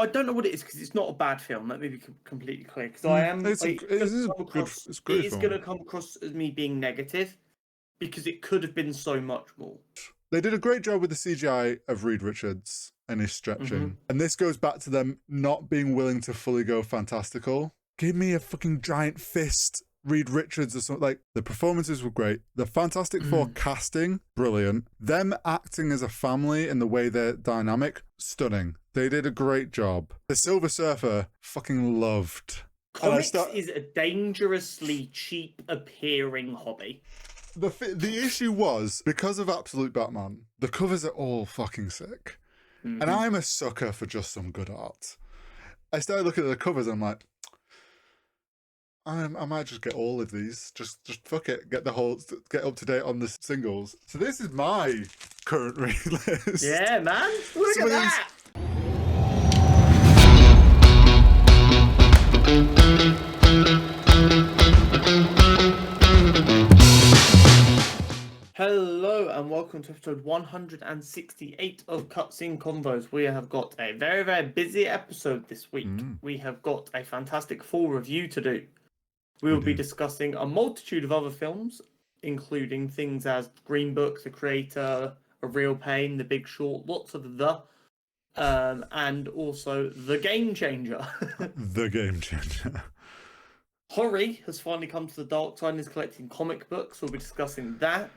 I don't know what it is because it's not a bad film. Let me be completely clear. Because I am. It's a great It is film. going to come across as me being negative because it could have been so much more. They did a great job with the CGI of Reed Richards and his stretching. And this goes back to them not being willing to fully go fantastical. Give me a fucking giant fist, Reed Richards or something. Like, the performances were great. The Fantastic Four casting, brilliant. Them acting as a family and the way they're dynamic, stunning. They did a great job. The Silver Surfer, fucking loved. Comics is a dangerously cheap appearing hobby. The issue was, because of Absolute Batman, the covers are all fucking sick. And I'm a sucker for just some good art. I started looking at the covers and I'm like, I might just get all of these. Just fuck it. Get up to date on the singles. So this is my current read list. Yeah, man. Look at that. Hello and welcome to episode 168 of Cutscene Convos. We have got a very, very busy episode this week. We have got a Fantastic Four review to do. We will be discussing a multitude of other films, including things as Green Book, The Creator, A Real Pain, The Big Short, lots of and also The Game Changer. The Game Changer. Hori has finally come to the dark side and is collecting comic books. We'll be discussing that.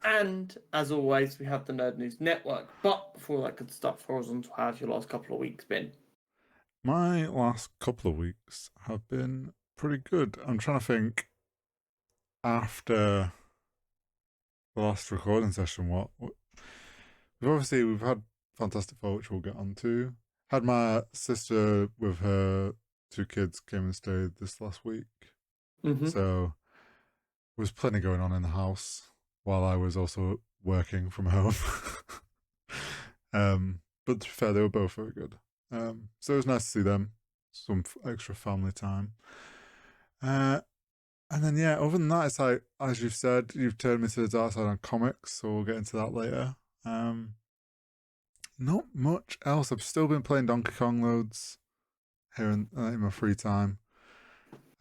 And, as always, we have the Nerd News Network. But before that good stuff, Horizontal, how have your last couple of weeks been? My last couple of weeks have been pretty good. I'm trying to think, after the last recording session, what we've had Fantastic Four, which we'll get on to. Had my sister with her 2 kids came and stayed this last week. So there was plenty going on in the house while I was also working from home. But to be fair, they were both very good. So it was nice to see them. Some extra family time. And then, yeah, other than that, it's like, as you've said, you've turned me to the dark side on comics, so we'll get into that later. Not much else. I've still been playing Donkey Kong loads here in my free time.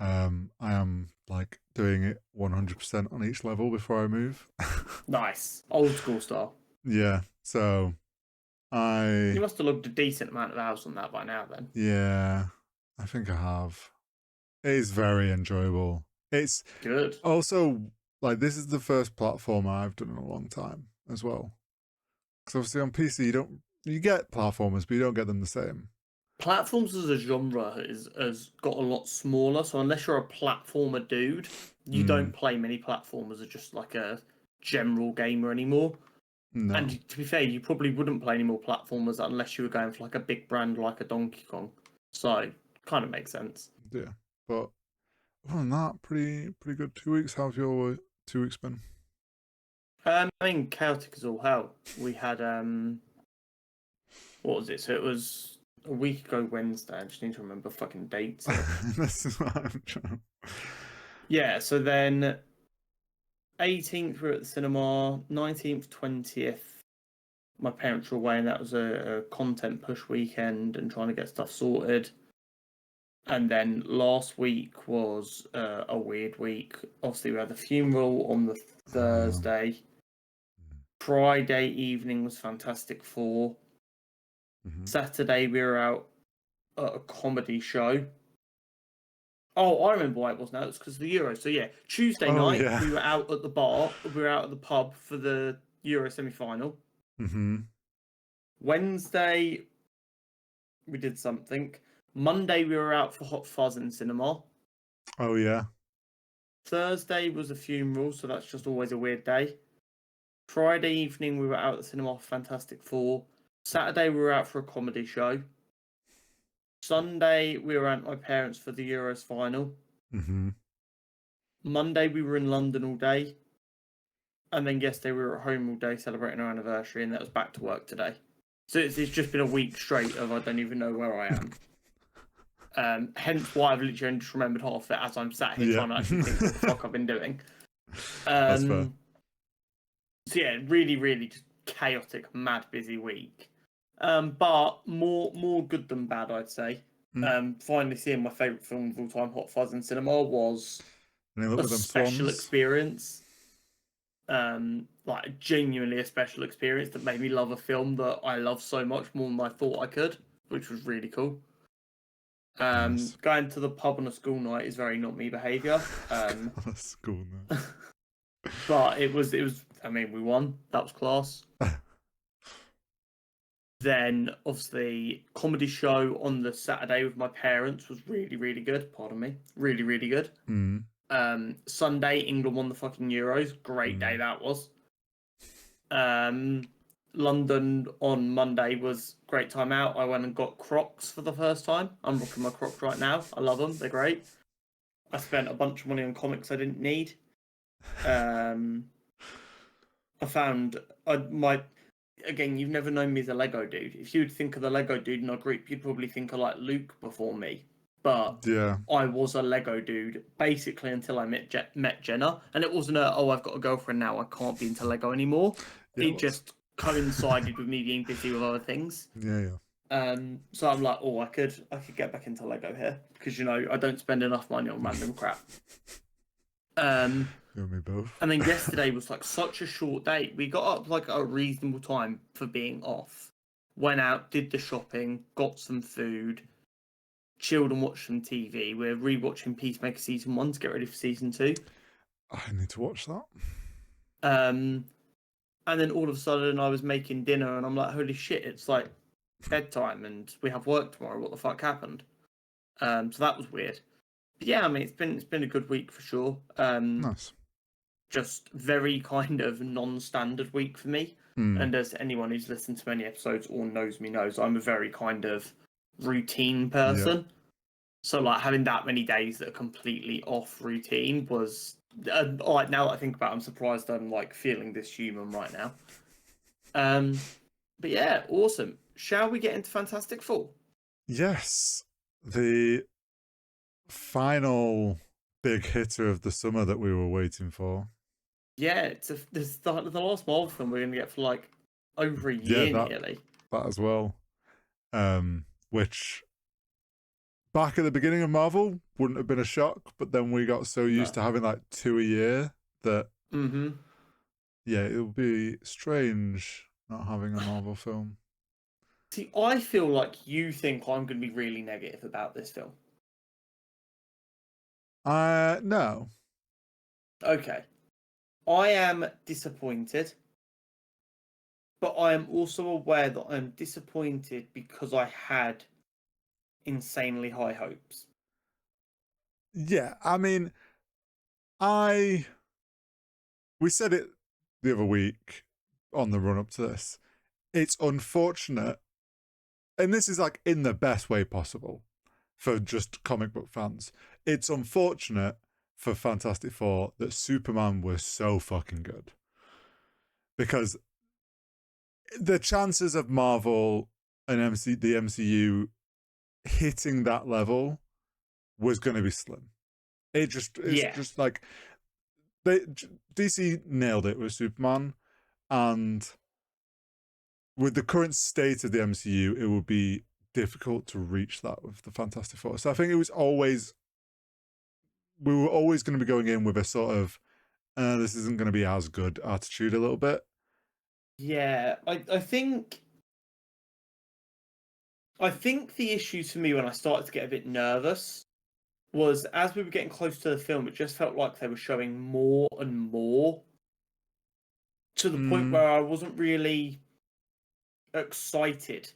I am like doing it 100% on each level before I move. Nice. Old school style. Yeah, so You must have looked a decent amount of hours on that by now then. Yeah, I think I have. It is very enjoyable. It's good. Also, like, this is the first platformer I've done in a long time as well. Because obviously on PC you get platformers, but you don't get them the same. Platforms as a genre has got a lot smaller, so unless you're a platformer dude, you don't play many platformers as just like a general gamer anymore. No. And to be fair, you probably wouldn't play any more platformers unless you were going for like a big brand like a Donkey Kong. So, kind of makes sense. Yeah, but other than that, pretty good 2 weeks. How's your 2 weeks been? I mean, chaotic as all hell. We had what was it? So it was a week ago Wednesday. I just need to remember fucking dates. This is what I'm trying. Yeah, so then 18th we were at the cinema, 19th, 20th my parents were away, and that was a content push weekend and trying to get stuff sorted. And then last week was a weird week. Obviously, we had the funeral on the Thursday. Friday evening was Fantastic Four. Saturday, we were out at a comedy show. Oh, I remember why it was now. It's because of the Euro. So, yeah, Tuesday night, we were out at the bar. We were out at the pub for the Euro semi-final. Wednesday, we did something. Monday, we were out for Hot Fuzz in cinema. Oh, yeah. Thursday was a funeral, so that's just always a weird day. Friday evening, we were out at the cinema for Fantastic Four. Saturday, we were out for a comedy show. Sunday, we were at my parents for the Euros final. Monday, we were in London all day. And then yesterday, we were at home all day celebrating our anniversary, and that was back to work today. So it's just been a week straight of I don't even know where I am. Hence why I've literally only just remembered half of it as I'm sat here trying to actually think what the fuck I've been doing. That's fair. So yeah, really, really just chaotic, mad busy week. But more good than bad, I'd say. Finally seeing my favourite film of all time, Hot Fuzz, in cinema was Any luck a with them special swans? experience. Like genuinely a special experience that made me love a film that I love so much more than I thought I could, which was really cool. Nice. Going to the pub on a school night is very not me behaviour. That's cool, man. But it was. I mean, we won. That was class. Then obviously comedy show on the Saturday with my parents was really good. Pardon me, really good. Sunday England won the fucking Euros. Great day that was. London on Monday was great time out. I went and got Crocs for the first time. I'm rocking my Crocs right now. I love them. They're great. I spent a bunch of money on comics I didn't need. I found my again. You've never known me as a Lego dude. If you would think of the Lego dude in our group, you'd probably think of like Luke before me. But Yeah. I was a Lego dude basically until I met Jenna, and it wasn't I've got a girlfriend now, I can't be into Lego anymore. Yeah, It just coincided with me being busy with other things. Yeah. So I'm like, I could get back into Lego here because I don't spend enough money on random crap. You and me both. And then yesterday was like such a short day. We got up like a reasonable time for being off. Went out, did the shopping, got some food, chilled and watched some TV. We're rewatching Peacemaker season 1 to get ready for season 2. I need to watch that. And then all of a sudden I was making dinner and I'm like, holy shit, it's like bedtime and we have work tomorrow. What the fuck happened? So that was weird. But yeah, I mean, it's been a good week for sure. Nice. Just very kind of non-standard week for me. And as anyone who's listened to many episodes or knows me knows, I'm a very kind of routine person. Yeah. So like having that many days that are completely off routine was like, now that I think about it, I'm surprised I'm like feeling this human right now. But yeah, awesome. Shall we get into Fantastic Four? Yes. The final big hitter of the summer that we were waiting for. Yeah, it's the last Marvel film we're going to get for like over a year nearly. That as well. Which back at the beginning of Marvel wouldn't have been a shock, but then we got so used to having like 2 a year that yeah, it'll be strange not having a Marvel film. See, I feel like you think I'm going to be really negative about this film. No. Okay. I am disappointed, but I am also aware that I'm disappointed because I had insanely high hopes. Yeah, I mean, we said it the other week on the run up to this. It's unfortunate, and this is like in the best way possible for just comic book fans. It's unfortunate for Fantastic Four that Superman was so fucking good. Because the chances of Marvel and the MCU hitting that level was going to be slim. It's just like DC nailed it with Superman, and with the current state of the MCU, it would be difficult to reach that with the Fantastic Four. So I think we were always going to be going in with a sort of this isn't going to be as good attitude a little bit. Yeah, I think the issue to me when I started to get a bit nervous was as we were getting close to the film, it just felt like they were showing more and more to the point where I wasn't really excited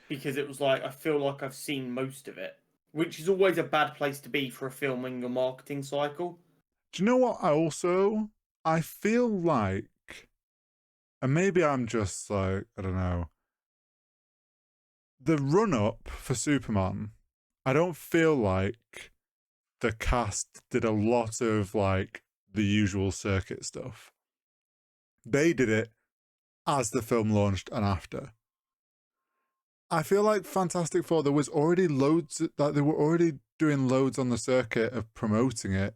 because it was like I feel like I've seen most of it, which is always a bad place to be for a film in your marketing cycle. Do you know what? I feel like, and maybe I'm just like, I don't know, the run up for Superman, I don't feel like the cast did a lot of like the usual circuit stuff. They did it as the film launched and after. I feel like Fantastic Four, there was already loads that they were already doing loads on the circuit of promoting it,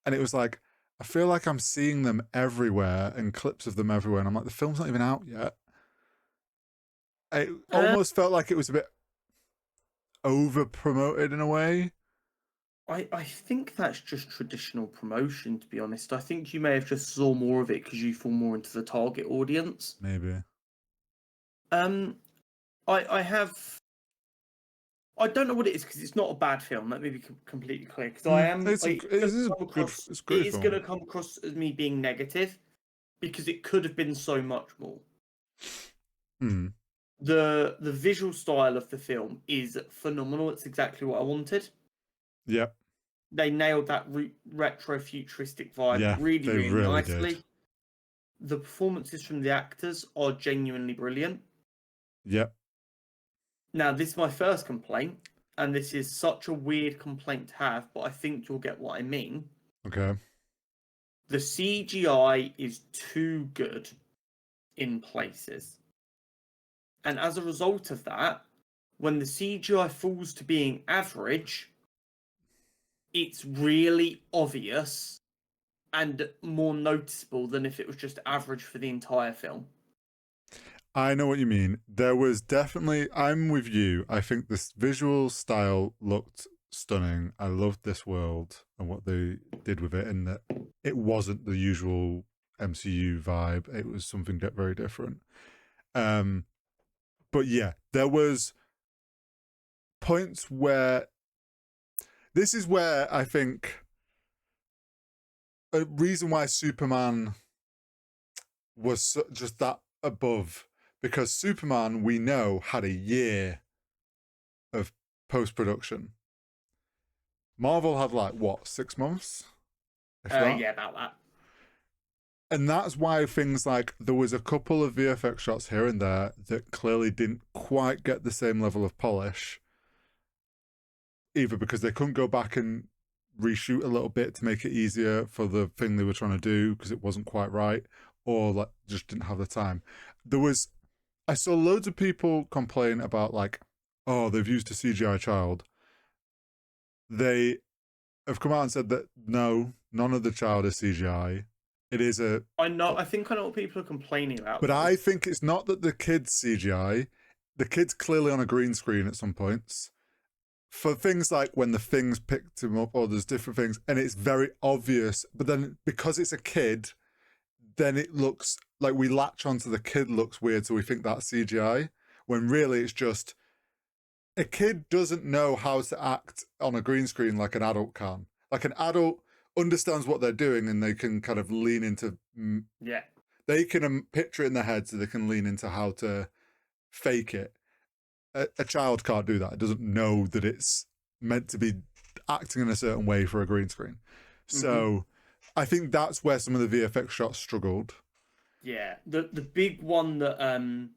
and it was like I feel like I'm seeing them everywhere and clips of them everywhere, and I'm like, the film's not even out yet. it almost felt like it was a bit over promoted in a way. I think that's just traditional promotion, to be honest. I think you may have just saw more of it because you fall more into the target audience. Maybe. I have. I don't know what it is because it's not a bad film. Let me be completely clear. Because I am. It's a great It is film. going to come across as me being negative because it could have been so much more. Mm. The visual style of the film is phenomenal. It's exactly what I wanted. Yep. They nailed that retro futuristic vibe Yeah, really, they really really nicely. did. The performances from the actors are genuinely brilliant. Yep. Now, this is my first complaint, and this is such a weird complaint to have, but I think you'll get what I mean. Okay. The CGI is too good in places. And as a result of that, when the CGI falls to being average, it's really obvious and more noticeable than if it was just average for the entire film. I know what you mean. There was definitely, I'm with you. I think this visual style looked stunning. I loved this world and what they did with it, and that it wasn't the usual MCU vibe. It was something very different. But yeah, there was points where this is where I think a reason why Superman was just that above, because Superman, we know, had a year of post-production. Marvel had like what, 6 months, if that. Yeah, about that. And that's why things like there was a couple of VFX shots here and there that clearly didn't quite get the same level of polish, either because they couldn't go back and reshoot a little bit to make it easier for the thing they were trying to do because it wasn't quite right, or like just didn't have the time. I saw loads of people complain about like, oh, they've used a CGI child. They have come out and said that no, none of the child is CGI. It is a. I know. I think I know what people are complaining about. But I think it's not that the kid's CGI. The kid's clearly on a green screen at some points. For things like when the things picked him up, or there's different things, and it's very obvious. But then because it's a kid, then it looks like we latch onto the kid looks weird, so we think that's CGI. When really it's just a kid doesn't know how to act on a green screen like an adult can. Like an adult understands what they're doing and they can kind of lean into. Yeah. They can picture it in their head so they can lean into how to fake it. A child can't do that. It doesn't know that it's meant to be acting in a certain way for a green screen. So I think that's where some of the VFX shots struggled. Yeah. The big one that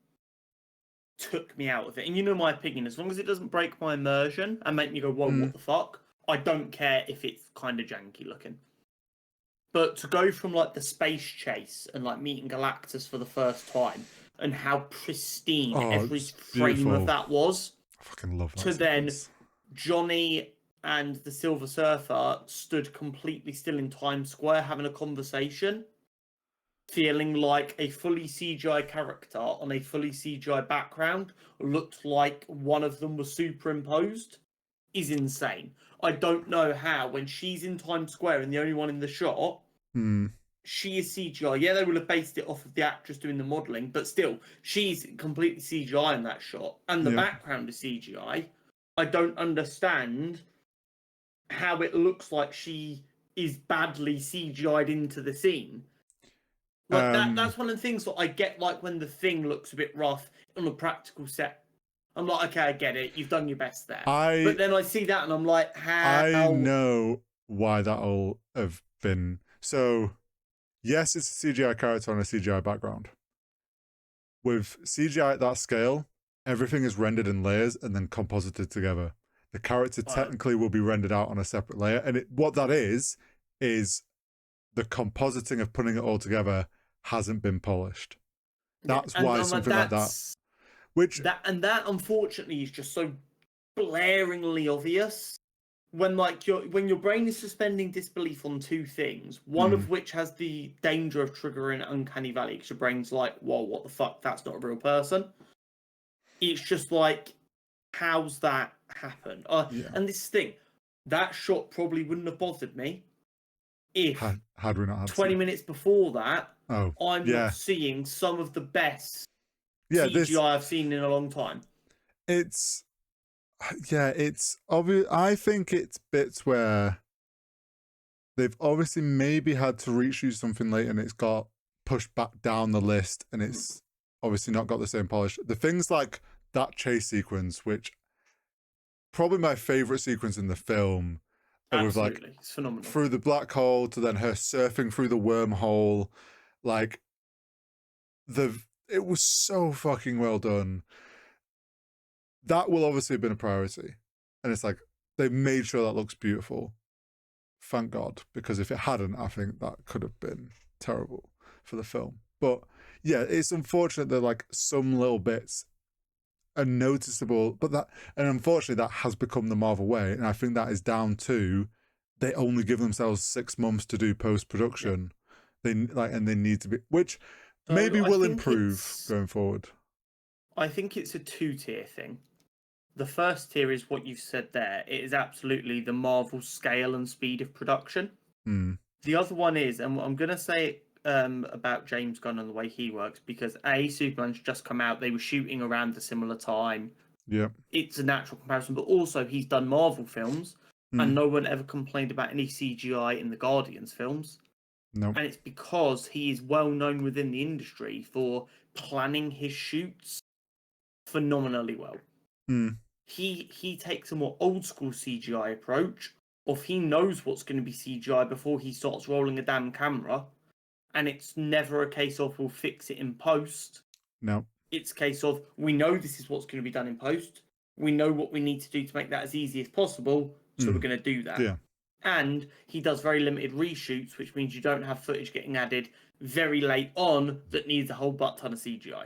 took me out of it, and you know my opinion, as long as it doesn't break my immersion and make me go, whoa, what the fuck? I don't care if it's kind of janky looking. But to go from like the space chase and like meeting Galactus for the first time and how pristine every frame of that was, I fucking love that. To then Johnny and the Silver Surfer stood completely still in Times Square having a conversation, feeling like a fully CGI character on a fully CGI background looked like one of them was superimposed, is insane. I don't know how, when she's in Times Square and the only one in the shot, she is CGI. Yeah, they will have based it off of the actress doing the modelling, but still, she's completely CGI in that shot. And the background is CGI. I don't understand how it looks like she is badly CGI'd into the scene. Like that's one of the things that I get, like when the Thing looks a bit rough on a practical set. I'm like, okay, I get it. You've done your best there. But then I see that and I'm like, how? I know why that'll have been. So, yes, it's a CGI character on a CGI background. With CGI at that scale, everything is rendered in layers and then composited together. The character technically will be rendered out on a separate layer. And what that is the compositing of putting it all together hasn't been polished. That's why something like that. That unfortunately is just so blaringly obvious when when your brain is suspending disbelief on two things, one of which has the danger of triggering uncanny valley because your brain's like, whoa, what the fuck, that's not a real person. It's just like, how's that happen? Yeah. And this thing, that shot probably wouldn't have bothered me if Had we not had 20 some. minutes before that, Oh, I'm not yeah. seeing some of the best Yeah, CGI I've seen in a long time. it's obvious. I think it's bits where they've obviously maybe had to reshoot something late and it's got pushed back down the list and it's obviously not got the same polish. The things like that chase sequence, which probably my favorite sequence in the film, with like Absolutely, it's phenomenal. through the black hole to then her surfing through the wormhole, like it was so fucking well done. That will obviously have been a priority, and it's like they made sure that looks beautiful. Thank God, because if it hadn't, I think that could have been terrible for the film. But yeah, it's unfortunate that like some little bits are noticeable, but and unfortunately that has become the Marvel way, and I think that is down to they only give themselves 6 months to do post production. Yeah. And they need to be, which maybe will improve going forward. I think it's a 2-tier thing. The first tier is what you've said there. It is absolutely the Marvel scale and speed of production. The other one is, and I'm going to say about James Gunn and the way he works, because Superman's just come out. They were shooting around a similar time. Yeah. It's a natural comparison, but also he's done Marvel films, and no one ever complained about any CGI in the Guardians films. No. And it's because he is well known within the industry for planning his shoots phenomenally well. He takes a more old school CGI approach, of he knows what's going to be CGI before he starts rolling a damn camera, and it's never a case of we'll fix it in post. No. It's a case of we know this is what's going to be done in post. We know what we need to do to make that as easy as possible, so we're going to do that. Yeah. And he does very limited reshoots, which means you don't have footage getting added very late on that needs a whole butt ton of CGI.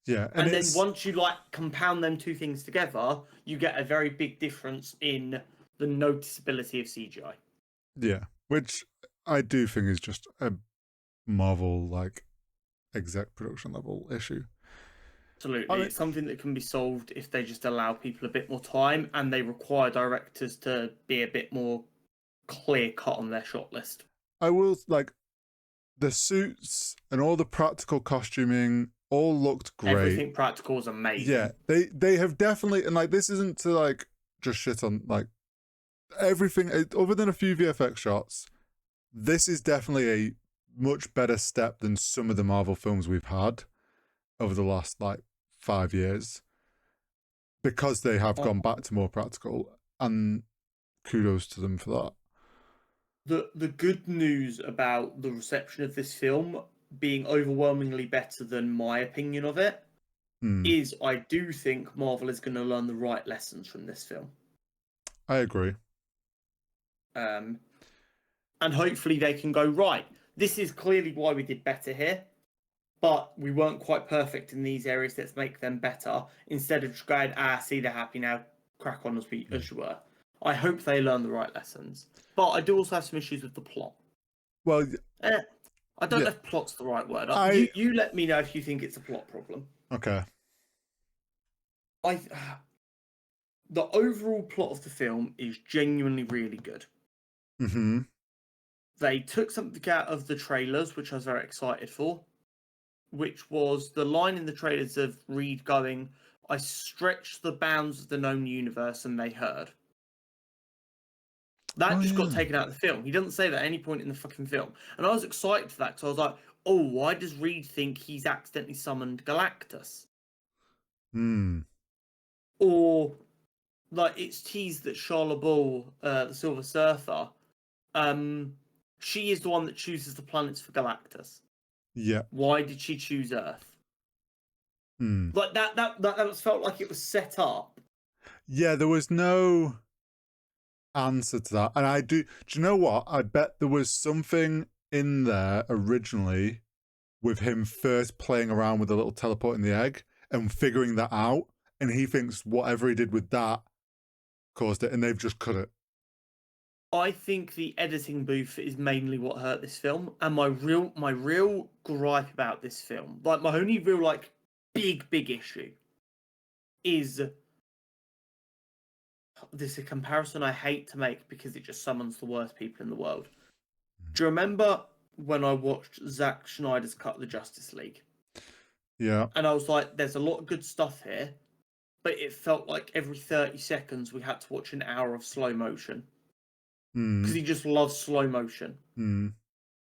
Yeah, and then once you like compound them two things together, you get a very big difference in the noticeability of CGI. Yeah, which I do think is just a Marvel like exec production level issue. Absolutely, it's something that can be solved if they just allow people a bit more time and they require directors to be a bit more clear cut on their shot list. I will like the suits and all the practical costuming all looked great. Everything practical is amazing. Yeah, they have definitely, and like this isn't to like just shit on like everything other than a few VFX shots. This is definitely a much better step than some of the Marvel films we've had over the last like 5 years, because they have gone back to more practical, and kudos to them for that. The good news about the reception of this film being overwhelmingly better than my opinion of it is I do think Marvel is going to learn the right lessons from this film. I agree. And hopefully they can go, right, this is clearly why we did better here, but we weren't quite perfect in these areas, let's make them better, instead of just going, see, they're happy now, crack on as you were. I hope they learn the right lessons. But I do also have some issues with the plot. Well, I don't know if plot's the right word. You let me know if you think it's a plot problem. Okay. The overall plot of the film is genuinely really good. They took something out of the trailers, which I was very excited for, which was the line in the trailers of Reed going, I stretched the bounds of the known universe and they heard. That got taken out of the film. He doesn't say that at any point in the fucking film. And I was excited for that because I was like, oh, why does Reed think he's accidentally summoned Galactus? Or, like, it's teased that Charlotte Bull, the Silver Surfer, she is the one that chooses the planets for Galactus. Yeah. Why did she choose Earth? Like, that felt like it was set up. Yeah, there was no answer to that. And do you know what? I bet there was something in there originally with him first playing around with the little teleporting the egg and figuring that out. And he thinks whatever he did with that caused it, and they've just cut it. I think the editing booth is mainly what hurt this film. And my real gripe about this film, like my only real like big issue, is this is a comparison I hate to make because it just summons the worst people in the world. Do you remember when I watched Zack Snyder's cut of the Justice League? Yeah. And I was like, there's a lot of good stuff here, but it felt like every 30 seconds we had to watch an hour of slow motion. Because he just loves slow motion.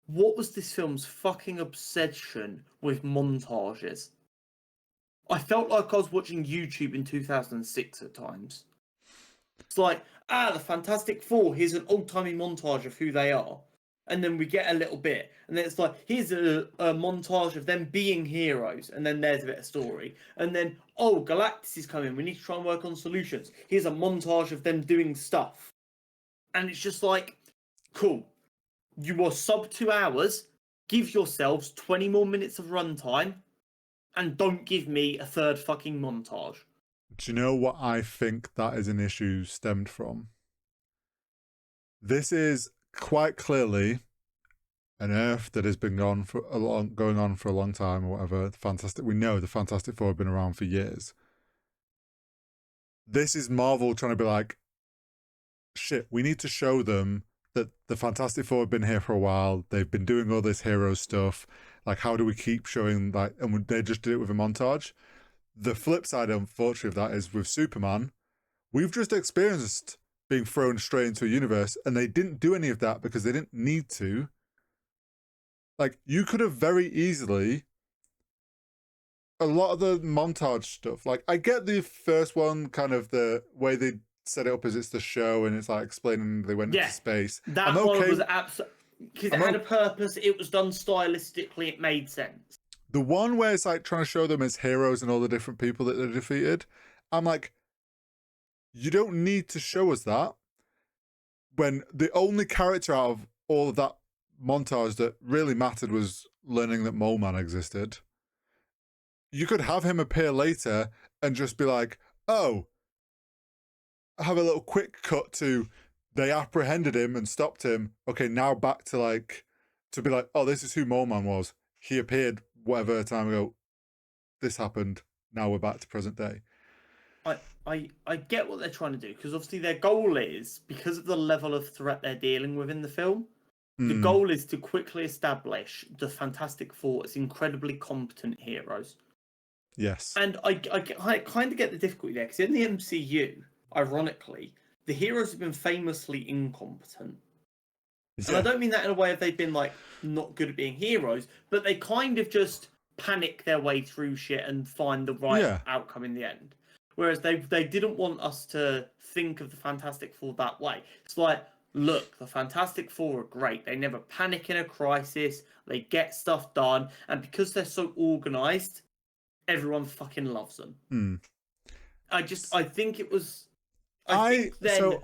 What was this film's fucking obsession with montages? I felt like I was watching YouTube in 2006 at times. It's like, the Fantastic Four, here's an old-timey montage of who they are. And then we get a little bit. And then it's like, here's a montage of them being heroes. And then there's a bit of story. And then, oh, Galactus is coming. We need to try and work on solutions. Here's a montage of them doing stuff. And it's just like, cool. You are sub 2 hours. Give yourselves 20 more minutes of runtime. And don't give me a third fucking montage. Do you know what I think that is an issue stemmed from? This is quite clearly an Earth that has been going on for a long time or whatever. We know the Fantastic Four have been around for years. This is Marvel trying to be like, shit, we need to show them that the Fantastic Four have been here for a while. They've been doing all this hero stuff. Like, how do we keep showing that? And they just did it with a montage. The flip side, unfortunately, of that is with Superman, we've just experienced being thrown straight into a universe, and they didn't do any of that because they didn't need to. Like, you could have very easily, a lot of the montage stuff, like, I get the first one, kind of the way they set it up as it's the show, and it's like explaining they went into space. That one was absolutely, because it had a purpose, it was done stylistically, it made sense. The one where it's like trying to show them as heroes and all the different people that they defeated, I'm like, you don't need to show us that when the only character out of all of that montage that really mattered was learning that Mole Man existed. You could have him appear later and just be like, oh, have a little quick cut to they apprehended him and stopped him. Okay, now back to like, to be like, oh, this is who Mole Man was. He appeared whatever time ago. This happened. Now we're back to present day. I get what they're trying to do, because obviously their goal is, because of the level of threat they're dealing with in the film, the goal is to quickly establish the Fantastic Four as incredibly competent heroes. Yes. And I kind of get the difficulty there, because in the MCU, ironically, the heroes have been famously incompetent. Yeah. And I don't mean that in a way of they've been like not good at being heroes, but they kind of just panic their way through shit and find the right outcome in the end. Whereas they didn't want us to think of the Fantastic Four that way. It's like, look, the Fantastic Four are great. They never panic in a crisis. They get stuff done. And because they're so organised, everyone fucking loves them. I think it was... I think then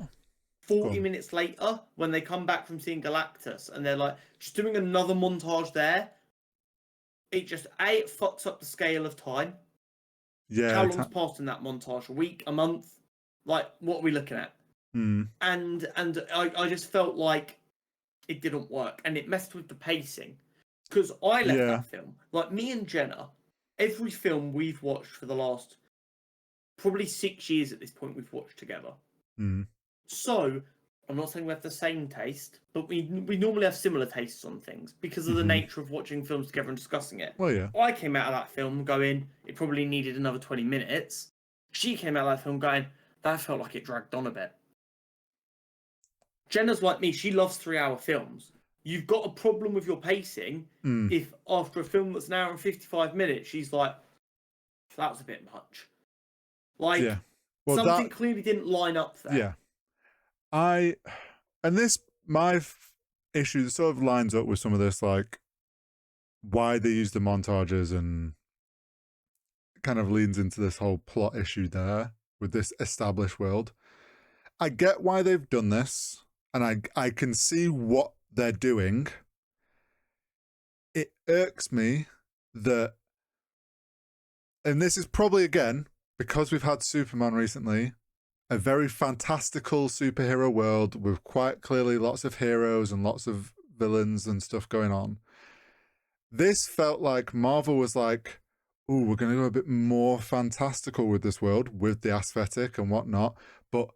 40 minutes later, when they come back from seeing Galactus, and they're like, just doing another montage there, it just, it fucks up the scale of time. Yeah. How long's passed in that montage? A week? A month? Like, what are we looking at? And I just felt like it didn't work, and it messed with the pacing. Because I left that film, like me and Jenna, every film we've watched for the last probably 6 years at this point we've watched together. So, I'm not saying we have the same taste, but we normally have similar tastes on things because of the nature of watching films together and discussing it. Well, yeah. I came out of that film going, it probably needed another 20 minutes. She came out of that film going, that felt like it dragged on a bit. Jenna's like me, she loves 3-hour films. You've got a problem with your pacing if after a film that's an hour and 55 minutes, she's like, that was a bit much. Like, something clearly didn't line up there. Yeah. My issue sort of lines up with some of this, like, why they use the montages, and kind of leans into this whole plot issue there with this established world. I get why they've done this, and I can see what they're doing. It irks me that, and this is probably, again, because we've had Superman recently, a very fantastical superhero world with quite clearly lots of heroes and lots of villains and stuff going on. This felt like Marvel was like, ooh, we're going to go a bit more fantastical with this world, with the aesthetic and whatnot. But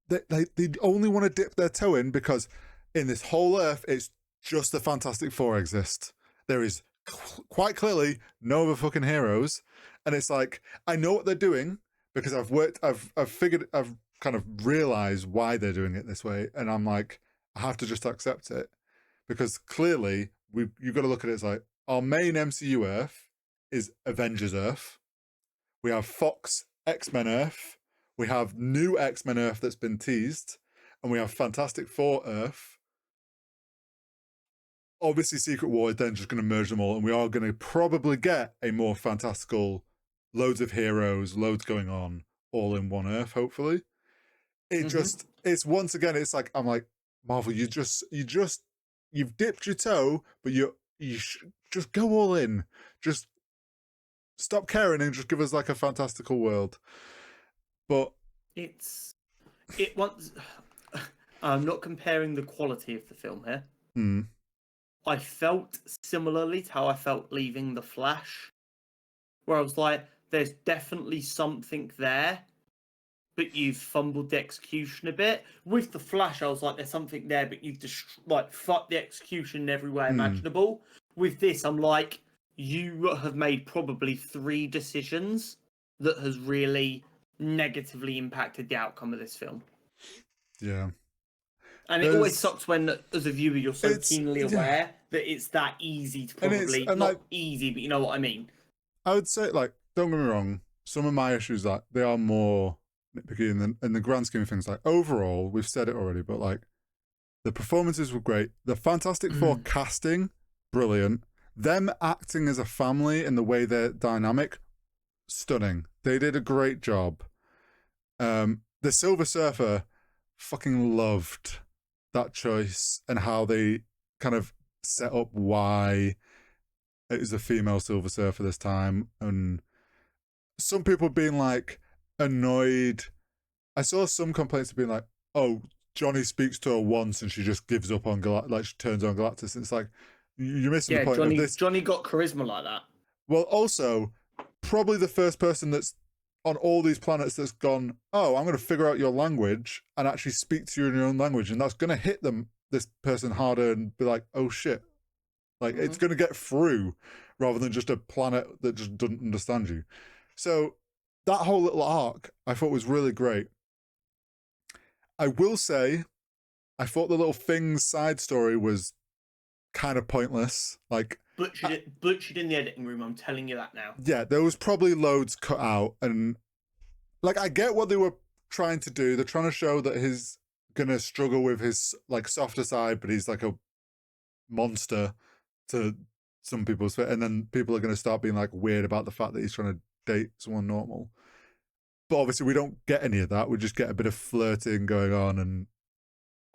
they only want to dip their toe in because in this whole Earth, it's just the Fantastic Four exist. There is quite clearly no other fucking heroes, and it's like I know what they're doing because I've figured, I've kind of realized why they're doing it this way, and I'm like, I have to just accept it because clearly you've got to look at it as like our main MCU Earth is Avengers Earth. We have Fox X-Men Earth. We have new X-Men Earth that's been teased. And we have Fantastic Four Earth. Obviously, Secret War is then just going to merge them all. And we are going to probably get a more fantastical, loads of heroes, loads going on, all in one Earth, hopefully. It's once again, it's like, I'm like, Marvel, you've dipped your toe, but you just go all in. Just stop caring and just give us like a fantastical world. But I'm not comparing the quality of the film here. mm, I felt similarly to how I felt leaving The Flash, where I was like, there's definitely something there, but you've fumbled the execution a bit. With The Flash, I was like, there's something there, but you've just fucked the execution in every way imaginable. With this, I'm like, you have made probably 3 decisions that has really negatively impacted the outcome of this film. yeah. And it always sucks when, as a viewer, you're so keenly aware that it's that easy to probably... and not like, easy, but you know what I mean. I would say, like, don't get me wrong, some of my issues, like, they are more nitpicky in the grand scheme of things. Like, overall, we've said it already, but, like, the performances were great. The Fantastic Four casting, brilliant. Them acting as a family and the way they're dynamic, stunning. They did a great job. The Silver Surfer, fucking loved that choice and how they kind of set up why it was a female Silver Surfer this time. And some people being like annoyed. I saw some complaints of being like, oh, Johnny speaks to her once and she just gives up on like she turns on Galactus. And it's like, you're missing the point of this. Johnny got charisma like that. Well, also, probably the first person that's on all these planets that's gone, oh, I'm going to figure out your language and actually speak to you in your own language. And that's going to hit this person harder and be like, oh shit. Like, it's going to get through rather than just a planet that just doesn't understand you. So that whole little arc I thought was really great. I will say, I thought the little Things side story was kind of pointless. Like, butchered in the editing room, I'm telling you that now. Yeah, there was probably loads cut out, and like I get what they were trying to do. They're trying to show that he's gonna struggle with his like softer side, but he's like a monster to some people's fit, and then people are gonna start being like weird about the fact that he's trying to date someone normal. But obviously we don't get any of that. We just get a bit of flirting going on, and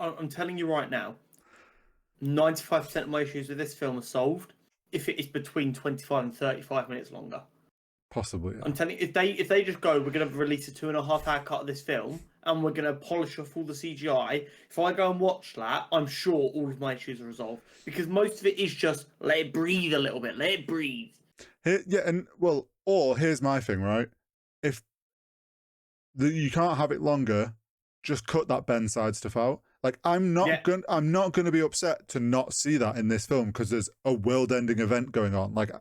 I'm telling you right now, 95% of my issues with this film are solved if it is between 25 and 35 minutes longer. Possibly, yeah. I'm telling you, if they just go, we're going to release a 2.5 hour cut of this film, and we're going to polish off all the CGI. If I go and watch that, I'm sure all of my issues are resolved, because most of it is just let it breathe a little bit, let it breathe. Or here's my thing, right? If you can't have it longer, just cut that Ben side stuff out. Like, I'm not going to be upset to not see that in this film because there's a world-ending event going on. Like,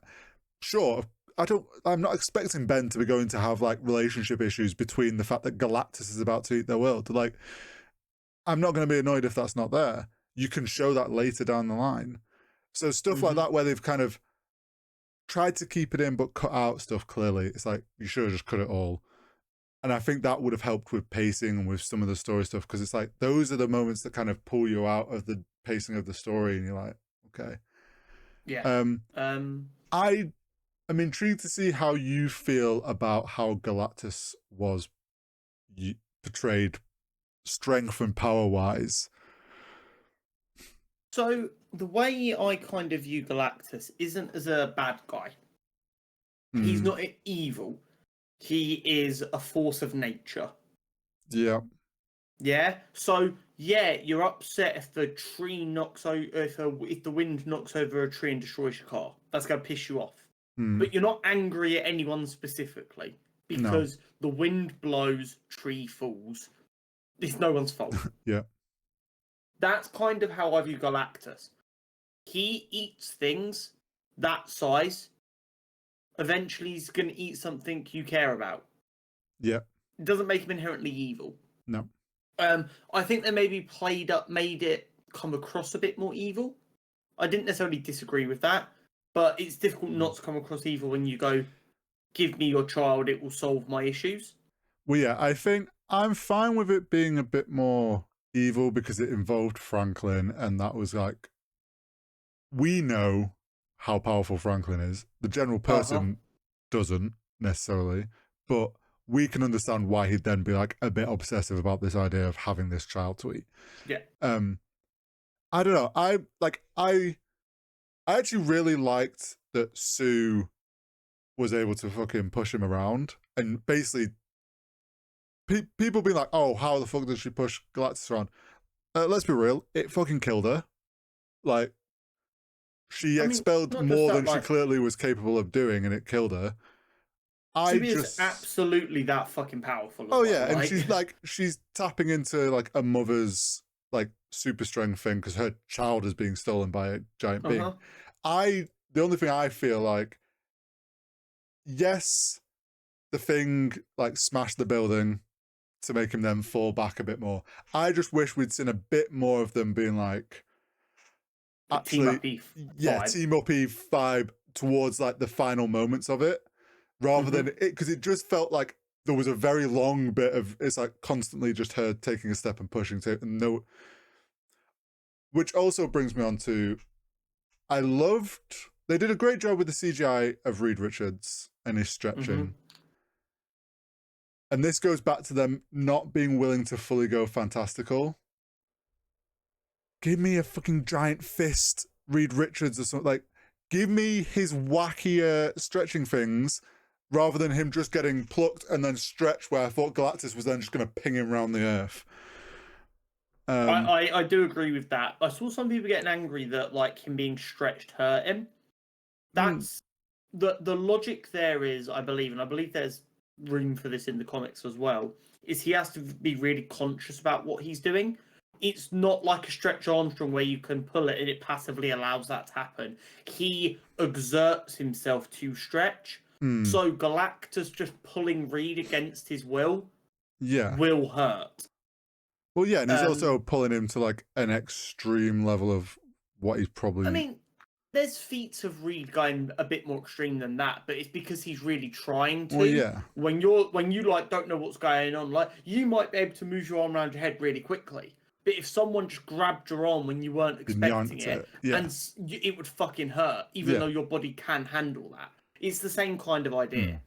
sure, I'm not expecting Ben to be going to have like relationship issues between the fact that Galactus is about to eat their world. Like, I'm not going to be annoyed if that's not there. You can show that later down the line. So stuff like that where they've kind of tried to keep it in but cut out stuff, clearly, it's like, you should have just cut it all. And I think that would have helped with pacing and with some of the story stuff, because it's like those are the moments that kind of pull you out of the pacing of the story, and you're like, okay. Yeah. I am intrigued to see how you feel about how Galactus was portrayed, strength and power wise. So the way I kind of view Galactus isn't as a bad guy. He's not evil. He is a force of nature. Yeah. Yeah. So yeah, you're upset if the tree knocks over, if the wind knocks over a tree and destroys your car. That's gonna piss you off. but you're not angry at anyone specifically because the wind blows, tree falls. It's no one's fault. Yeah. That's kind of how I view Galactus. He eats things that size. Eventually, he's going to eat something you care about. Yeah. It doesn't make him inherently evil. No. I think they maybe made it come across a bit more evil. I didn't necessarily disagree with that, but it's difficult not to come across evil when you go, give me your child, it will solve my issues. Well, yeah, I think I'm fine with it being a bit more evil because it involved Franklin, and that was like, we know how powerful Franklin is. The general person doesn't necessarily, but we can understand why he'd then be like a bit obsessive about this idea of having this child to eat. Yeah. I don't know. I actually really liked that Sue was able to fucking push him around, and basically people being like, oh, how the fuck did she push Galactus around? Let's be real, it fucking killed her. Like, she expelled more than she clearly was capable of doing, and it killed her. Sue is absolutely that fucking powerful. Oh yeah, and she's tapping into like a mother's like super strength thing because her child is being stolen by a giant being. The only thing I feel like, yes, the thing like smashed the building to make him then fall back a bit more. I just wish we'd seen a bit more of them being like, actually, team up vibe towards like the final moments of it, rather than it, because it just felt like there was a very long bit of it's like constantly just her taking a step and pushing to no. Which also brings me on to, I loved, they did a great job with the CGI of Reed Richards and his stretching. And this goes back to them not being willing to fully go fantastical. Give me a fucking giant fist, Reed Richards or something. Like, give me his wackier stretching things rather than him just getting plucked and then stretched where I thought Galactus was then just going to ping him around the earth. I do agree with that. I saw some people getting angry that like him being stretched hurt him. That's the logic there is, I believe, and I believe there's room for this in the comics as well, is he has to be really conscious about what he's doing. It's not like a Stretch Armstrong where you can pull it and it passively allows that to happen. He exerts himself to stretch. So Galactus just pulling Reed against his will will hurt. Well, yeah, and he's also pulling him to like an extreme level of what he's probably... I mean, there's feats of Reed going a bit more extreme than that, but it's because he's really trying to. Well, yeah. When you like don't know what's going on, like you might be able to move your arm around your head really quickly, but if someone just grabbed your arm when you weren't expecting it, and it would fucking hurt, even though your body can handle that. It's the same kind of idea.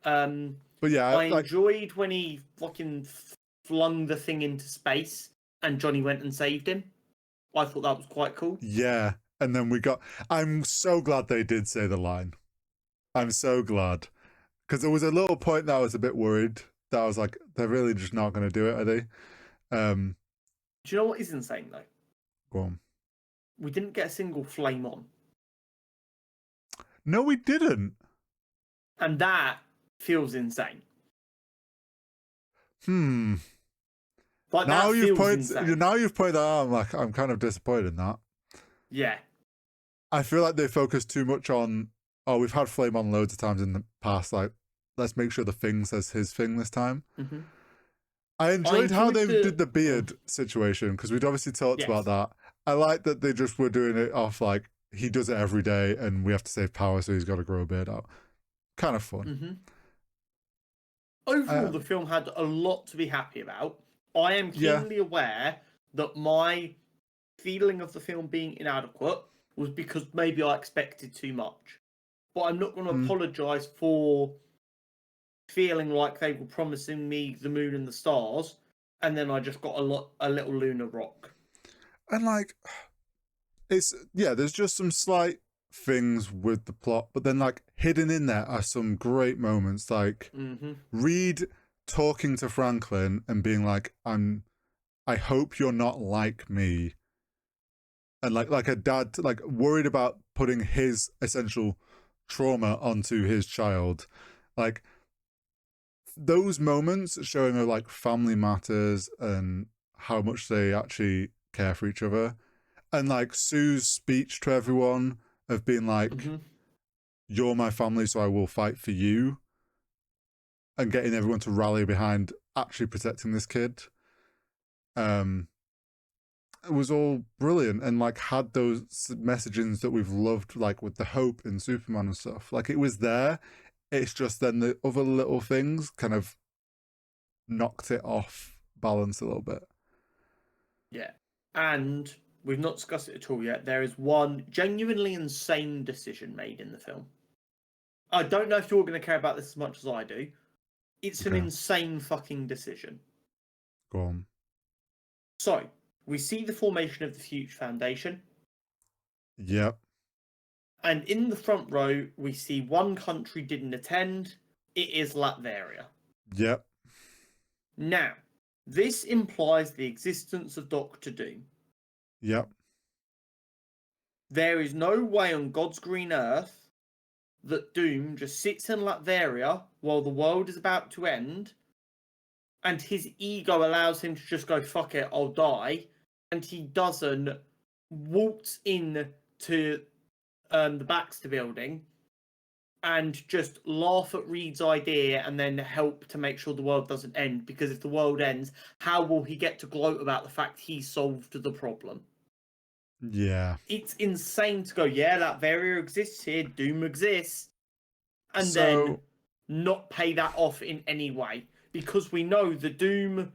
But yeah, I enjoyed when he fucking flung the thing into space and Johnny went and saved him. I thought that was quite cool. Yeah. And then I'm so glad they did say the line. I'm so glad. Because there was a little point that I was a bit worried that I was like, they're really just not going to do it, are they? Do you know what is insane, though? Go on. We didn't get a single flame on. No, we didn't. And that feels insane. Like, now you've pointed that out, I'm kind of disappointed in that. Yeah. I feel like they focus too much on, we've had flame on loads of times in the past, like, let's make sure the thing says his thing this time. I enjoyed how they did the beard situation, because we'd obviously talked about that. I like that they just were doing it off, like, he does it every day, and we have to save power, so he's got to grow a beard out. Kind of fun. Overall, the film had a lot to be happy about. I am keenly aware that my feeling of the film being inadequate was because maybe I expected too much. But I'm not going to apologise for feeling like they were promising me the moon and the stars, and then I just got a little lunar rock. And like, there's just some slight things with the plot, but then like hidden in there are some great moments, like Reed talking to Franklin and being like, I hope you're not like me. And like a dad, like worried about putting his essential trauma onto his child. Like, those moments showing her like family matters and how much they actually care for each other, and like Sue's speech to everyone of being like, "You're my family, so I will fight for you," and getting everyone to rally behind actually protecting this kid. It was all brilliant and like had those messagings that we've loved, like with the hope in Superman and stuff. Like, it was there. It's just then the other little things kind of knocked it off balance a little bit. Yeah. And we've not discussed it at all yet. There is one genuinely insane decision made in the film. I don't know if you're going to care about this as much as I do. It's an Okay. insane fucking decision. Go on. So, we see the formation of the Future Foundation. Yep. And in the front row, we see one country didn't attend. It is Latveria. Yep. Now, this implies the existence of Doctor Doom. Yep. There is no way on God's green earth that Doom just sits in Latveria while the world is about to end, and his ego allows him to just go, fuck it, I'll die, and he doesn't waltz in to the Baxter building and just laugh at Reed's idea and then help to make sure the world doesn't end, because if the world ends, how will he get to gloat about the fact he solved the problem? Yeah. It's insane to go, yeah, Latveria exists here, Doom exists, and So, then not pay that off in any way, because we know the Doom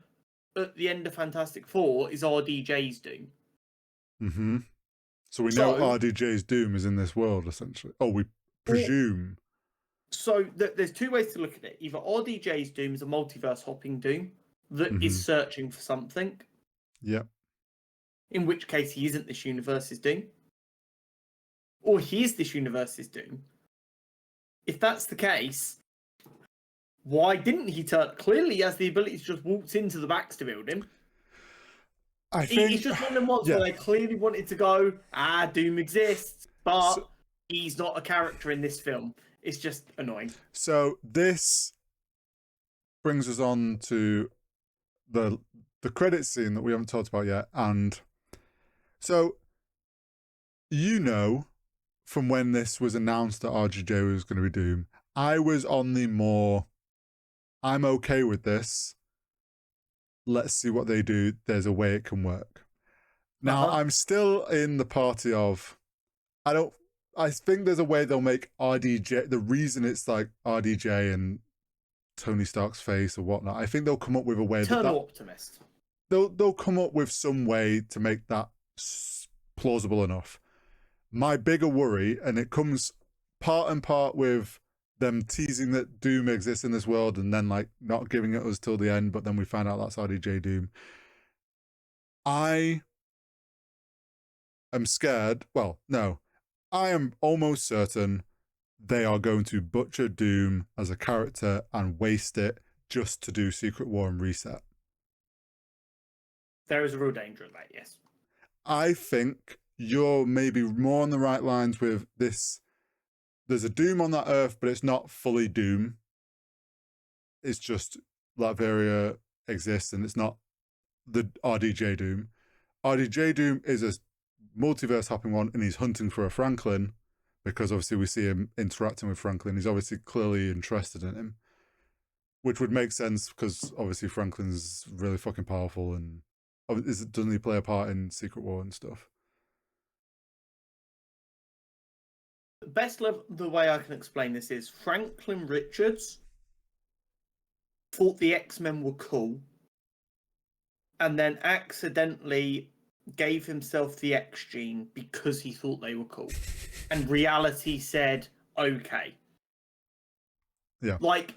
at the end of Fantastic Four is RDJ's Doom. mm-hmm. So we know RDJ's Doom is in this world, essentially. Oh, we presume. So there's two ways to look at it. Either RDJ's Doom is a multiverse hopping Doom that is searching for something. Yep. In which case he isn't this universe's Doom. Or he is this universe's Doom. If that's the case, why didn't he turn? Clearly he has the ability to just waltz into the Baxter building. I think it's just one of them ones where they clearly wanted to go, Doom exists, but he's not a character in this film. It's just annoying. So this brings us on to the credit scene that we haven't talked about yet. And so, you know, from when this was announced that RDJ was going to be Doom, I was on the more, I'm okay with this. Let's see what they do. There's a way it can work. Now, I'm still in the party of, I think there's a way they'll make RDJ, the reason it's like RDJ and Tony Stark's face or whatnot, I think they'll come up with a way Eternal optimist. They'll come up with some way to make that plausible enough. My bigger worry, and it comes part and part with them teasing that Doom exists in this world and then like not giving it us till the end, but then we find out that's RDJ Doom. I am scared. Well, no, I am almost certain they are going to butcher Doom as a character and waste it just to do Secret War and Reset. There is a real danger of that, yes. I think you're maybe more on the right lines with this. There's a Doom on that Earth, but it's not fully Doom. It's just Latveria exists, and it's not the RDJ Doom. RDJ Doom is a multiverse hopping one, and he's hunting for a Franklin, because obviously we see him interacting with Franklin. He's obviously clearly interested in him, which would make sense because obviously Franklin's really fucking powerful, and doesn't he play a part in Secret War and stuff? The way I can explain this is Franklin Richards thought the X-Men were cool and then accidentally gave himself the X gene because he thought they were cool. And reality said, okay. Yeah. Like,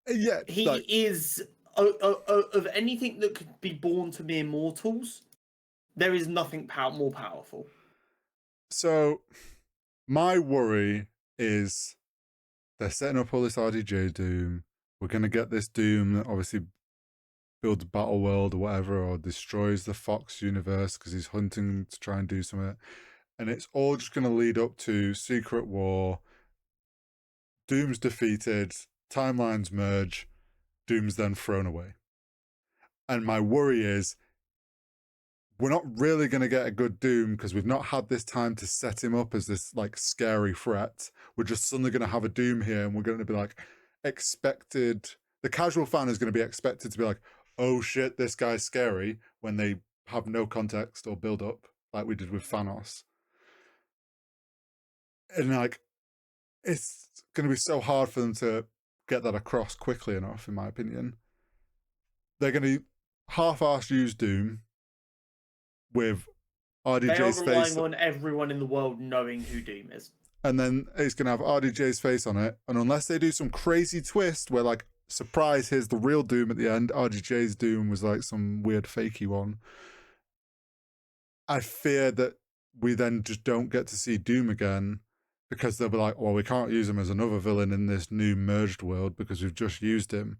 yeah, he is, of anything that could be born to mere mortals, there is nothing more powerful. So, my worry is they're setting up all this RDJ Doom. We're going to get this Doom that obviously builds Battle World or whatever, or destroys the Fox universe because he's hunting to try and do something. And it's all just going to lead up to Secret War. Doom's defeated, timelines merge, Doom's then thrown away. And my worry is we're not really going to get a good Doom because we've not had this time to set him up as this like scary threat. We're just suddenly going to have a Doom here and we're going to be like expected. The casual fan is going to be expected to be like, oh shit, this guy's scary, when they have no context or build up like we did with Thanos. And like, it's going to be so hard for them to get that across quickly enough, in my opinion. They're going to half-ass use Doom with They are RDJ's relying face, on everyone in the world knowing who Doom is. and then it's going to have RDJ's face on it. And unless they do some crazy twist where, like, surprise, here's the real Doom at the end, RDJ's Doom was like some weird fakey one, I fear that we then just don't get to see Doom again, because they'll be like, well, we can't use him as another villain in this new merged world because we've just used him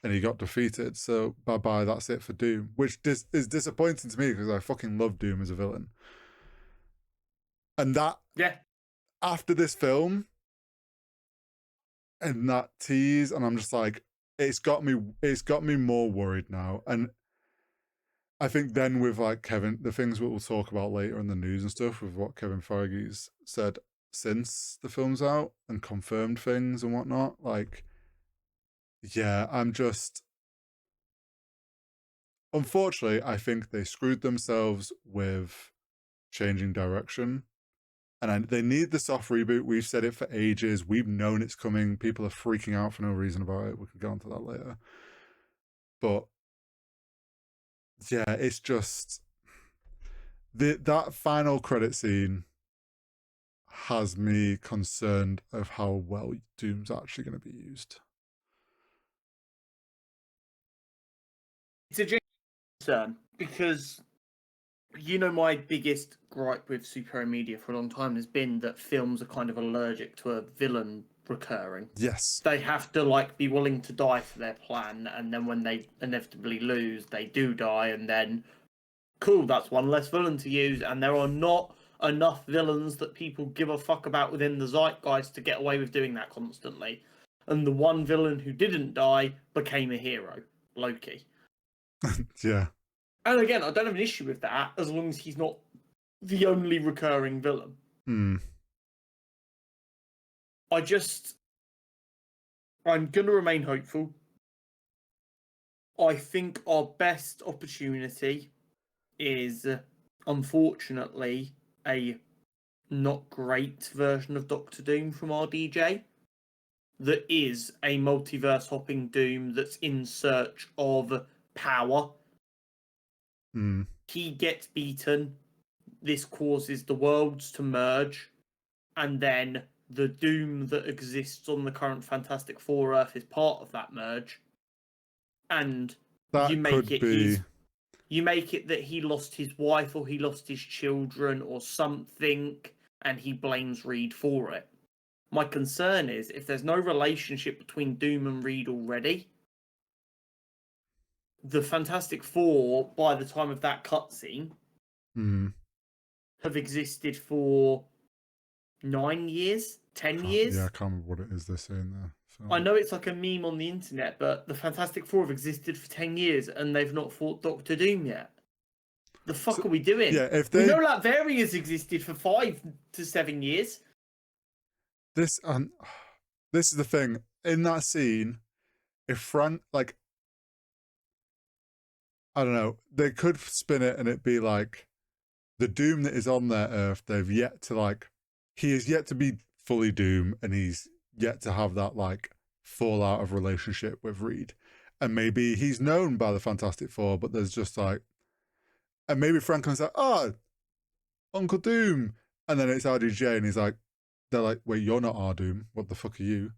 and he got defeated. So bye-bye, that's it for Doom. Which is disappointing to me because I fucking love Doom as a villain. And that, Yeah. after this film and that tease, and I'm just like, it's got me more worried now. And I think then with like Kevin, the things we'll talk about later in the news and stuff with what Kevin Feige's said since the film's out and confirmed things and whatnot, like, yeah, I'm just, unfortunately, I think they screwed themselves with changing direction. And they need the soft reboot. We've said it for ages. We've known it's coming. People are freaking out for no reason about it. We can get onto that later. But yeah, it's just that final credit scene has me concerned of how well Doom's actually going to be used. It's a genuine concern because, you know, my biggest gripe with superhero media for a long time has been that films are kind of allergic to a villain recurring. Yes. They have to like be willing to die for their plan, and then when they inevitably lose, they do die, and then cool, that's one less villain to use. And there are not enough villains that people give a fuck about within the zeitgeist to get away with doing that constantly. And the one villain who didn't die became a hero, Loki. Yeah. And again, I don't have an issue with that as long as he's not the only recurring villain. I'm going to remain hopeful. I think our best opportunity is, unfortunately, a not great version of Doctor Doom from RDJ that is a multiverse hopping Doom that's in search of power. He gets beaten. This causes the worlds to merge, and then the Doom that exists on the current Fantastic Four Earth is part of that merge. And that you make could be... you make it that he lost his wife or he lost his children or something, and he blames Reed for it. My concern is if there's no relationship between Doom and Reed already, the Fantastic Four, by the time of that cutscene, have existed for 9 years, 10 years. Yeah, I can't remember what it is they're saying there. So. I know it's like a meme on the internet, but the Fantastic Four have existed for 10 years and they've not fought Doctor Doom yet. The fuck are we doing? Yeah, if we know Latveria's existed for 5 to 7 years. This is the thing. In that scene, if Frank, like, I don't know, they could spin it and it be like, the Doom that is on their Earth, they've yet to, like, he is yet to be fully Doom, and he's yet to have that, like, fallout of relationship with Reed. And maybe he's known by the Fantastic Four, but there's just, like, and maybe Franklin's like, oh, Uncle Doom. And then it's RDJ, and he's like, they're like, wait, you're not our Doom. What the fuck are you?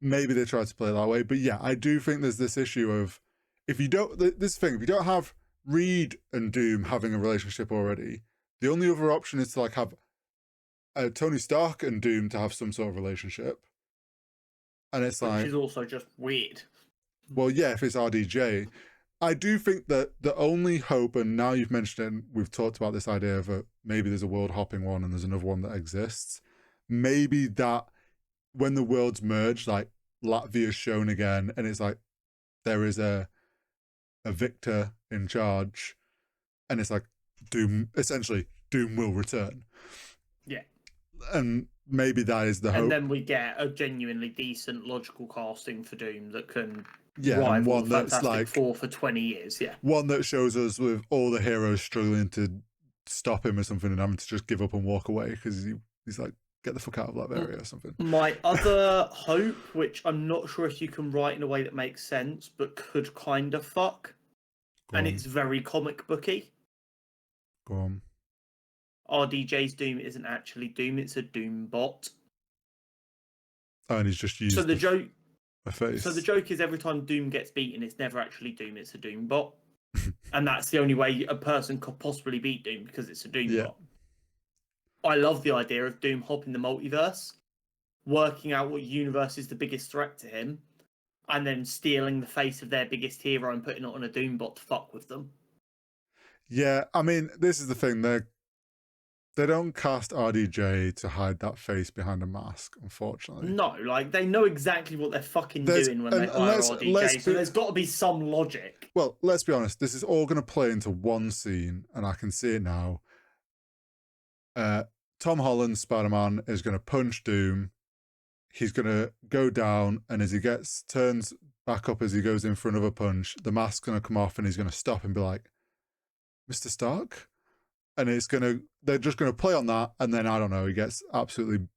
Maybe they try to play it that way. But yeah, I do think there's this issue of, if you don't, this thing, if you don't have Reed and Doom having a relationship already, the only other option is to like have Tony Stark and Doom to have some sort of relationship. And it's like, which is also just weird. Well, yeah, if it's RDJ. I do think that the only hope, and now you've mentioned it, and we've talked about this idea of maybe there's a world hopping one and there's another one that exists. maybe that when the worlds merge, like Latvia's shown again, and it's like there is a victor in charge, and it's like Doom, essentially Doom will return. Yeah. And maybe that is the hope. And then we get a genuinely decent logical casting for Doom that can and rival one that's Fantastic like Four for 20 years. Yeah. one that shows us with all the heroes struggling to stop him or something and having to just give up and walk away because he's like, get the fuck out of Latveria or something. My other hope, which I'm not sure if you can write in a way that makes sense, but could kind of fuck, and it's very comic booky. Go on. RDJ's Doom isn't actually Doom; it's a Doom bot. Oh, and he's just used So the joke. A face. So the joke is every time Doom gets beaten, it's never actually Doom; it's a Doom bot, and that's the only way a person could possibly beat Doom because it's a Doom bot. I love the idea of Doom hopping the multiverse, working out what universe is the biggest threat to him, and then stealing the face of their biggest hero and putting it on a Doom bot to fuck with them. Yeah, I mean, this is the thing. They don't cast RDJ to hide that face behind a mask, unfortunately. No, like, they know exactly what they're fucking doing when they hire RDJ, so there's got to be some logic. Well, let's be honest. This is all going to play into one scene, and I can see it now. Tom Holland's Spider-Man is going to punch Doom. He's going to go down, and as he turns back up as he goes in for another punch, the mask's going to come off, and he's going to stop and be like, Mr. Stark? And they're just going to play on that, and then, I don't know, he gets absolutely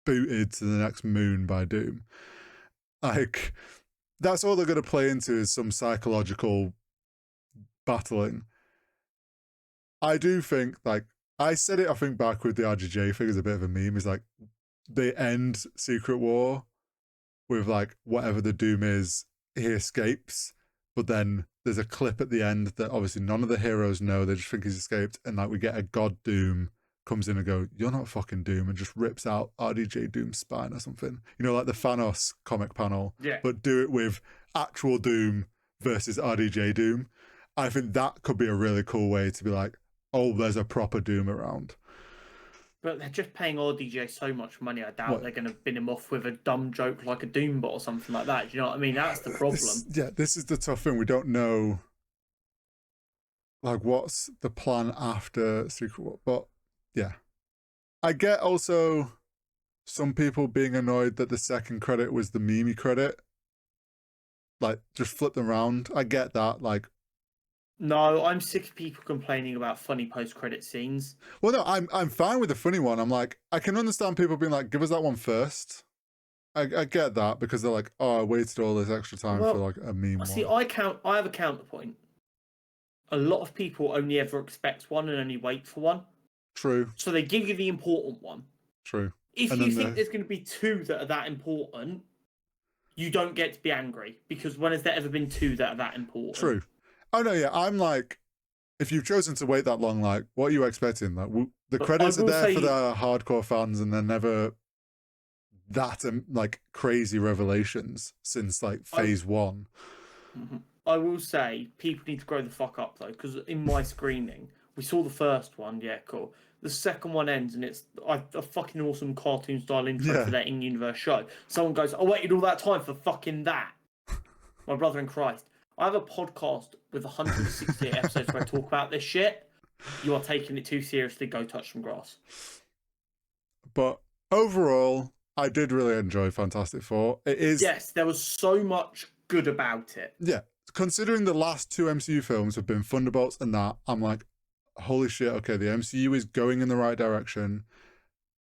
booted to the next moon by Doom. Like, that's all they're going to play into is some psychological battling. I do think, like, I said it, I think, back with the RDJ thing as a bit of a meme, is like, they end Secret War with, like, whatever the Doom is, he escapes, but then there's a clip at the end that obviously none of the heroes know, they just think he's escaped, and like we get a god Doom comes in and go, you're not fucking Doom, and just rips out RDJ Doom's spine or something. You know, like the Thanos comic panel, but do it with actual Doom versus RDJ Doom. I think that could be a really cool way to be like, oh, there's a proper Doom around. But they're just paying RDJ so much money, I doubt they're going to bin him off with a dumb joke like a Doombot or something like that. Do you know what I mean? That's the problem. This is the tough thing. We don't know, like, what's the plan after Secret War. But, yeah. I get also some people being annoyed that the second credit was the Mimi credit. Like, just flip them around. I get that, like... No, I'm sick of people complaining about funny post-credit scenes. Well, no, I'm fine with the funny one. I'm like, I can understand people being like, give us that one first. I get that because they're like, oh, I waited all this extra time for like a meme. See, I have a counterpoint. A lot of people only ever expect one and only wait for one. True. So they give you the important one. True. If you think there's going to be two that are that important, you don't get to be angry because when has there ever been two that are that important? True. Oh, no, yeah. I'm like, if you've chosen to wait that long, like, what are you expecting? Like, the credits are there for the hardcore fans, and they're never that, like, crazy revelations since, like, phase one. I will say, people need to grow the fuck up, though, because in my screening, we saw the first one, yeah, cool. The second one ends, and it's a fucking awesome cartoon-style intro for their in-universe show. Someone goes, I waited all that time for fucking that. My brother in Christ. I have a podcast with 168 episodes where I talk about this shit. You are taking it too seriously. Go touch some grass. But overall, I did really enjoy Fantastic Four. It is... Yes, there was so much good about it. Yeah. Considering the last two MCU films have been Thunderbolts and that, I'm like, holy shit, okay, the MCU is going in the right direction.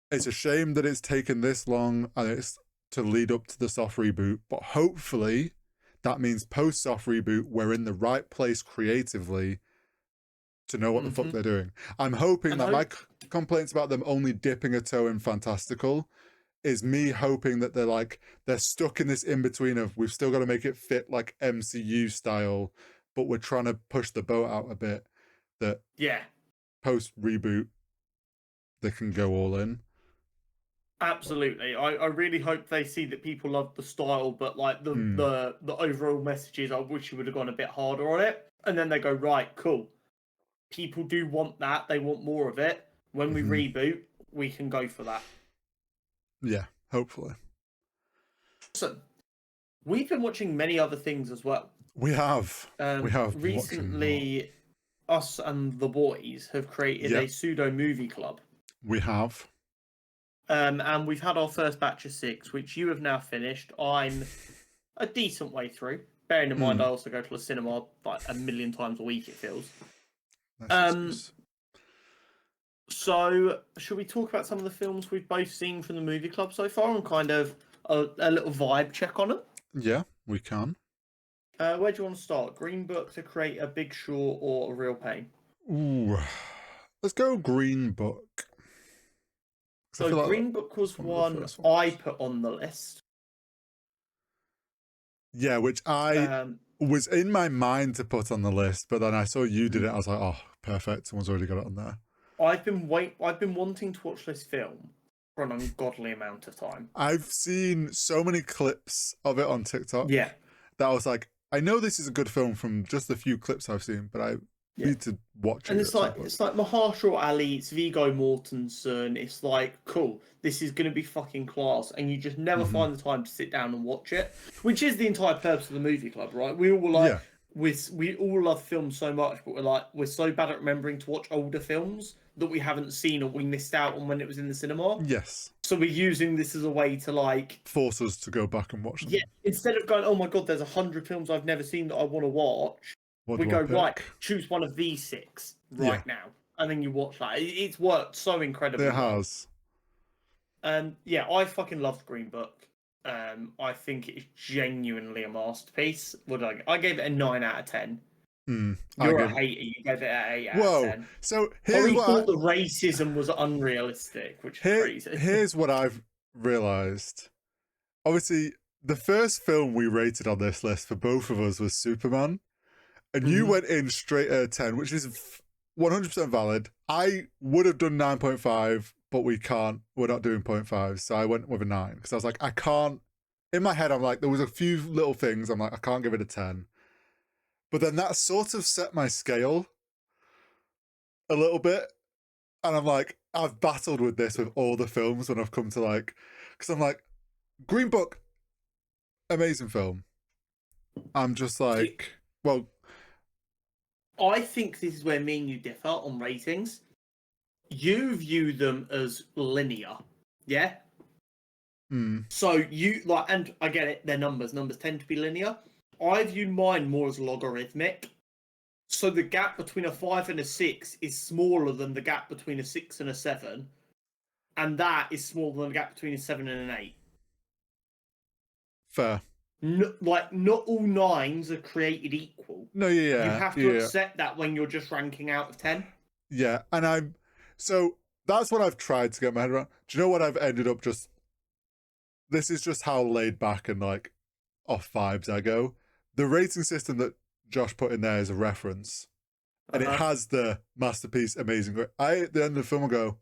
It's a shame that it's taken this long and it's to lead up to the soft reboot, but hopefully... that means post-soft reboot, we're in the right place creatively to know what the fuck they're doing. I'm hoping that my complaints about them only dipping a toe in Fantastical is me hoping that they're stuck in this in-between of we've still got to make it fit like MCU style, but we're trying to push the boat out a bit. That post-reboot, they can go all in. Absolutely. I really hope they see that people love the style, but like the overall message is I wish you would have gone a bit harder on it. And then they go, right, cool. People do want that. They want more of it. When we reboot, we can go for that. Yeah, hopefully. So, we've been watching many other things as well. We have been watching Recently, us and the boys have created a pseudo movie club. We have. And we've had our first batch of 6, which you have now finished. I'm a decent way through. Bearing in mind, I also go to the cinema like a million times a week, it feels. So, should we talk about some of the films we've both seen from the movie club so far and kind of a little vibe check on them? Yeah, we can. Where do you want to start? Green Book, To Create a Big Short, or A Real Pain? Ooh, let's go Green Book. So Green Book was one I put on the list. Yeah, which I was in my mind to put on the list, but then I saw you did it. I was like, oh, perfect. Someone's already got it on there. I've been wanting to watch this film for an ungodly amount of time. I've seen so many clips of it on TikTok. Yeah. That I was like, I know this is a good film from just the few clips I've seen, but I need to watch it. And it's like Mahershala Ali, it's Viggo Mortensen. It's like, cool, this is going to be fucking class, and you just never find the time to sit down and watch it, which is the entire purpose of the movie club, right? We all like, we all love films so much, but we're so bad at remembering to watch older films that we haven't seen or we missed out on when it was in the cinema. Yes. So we're using this as a way to like force us to go back and watch them. Yeah. Instead of going, oh my god, there's 100 films I've never seen that I want to watch. We go, right, choose one of these 6 now. And then you watch that. It's worked so incredibly well. It has. Yeah, I fucking loved Green Book. I think it's genuinely a masterpiece. I gave it a 9 out of 10. You're a hater. You gave it an 8 out of 10. So here's what thought the racism was unrealistic, which is crazy. Here's what I've realised. Obviously, the first film we rated on this list for both of us was Superman. And you went in straight at a 10, which is 100% valid. I would have done 9.5, but we can't. We're not doing 0.5. So I went with a 9 because I was like, I can't. In my head, I'm like, there was a few little things. I'm like, I can't give it a 10. But then that sort of set my scale a little bit. And I'm like, I've battled with this with all the films when I've come to like, because I'm like, Green Book, amazing film. I'm just like, well, I think this is where me and you differ on ratings. You view them as linear, yeah? So you like, and I get it, they're numbers. Numbers tend to be linear. I view mine more as logarithmic. So the gap between a 5 and a 6 is smaller than the gap between a 6 and a 7. And that is smaller than the gap between a 7 and an 8. Fair. Not all 9s are created equal. No, yeah. You have to accept that when you're just ranking out of 10. Yeah, and so that's what I've tried to get my head around. Do you know what I've ended up just... This is just how laid back and like off vibes I go. The rating system that Josh put in there is a reference. And it has the masterpiece, amazing. I, at the end of the film, will go,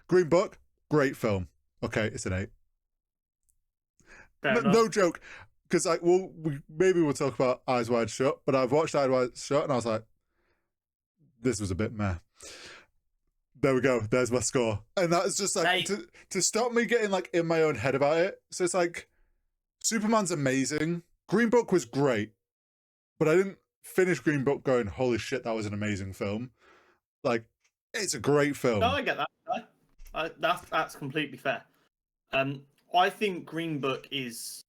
Green Book, great film. Okay, it's an 8. No joke. Because maybe we'll talk about Eyes Wide Shut, but I've watched Eyes Wide Shut and I was like, this was a bit meh. There we go. There's my score. And that's just like, to stop me getting like in my own head about it. So it's like, Superman's amazing. Green Book was great. But I didn't finish Green Book going, holy shit, that was an amazing film. Like, it's a great film. No, I get that. That's completely fair. I think Green Book is,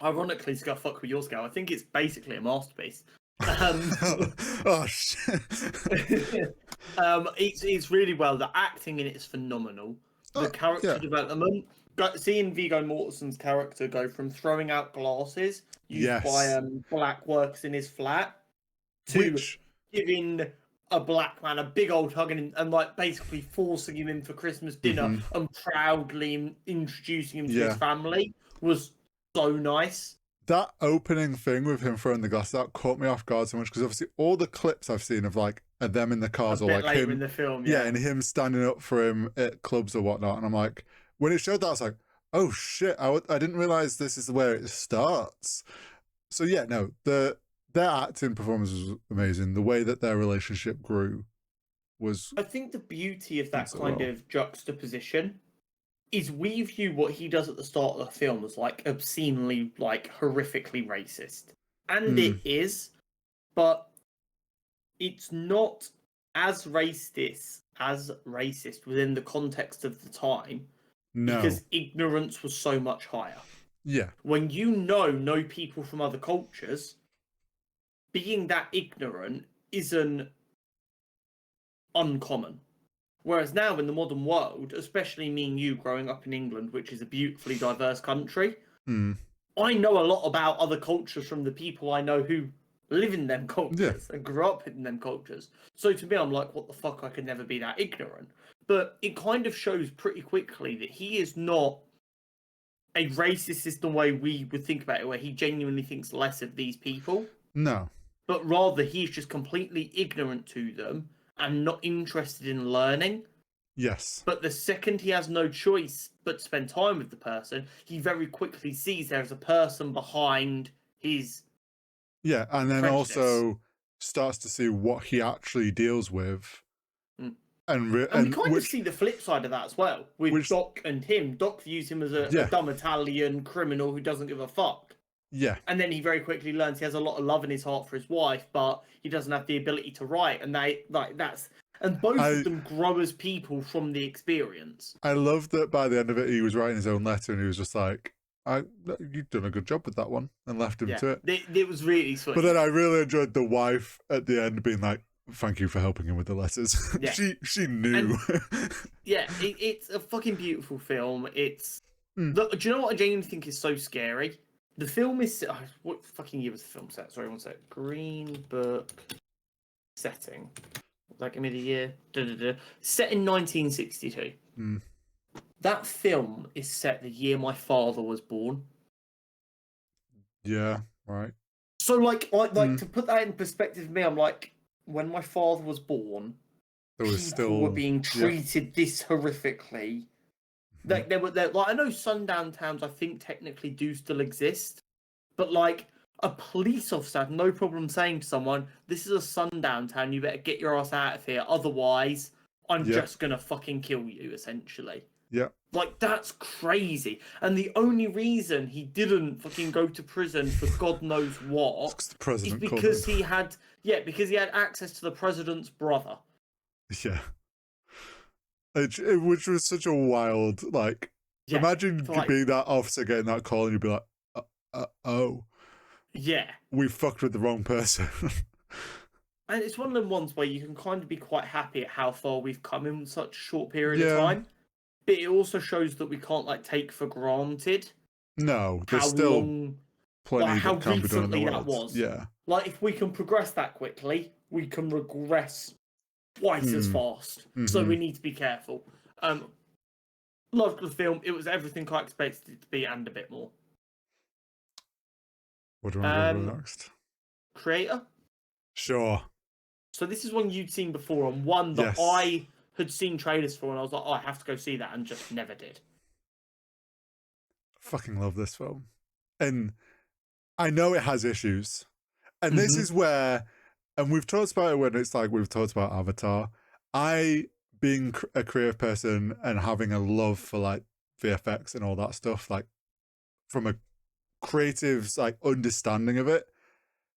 ironically, to go fuck with your scale, I think it's basically a masterpiece. Oh shit! It's really well. The acting in it is phenomenal. The character development. Seeing Viggo Mortensen's character go from throwing out glasses used by black workers in his flat to giving a black man a big old hug and like basically forcing him in for Christmas dinner and proudly introducing him to his family was so nice. That opening thing with him throwing the glass out caught me off guard so much because obviously all the clips I've seen of like them in the cars or like him in the film, and him standing up for him at clubs or whatnot, and I'm like, when it showed that I was like, oh shit, I didn't realize this is where it starts. So yeah, no, their acting performance was amazing. The way that their relationship grew was I think the beauty of done that so kind well. of juxtaposition is we view what he does at the start of the film as like obscenely, like horrifically racist. And Mm, it is, but it's not as racist within the context of the time no. because ignorance was so much higher. Yeah. When you know people from other cultures, being that ignorant isn't uncommon. Whereas now in the modern world, especially me and you growing up in England, which is a beautifully diverse country, Mm, I know a lot about other cultures from the people I know who live in them yeah. cultures and grew up in them cultures. So to me, I'm like, what the fuck? I could never be that ignorant. But it kind of shows pretty quickly that he is not a racist in the way we would think about it, where he genuinely thinks less of these people, No. but rather he's just completely ignorant to them and not interested in learning. Yes. But the second he has no choice but to spend time with the person, he very quickly sees there's a person behind his Yeah, and then prejudice. also starts to see what he actually deals with, Mm. and And we kind of see the flip side of that as well with which Doc and him. Doc views him as a yeah, dumb Italian criminal who doesn't give a fuck. yeah. And then he very quickly learns he has a lot of love in his heart for his wife, but he doesn't have the ability to write. And both of I them grow as people from the experience. I love that by the end of it, he was writing his own letter, and he was just like, you've done a good job with that one," and left him Yeah, to it. it was really sweet. But then I really enjoyed the wife at the end being like, "Thank you for helping him with the letters." Yeah. she knew. Yeah, it's a fucking beautiful film. It's Mm. do you know what I genuinely think is so scary? The film is what fucking year was the film set? Sorry, one sec. Green Book setting. Like, give me the year. Set in 1962. Mm. That film is set the year my father was born. Yeah, right. So, like, to put that in perspective, for me, I'm like, when my father was born, There was people still were being treated this horrifically. Like, like, I know sundown towns, I think technically do still exist, but like a police officer had no problem saying to someone, "This is a sundown town. You better get your ass out of here. Otherwise, I'm just gonna fucking kill you." Essentially. Yeah. Like, that's crazy. And the only reason he didn't fucking go to prison for God knows what The president is because he had access to the president's brother. Yeah. Which was such a wild, like, imagine being that officer getting that call and you'd be like, oh. Yeah. We fucked with the wrong person. And it's one of them ones where you can kind of be quite happy at how far we've come in such a short period of time. But it also shows that we can't like take for granted. No, there's still plenty that can be done in the world. That was. Yeah. Like, if we can progress that quickly, we can regress twice as fast. Mm-hmm. So we need to be careful. Loved the film. It was everything I expected it to be and a bit more. What do you want to go next? Creator? Sure. So this is one you'd seen before and one that I had seen trailers for and I was like, oh, I have to go see that, and just never did. I fucking love this film. And I know it has issues. And this is where, and we've talked about it when it's like we've talked about Avatar. Being a creative person and having a love for like VFX and all that stuff, like from a creative's like understanding of it,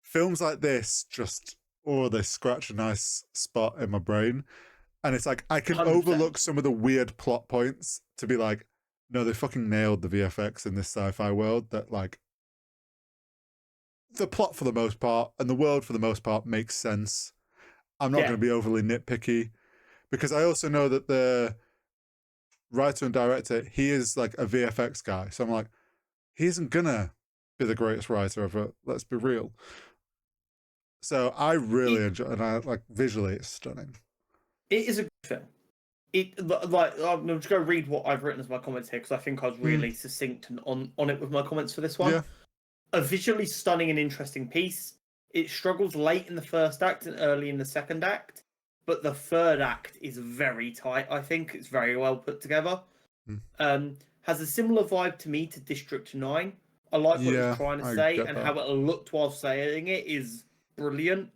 films like this just, they scratch a nice spot in my brain. And it's like, I can 100%. Overlook some of the weird plot points to be like, no, they fucking nailed the VFX in this sci-fi world. That like, the plot for the most part and the world for the most part makes sense. I'm not going to be overly nitpicky, because I also know that the writer and director, he is like a VFX guy. So I'm like, he isn't gonna be the greatest writer ever. Let's be real. So I really enjoy it, and I like visually it's stunning. It is a good film. I'm just going to read what I've written as my comments here, because I think I was really succinct and on it with my comments for this one. Yeah. A visually stunning and interesting piece. It struggles late in the first act and early in the second act, but the third act is very tight. I think it's very well put together. Has a similar vibe to me to District 9. I like what it's trying to say, and how it looked while saying it is brilliant.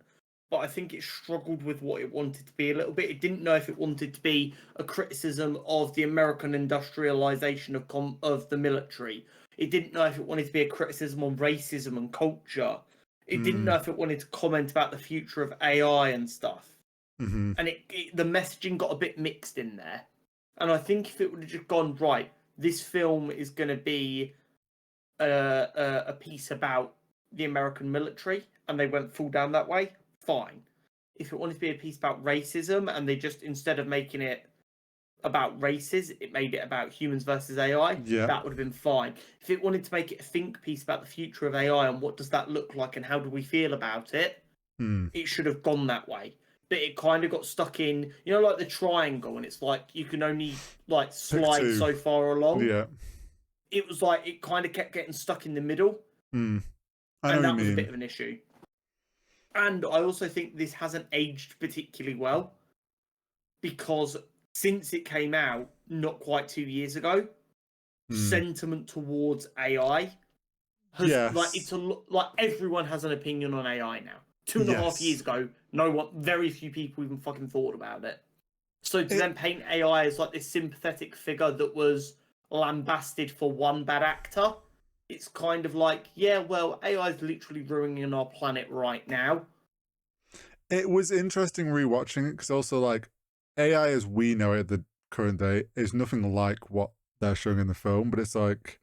but I think it struggled with what it wanted to be a little bit. It didn't know if it wanted to be a criticism of the American industrialization of the military. It didn't know if it wanted to be a criticism on racism and culture. It didn't know if it wanted to comment about the future of AI and stuff. Mm-hmm. And the messaging got a bit mixed in there. And I think if it would have just gone, right, this film is going to be a piece about the American military, and they went full down that way, fine. If it wanted to be a piece about racism, and they just, instead of making it about races, it made it about humans versus AI, that would have been fine. If it wanted to make it a think piece about the future of AI and what does that look like and how do we feel about it, it should have gone that way. But it kind of got stuck in, like the triangle, and it's like you can only like slide so far along. Yeah. It was like it kind of kept getting stuck in the middle. And that was a bit of an issue. And I also think this hasn't aged particularly well, because since it came out not quite 2 years ago, sentiment towards AI has like everyone has an opinion on AI now. 2.5 years ago, very few people even fucking thought about it. So to then paint AI as like this sympathetic figure that was lambasted for one bad actor, it's kind of like, yeah, well, AI is literally ruining our planet right now. It was interesting rewatching it, because also, like, AI as we know it at the current day is nothing like what they're showing in the film, but it's like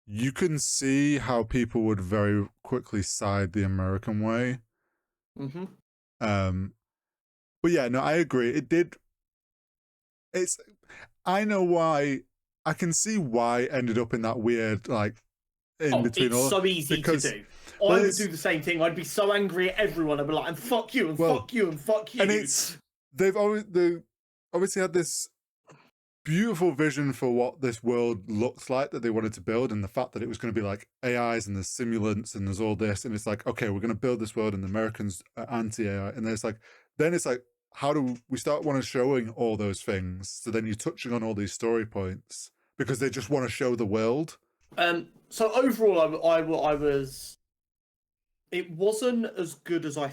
you can see how people would very quickly side the American way. Mm-hmm. But yeah, no, I agree. I know why. I can see why it ended up in that weird, like, in between. It's so easy to do. I would do the same thing. I'd be so angry at everyone. I'd be like, and fuck you, and fuck you, and fuck you. And they've obviously had this beautiful vision for what this world looked like that they wanted to build, and the fact that it was going to be like AIs and there's simulants and there's all this, and it's like, okay, we're going to build this world, and the Americans are anti-AI, and then it's like, how do we start showing all those things? So then you're touching on all these story points because they just want to show the world. So overall, I was. It wasn't as good as I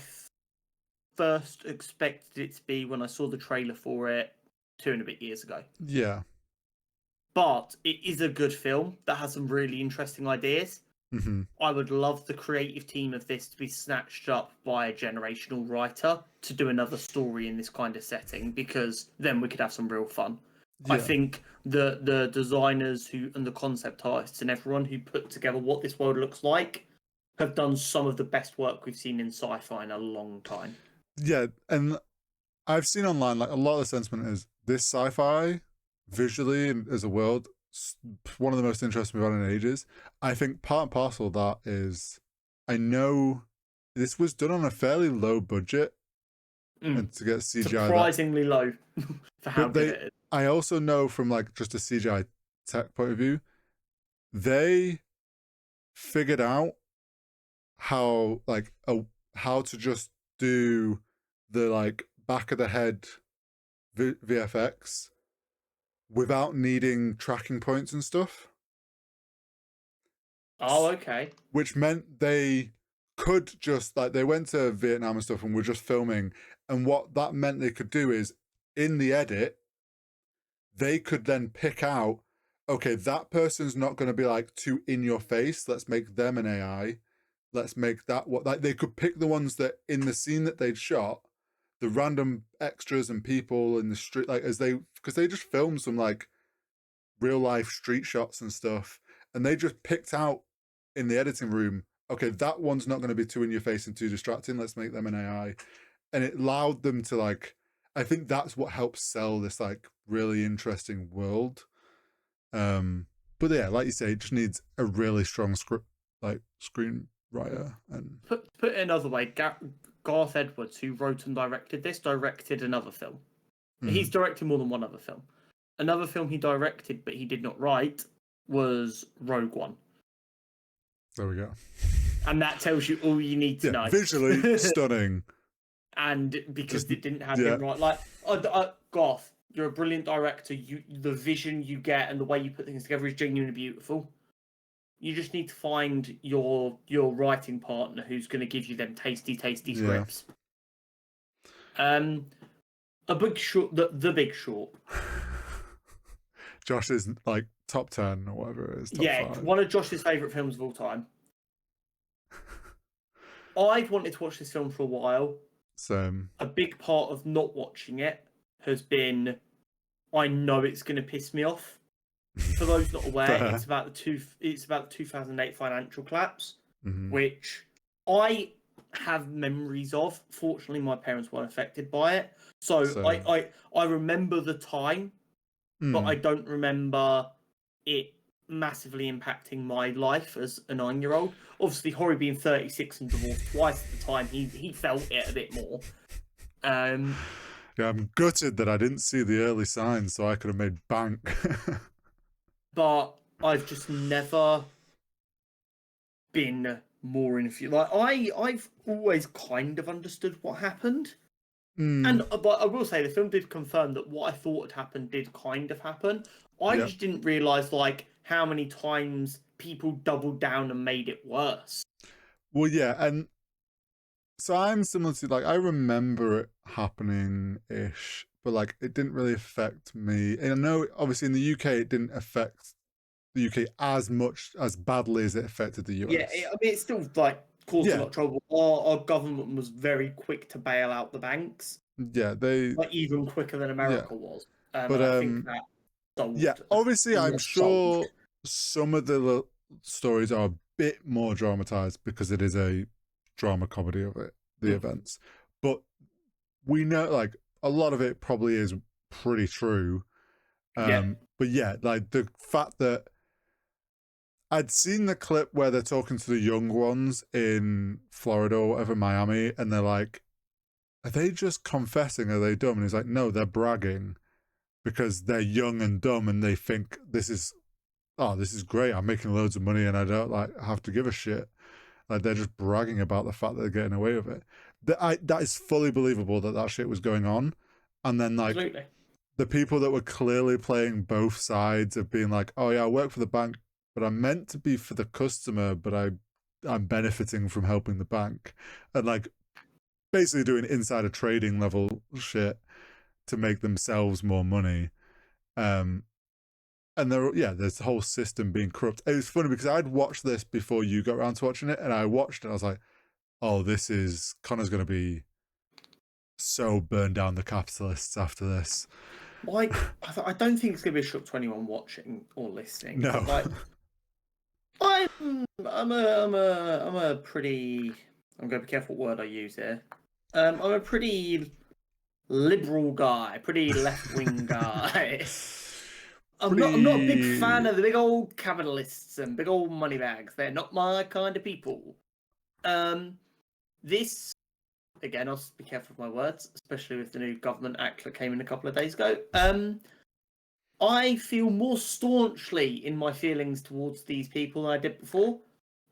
first expected it to be when I saw the trailer for it 2 and a bit years ago. Yeah. But it is a good film that has some really interesting ideas. Mm-hmm. I would love the creative team of this to be snatched up by a generational writer to do another story in this kind of setting, because then we could have some real fun. Yeah. I think the designers and the concept artists and everyone who put together what this world looks like have done some of the best work we've seen in sci-fi in a long time. Yeah, and I've seen online, like, a lot of the sentiment is this sci-fi visually and as a world, one of the most interesting we've had in ages. I think part and parcel of that is, I know this was done on a fairly low budget, and to get CGI surprisingly low for how good it is. I also know from like just a CGI tech point of view, they figured out how to just do the like back of the head VFX without needing tracking points and stuff. Oh, okay. Which meant they could just, like, they went to Vietnam and stuff and were just filming, and what that meant they could do is, in the edit, they could then pick out, okay, that person's not going to be like too in your face, let's make them an AI, let's make that what, like, they could pick the ones that in the scene that they'd shot, the random extras and people in the street, like, because they just filmed some like real life street shots and stuff, and they just picked out in the editing room, okay, that one's not going to be too in your face and too distracting, let's make them an AI. And it allowed them to, like, I think that's what helps sell this like really interesting world. But yeah, like you say, it just needs a really strong script, like screenwriter. And put it another way, Garth Edwards, who wrote and directed this, directed another film. He's directed more than one other film. Another film he directed but he did not write was Rogue One. There we go. And that tells you all you need to know. Visually stunning. And because it didn't have him right, like, Garth, you're a brilliant director. The vision you get and the way you put things together is genuinely beautiful. You just need to find your writing partner who's going to give you them tasty scripts. A Big Short, the Big Short. Josh's like top 10 or whatever it is. Top Yeah, 5. one of Josh's favourite films of all time. I've wanted to watch this film for a while. Same. A big part of not watching it has been I know it's going to piss me off. For those not aware, Fair. it's about the 2008 financial collapse, Mhm. which I have memories of. Fortunately, my parents weren't affected by it, so Same. I remember the time, but I don't remember it massively impacting my life as a 9-year-old. Obviously, Hori being 36 and divorced twice at the time, he felt it a bit more. Yeah, I'm gutted that I didn't see the early signs, so I could have made bank. But I've just never been more in like I've always kind of understood what happened. And but I will say the film did confirm that what I thought had happened did kind of happen. I Yep. just didn't realise like how many times people doubled down and made it worse. Well, yeah, and so I'm similar to like I remember it happening ish, but like it didn't really affect me. And I know obviously in the UK it didn't affect the UK as much as badly as it affected the US. Yeah, I mean, it still like caused a lot Yeah. of trouble. Our government was very quick to bail out the banks, Yeah, they like even quicker than America was. but And I think that yeah, solved obviously I'm solved. sure some of the stories are a bit more dramatized because it is a drama comedy of it, the events. But we know like a lot of it probably is pretty true. Yeah. But yeah, like the fact that I'd seen the clip where they're talking to the young ones in Florida or whatever, Miami, and they're like, are they just confessing? Are they dumb? And he's like, no, they're bragging because they're young and dumb and they think this is great. I'm making loads of money and I don't like have to give a shit. Like they're just bragging about the fact that they're getting away with it. That is fully believable that shit was going on. And then like Absolutely. the people that were clearly playing both sides of being like, oh yeah, I work for the bank, but I'm meant to be for the customer, but I'm benefiting from helping the bank. And like basically doing insider trading level shit to make themselves more money. And there's the whole system being corrupt. It was funny because I'd watched this before you got around to watching it, and I watched it. And I was like, "Oh, Connor's going to be so burned down the capitalists after this." Like, I don't think it's gonna be a shock to anyone watching or listening. No, But like, I'm a pretty. I'm gonna be careful what word I use here. I'm a pretty liberal guy, pretty left wing guy. I'm not a big fan of the big old capitalists and big old money bags. They're not my kind of people. This again, I'll be careful with my words, especially with the new government act that came in a couple of days ago. I feel more staunchly in my feelings towards these people than I did before.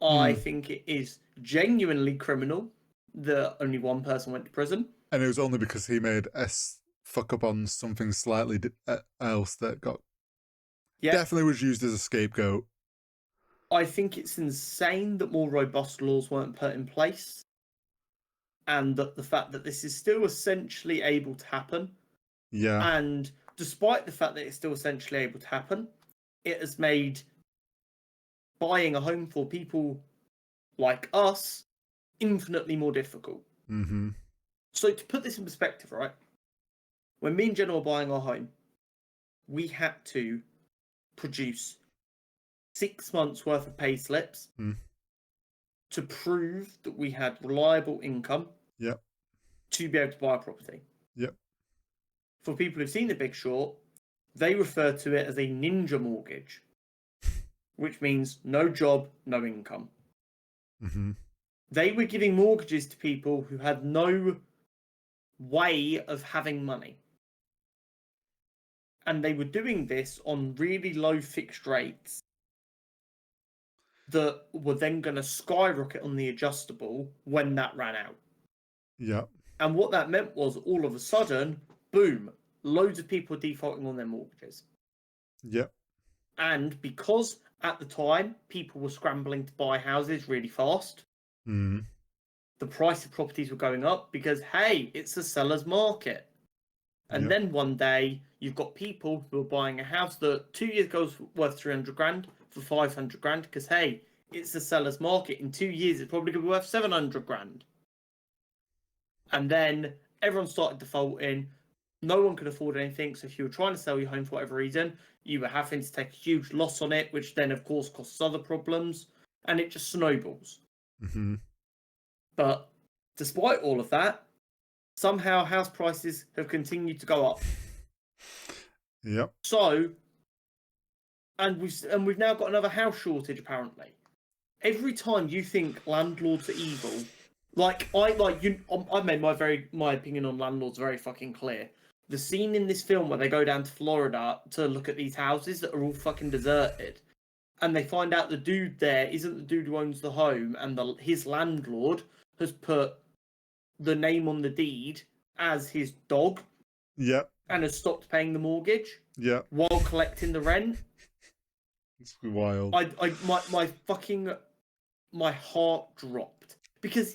I think it is genuinely criminal that only one person went to prison. And it was only because he made a fuck up on something slightly else that got definitely was used as a scapegoat. I think it's insane that more robust laws weren't put in place, and that the fact that this is still essentially able to happen. Yeah. And despite the fact that it's still essentially able to happen, it has made buying a home for people like us infinitely more difficult. Mm-hmm. So to put this in perspective, right? When me and Jenna were buying our home, we had to produce 6 months worth of pay slips to prove that we had reliable income to be able to buy a property. Yep. For people who've seen The Big Short, they refer to it as a ninja mortgage, which means no job, no income. Mm-hmm. They were giving mortgages to people who had no way of having money. And they were doing this on really low fixed rates that were then going to skyrocket on the adjustable when that ran out. Yeah. And what that meant was all of a sudden, boom, loads of people were defaulting on their mortgages. Yep. And because at the time people were scrambling to buy houses really fast, the price of properties were going up because, hey, it's a seller's market. And Yep. then one day you've got people who are buying a house that 2 years ago was worth 300 grand for 500 grand because, hey, it's a seller's market. In 2 years, it's probably going to be worth 700 grand. And then everyone started defaulting. No one could afford anything. So if you were trying to sell your home for whatever reason, you were having to take a huge loss on it, which then, of course, costs other problems. And it just snowballs. Mm-hmm. But despite all of that, somehow house prices have continued to go up. Yep. So, and we've now got another house shortage apparently. Every time you think landlords are evil, I've made my opinion on landlords very fucking clear. The scene in this film where they go down to Florida to look at these houses that are all fucking deserted, and they find out the dude there isn't the dude who owns the home, and his landlord has put the name on the deed as his dog. Yep. And has stopped paying the mortgage. Yep. While collecting the rent. It's wild. My heart dropped because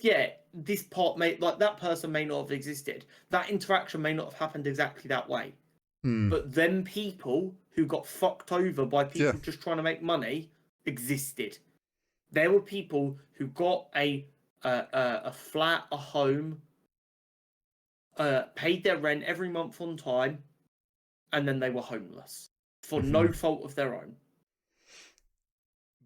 this part that person may not have existed. That interaction may not have happened exactly that way. But them people who got fucked over by people just trying to make money existed. There were people who got a flat, a home, paid their rent every month on time, and then they were homeless for no fault of their own.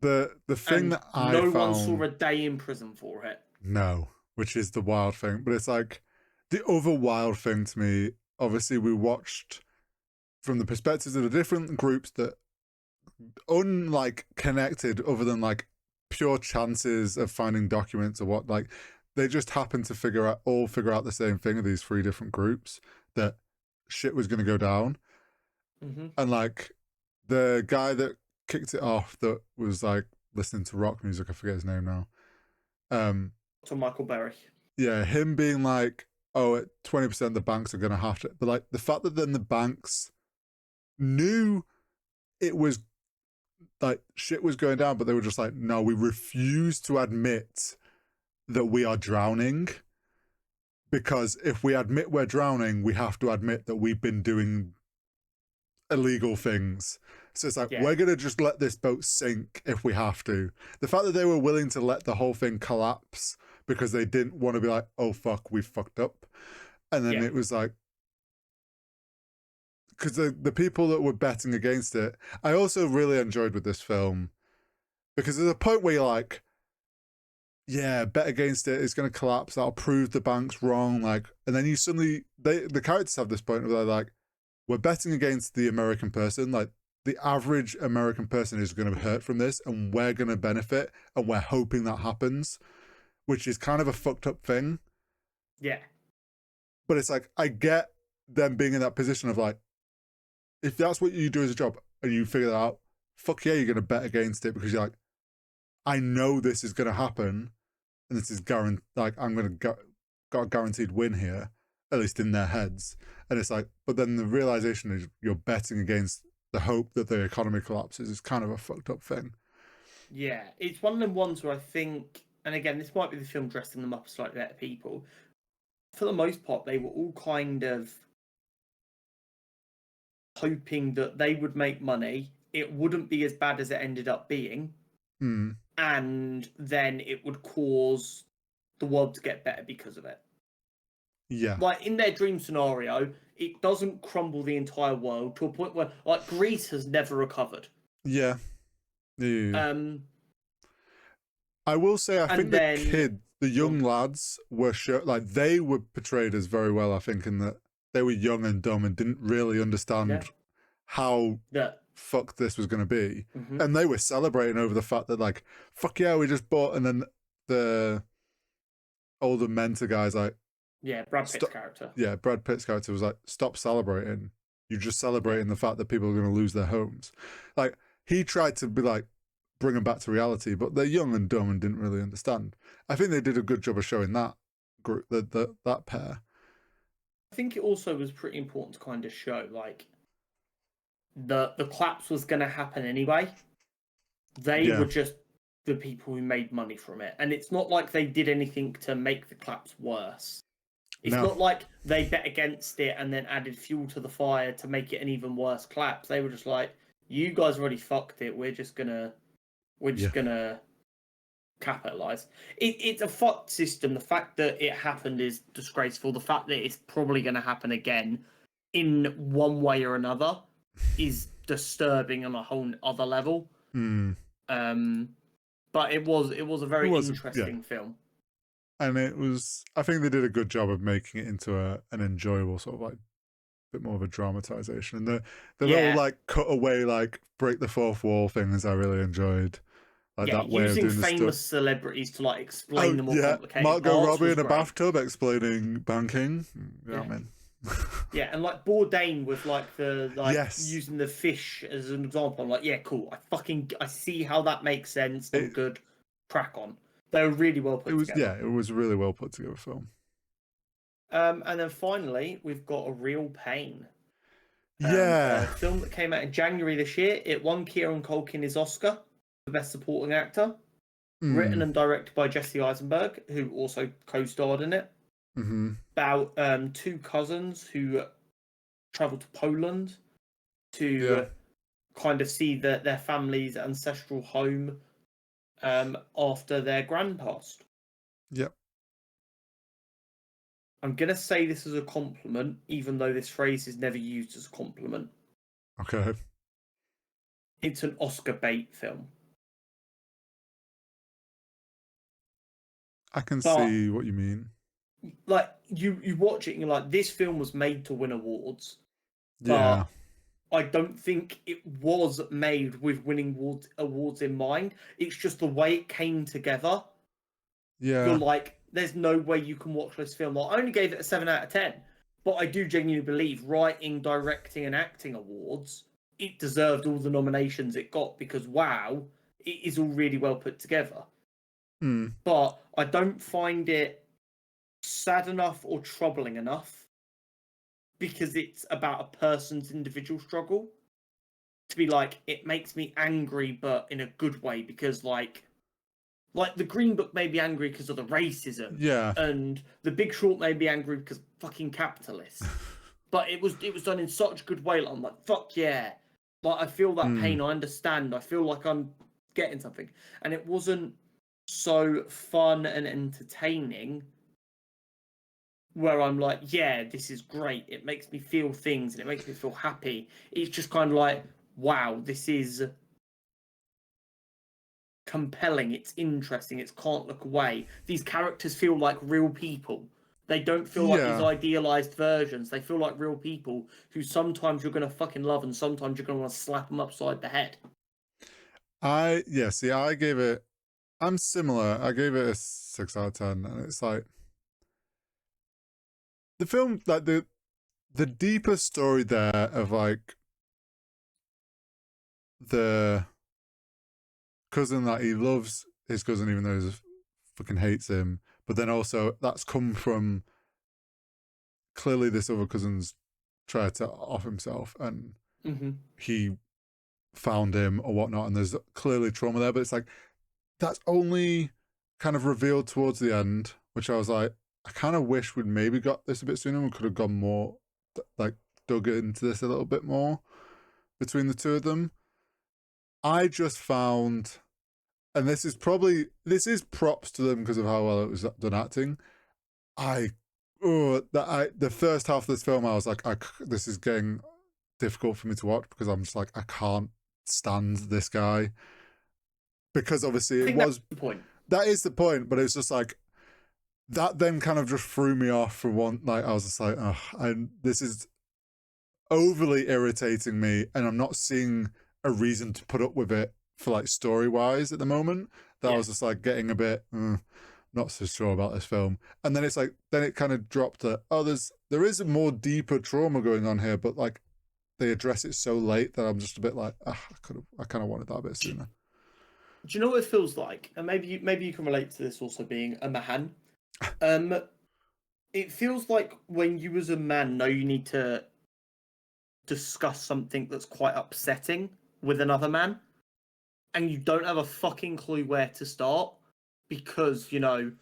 The thing and that I no found... one saw a day in prison for it. No, which is the wild thing. But it's like the other wild thing to me. Obviously, we watched from the perspectives of the different groups that, unlike connected, other than like pure chances of finding documents or what, like they just happened to figure out the same thing of these three different groups, that shit was going to go down. Mm-hmm. And like the guy that kicked it off, that was like listening to rock music, I forget his name now. To Michael Berry. Yeah, him being like, oh, at 20% the banks are going to have to, but like the fact that then the banks knew it was like shit was going down, but they were just like, no, we refuse to admit that we are drowning, because if we admit we're drowning, we have to admit that we've been doing illegal things. So it's like, we're going to just let this boat sink if we have to. The fact that they were willing to let the whole thing collapse because they didn't want to be like, oh fuck, we fucked up. And then it was like, because the people that were betting against it, I also really enjoyed with this film, because there's a point where you're like, yeah, bet against it, it's going to collapse, that'll prove the bank's wrong, like, and then you suddenly, the characters have this point where they're like, we're betting against the American person, like the average American person is going to hurt from this, and we're going to benefit, and we're hoping that happens, which is kind of a fucked up thing. Yeah. But it's like, I get them being in that position of like, if that's what you do as a job and you figure that out, fuck yeah, you're going to bet against it, because you're like, I know this is going to happen, and this is guaranteed, like, I'm going to got a guaranteed win here, at least in their heads. And it's like, but then the realization is you're betting against the hope that the economy collapses is kind of a fucked up thing. Yeah, it's one of them ones where I think, and again, this might be the film dressing them up as slightly better people. For the most part, they were all kind of hoping that they would make money, it wouldn't be as bad as it ended up being, and then it would cause the world to get better because of it. Yeah. Like, in their dream scenario, it doesn't crumble the entire world to a point where, like, Greece has never recovered. Yeah. I will say, I think the young lads were like, they were portrayed as very well, I think, in that they were young and dumb and didn't really understand how fucked this was going to be. And they were celebrating over the fact that, like, fuck yeah, we just bought, and then the older mentor guy's like, Brad Pitt's character. Yeah, Brad Pitt's character was like, stop celebrating. You're just celebrating the fact that people are going to lose their homes. Like, he tried to be like, bring them back to reality, but they're young and dumb and didn't really understand. I think they did a good job of showing that group, that pair. I think it also was pretty important to kind of show, like, the collapse was going to happen anyway. They were just the people who made money from it. And it's not like they did anything to make the claps worse. It's No. not like they bet against it and then added fuel to the fire to make it an even worse claps. They were just like, you guys already fucked it. We're just gonna capitalize. It's a fucked system. The fact that it happened is disgraceful. The fact that it's probably gonna happen again in one way or another is disturbing on a whole other level. But it was a very interesting film. And it was, I think they did a good job of making it into an enjoyable sort of like bit more of a dramatization. And the little like cutaway, like break the fourth wall things I really enjoyed. Like that way of using doing the famous stuff. celebrities to like explain the more complicated Margot parts Robbie was in a great. bathtub explaining banking. Yeah, man. Yeah, and like Bourdain with like the using the fish as an example. I'm like, yeah, cool. I see how that makes sense. I'm good. Crack on. They were really well put together. Yeah, it was a really well put together film. And then finally, we've got A Real Pain. Yeah. A film that came out in January this year. It won Kieran Culkin his Oscar for Best Supporting Actor. Written and directed by Jesse Eisenberg, who also co-starred in it. About two cousins who travel to Poland to kind of see their family's ancestral home after their grand passed. Yep. I'm going to say this as a compliment, even though this phrase is never used as a compliment. Okay. It's an Oscar bait film. I can see what you mean. Like, you watch it and you're like, this film was made to win awards. Yeah. But I don't think it was made with winning awards in mind. It's just the way it came together. Yeah. You're like, there's no way you can watch this film. I only gave it a 7 out of 10. But I do genuinely believe writing, directing, and acting awards, it deserved all the nominations it got because, wow, it is all really well put together. But I don't find it sad enough or troubling enough because it's about a person's individual struggle to be like, it makes me angry, but in a good way because, like the Green Book made me angry because of the racism. Yeah. And The Big Short made me angry because of fucking capitalists. But it was done in such a good way. Like, I'm like, fuck yeah. Like, I feel that pain. I understand. I feel like I'm getting something. And it wasn't so fun and entertaining where I'm like, yeah, this is great. It makes me feel things and it makes me feel happy. It's just kind of like, wow, this is compelling, it's interesting, it's can't look away. These characters feel like real people. They don't feel like these idealized versions. They feel like real people who sometimes you're going to fucking love and sometimes you're going to want to slap them upside the head. I gave it, I'm similar. I gave it a 6 out of 10. And it's like, the film, like the deeper story there of like the cousin that he loves his cousin even though he fucking hates him, but then also that's come from clearly this other cousin's tried to off himself and he found him or whatnot, and there's clearly trauma there, but it's like that's only kind of revealed towards the end, which I was like, I kind of wish we'd maybe got this a bit sooner. We could have gone more, like, dug into this a little bit more between the two of them. I just found, and this is props to them because of how well it was done acting. The first half of this film, I was like, this is getting difficult for me to watch because I'm just like, I can't stand this guy. Because obviously that's the point. That is the point, but it's just like, that then kind of just threw me off for one. Like, I was just like, this is overly irritating me, and I'm not seeing a reason to put up with it for like story wise at the moment. That I was just like getting a bit not so sure about this film. And then it's like, then it kind of dropped that, there is a more deeper trauma going on here, but like they address it so late that I'm just a bit like, I kind of wanted that a bit sooner. Do you know what it feels like? And maybe you can relate to this also being a man. It feels like when you as a man know you need to discuss something that's quite upsetting with another man, and you don't have a fucking clue where to start because, you know,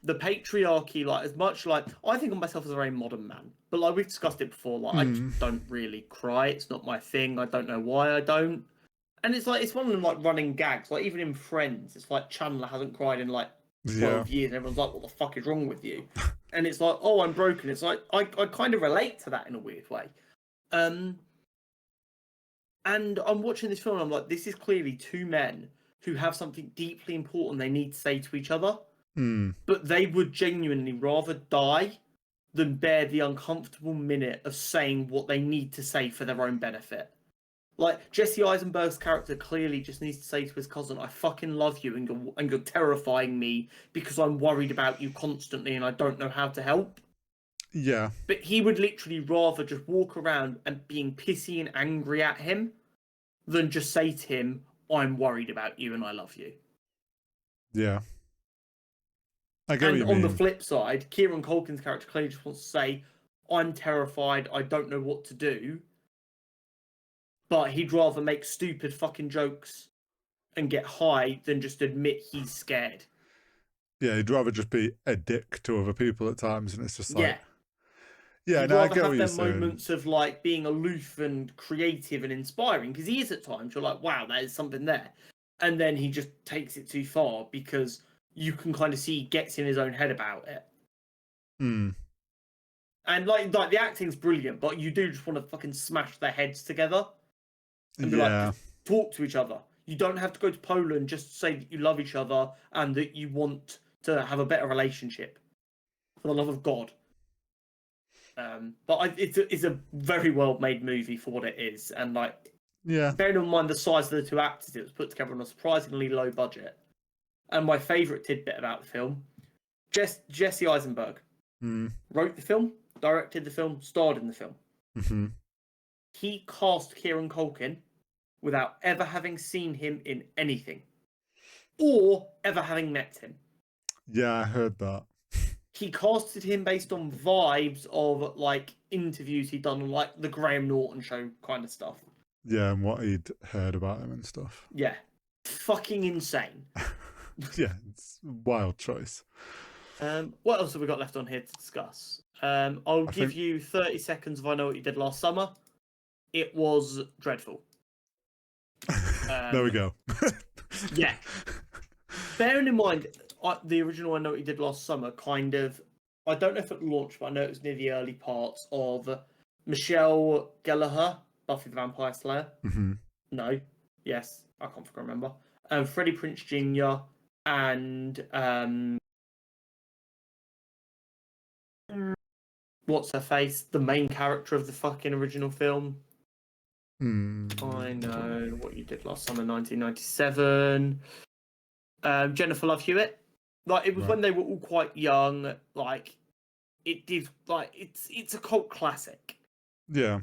the patriarchy, like, as much like, I think of myself as a very modern man, but like we've discussed it before, like, I just don't really cry. It's not my thing. I don't know why I don't. And it's like, it's one of them like running gags. Like, even in Friends, it's like Chandler hasn't cried in like 12 years, and everyone's like, what the fuck is wrong with you? And it's like, oh, I'm broken. It's like, I kind of relate to that in a weird way. And I'm watching this film, and I'm like, this is clearly two men who have something deeply important they need to say to each other. But they would genuinely rather die than bear the uncomfortable minute of saying what they need to say for their own benefit. Like, Jesse Eisenberg's character clearly just needs to say to his cousin, I fucking love you, and you're terrifying me because I'm worried about you constantly and I don't know how to help. Yeah. But he would literally rather just walk around and being pissy and angry at him than just say to him, I'm worried about you and I love you. Yeah. I get what you And on the mean. flip side, Kieran Culkin's character clearly just wants to say, I'm terrified, I don't know what to do. But he'd rather make stupid fucking jokes and get high than just admit he's scared. Yeah, he'd rather just be a dick to other people at times, and it's just like, yeah, He'd no, I rather get what have you're them saying. moments of like being aloof and creative and inspiring, because he is at times. You're like, wow, that is something there. And then he just takes it too far because you can kind of see he gets in his own head about it. And like the acting's brilliant, but you do just want to fucking smash their heads together and be like, just talk to each other. You don't have to go to Poland just to say that you love each other and that you want to have a better relationship. For the love of God. But it's a very well made movie for what it is, and like, bearing in mind the size of the two actors, it was put together on a surprisingly low budget. And my favourite tidbit about the film, Jesse Eisenberg wrote the film, directed the film, starred in the film. He cast Kieran Culkin without ever having seen him in anything or ever having met him. Yeah, I heard that. He casted him based on vibes of like interviews he'd done on like the Graham Norton show kind of stuff. Yeah, and what he'd heard about him and stuff. Yeah. Fucking insane. Yeah, it's a wild choice. What else have we got left on here to discuss? I'll give you 30 seconds if I know what you did last summer. It was dreadful. There we go. Yeah. Bearing in mind, the original I Know What You Did Last Summer kind of, I don't know if it launched, but I know it was near the early parts of Michelle Gellar, Buffy the Vampire Slayer. No. Yes. I can't remember. Freddie Prinze Jr. and what's her face? The main character of the fucking original film. I Know What You Did Last Summer, 1997. Jennifer Love Hewitt. Like, it was when they were all quite young. Like, it did, like, it's a cult classic. Yeah.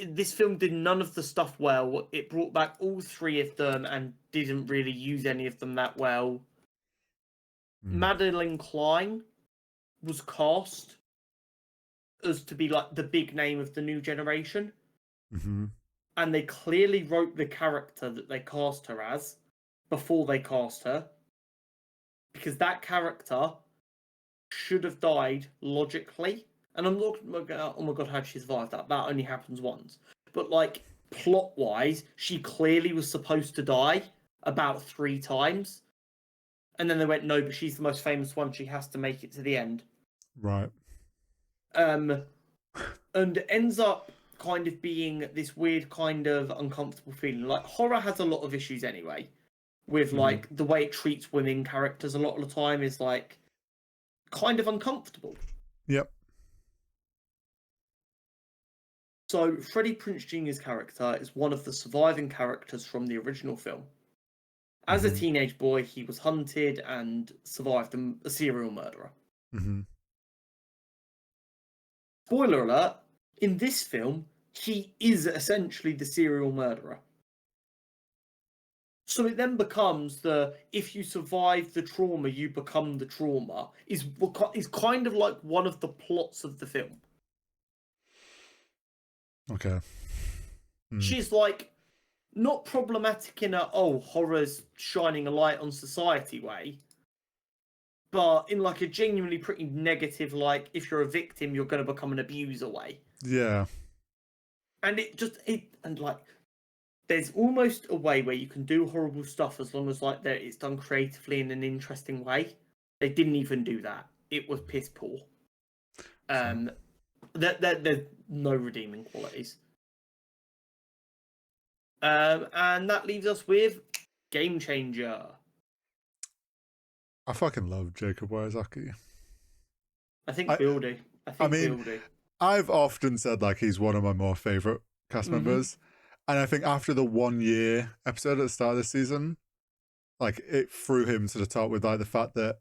This film did none of the stuff well. It brought back all three of them and didn't really use any of them that well. Madeline Klein was cast as to be like the big name of the new generation. And they clearly wrote the character that they cast her as before they cast her. Because that character should have died logically. And I'm not, oh my god, how'd she survive that? That only happens once. But like, plot-wise, she clearly was supposed to die about 3 times. And then they went, no, but she's the most famous one. She has to make it to the end. Right. And ends up kind of being this weird kind of uncomfortable feeling. Like, horror has a lot of issues anyway. With like the way it treats women characters a lot of the time is like kind of uncomfortable. Yep. So Freddie Prinze Jr.'s character is one of the surviving characters from the original film. As a teenage boy, he was hunted and survived a serial murderer. Spoiler alert, in this film, he is essentially the serial murderer. So it then becomes if you survive the trauma, you become the trauma, is kind of like one of the plots of the film. Okay. She's like, not problematic in a horror's shining a light on society way, but in like a genuinely pretty negative, like if you're a victim, you're going to become an abuser way. Yeah. And there's almost a way where you can do horrible stuff as long as like it's done creatively in an interesting way. They didn't even do that. It was piss poor. There's no redeeming qualities. And that leaves us with Game Changer. I fucking love Jacob Wysocki. I think we all do. We all do. I've often said like he's one of my more favorite cast members, and I think after the 1 year episode at the start of this season, like it threw him to the top with like the fact that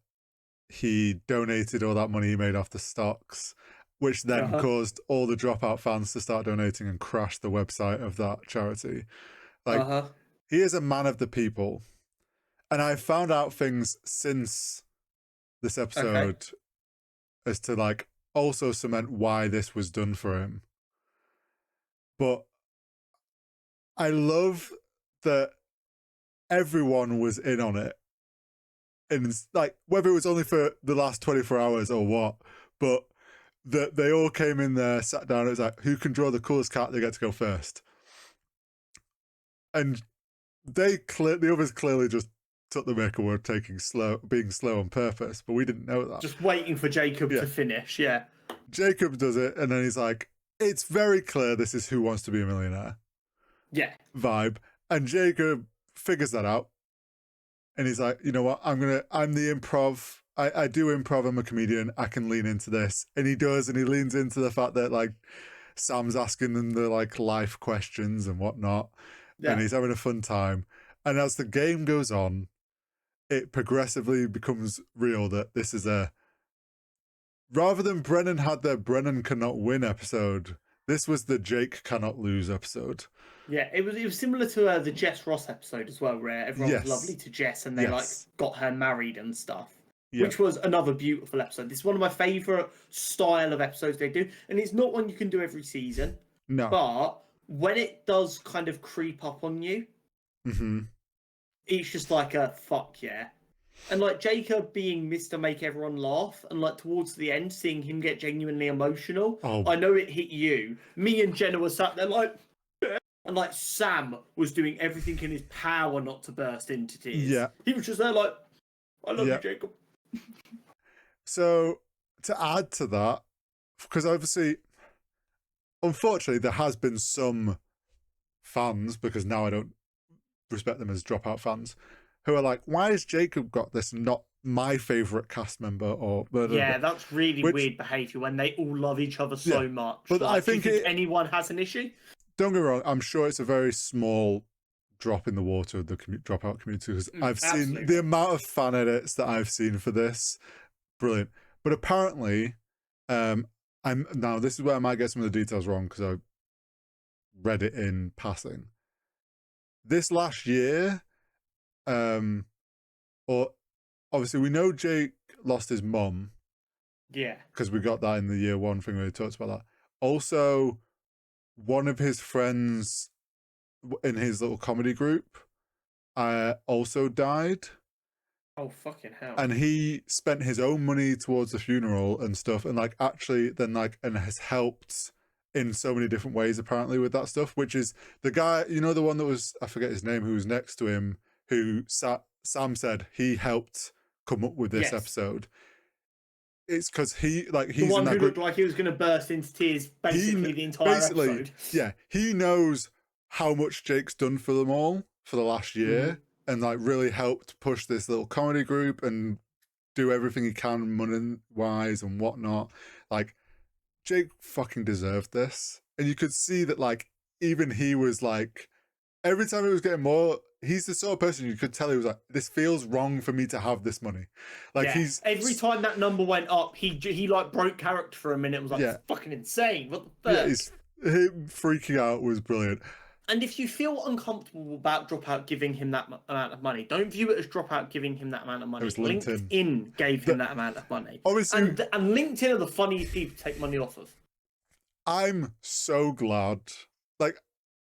he donated all that money he made off the stocks, which then caused all the Dropout fans to start donating and crash the website of that charity. Like he is a man of the people, and I've found out things since this episode as to like also cement why this was done for him. But I love that everyone was in on it. And like, whether it was only for the last 24 hours or what, but that they all came in there, sat down, it was like, who can draw the coolest cat, they get to go first. And the others clearly just took the mick and were being slow on purpose, but we didn't know that. Just waiting for Jacob to finish, Jacob does it, and then he's like, it's very clear this is Who Wants to Be a Millionaire vibe. And Jacob figures that out. And he's like, you know what? I'm the improv. I do improv. I'm a comedian. I can lean into this. And he does. And he leans into the fact that like Sam's asking them the like life questions and whatnot. Yeah. And he's having a fun time. And as the game goes on, it progressively becomes real that this is rather than Brennan had their Brennan cannot win episode, this was the Jake cannot lose episode. Yeah, it was similar to the Jess Ross episode as well, where everyone was lovely to Jess and they like got her married and stuff, which was another beautiful episode. This is one of my favourite style of episodes they do, and it's not one you can do every season. No, but when it does kind of creep up on you, it's just like a fuck yeah. And like Jacob being Mr. Make Everyone Laugh, and like towards the end, seeing him get genuinely emotional. I know it hit you. Me and Jenna were sat there like. And like Sam was doing everything in his power not to burst into tears. Yeah. He was just there like, I love you, Jacob. So to add to that, because obviously, unfortunately, there has been some fans, because now I don't respect them as Dropout fans, who are like, why has Jacob got this and not my favourite cast member? Or that's really weird behaviour when they all love each other so much. But like, I think anyone has an issue. Don't get me wrong, I'm sure it's a very small drop in the water of the Dropout community, because I've seen the amount of fan edits that I've seen for this. Brilliant. But apparently, now this is where I might get some of the details wrong because I read it in passing. This last year, or obviously we know Jake lost his mum. Yeah. Because we got that in the year one thing where he talks about that. Also, one of his friends in his little comedy group also died. Oh, fucking hell. And he spent his own money towards the funeral and stuff, and like actually then like and has helped in so many different ways apparently with that stuff, which is the guy, you know, the one that was, I forget his name, who was next to him, who Sam said he helped come up with this episode. It's because he's the one who looked like he was going to burst into tears basically the entire episode. Yeah, he knows how much Jake's done for them all for the last year, and like really helped push this little comedy group and do everything he can money wise and whatnot. Like, Jake fucking deserved this, and you could see that like even he was like every time he was getting more. He's the sort of person you could tell he was like, this feels wrong for me to have this money. Like he's every time that number went up, he like broke character for a minute. And was like, fucking insane. What the fuck? Yeah, him freaking out was brilliant. And if you feel uncomfortable about Dropout giving him that amount of money, don't view it as Dropout giving him that amount of money. LinkedIn gave him that amount of money. Obviously, and LinkedIn are the funniest people to take money off of. I'm so glad. Like,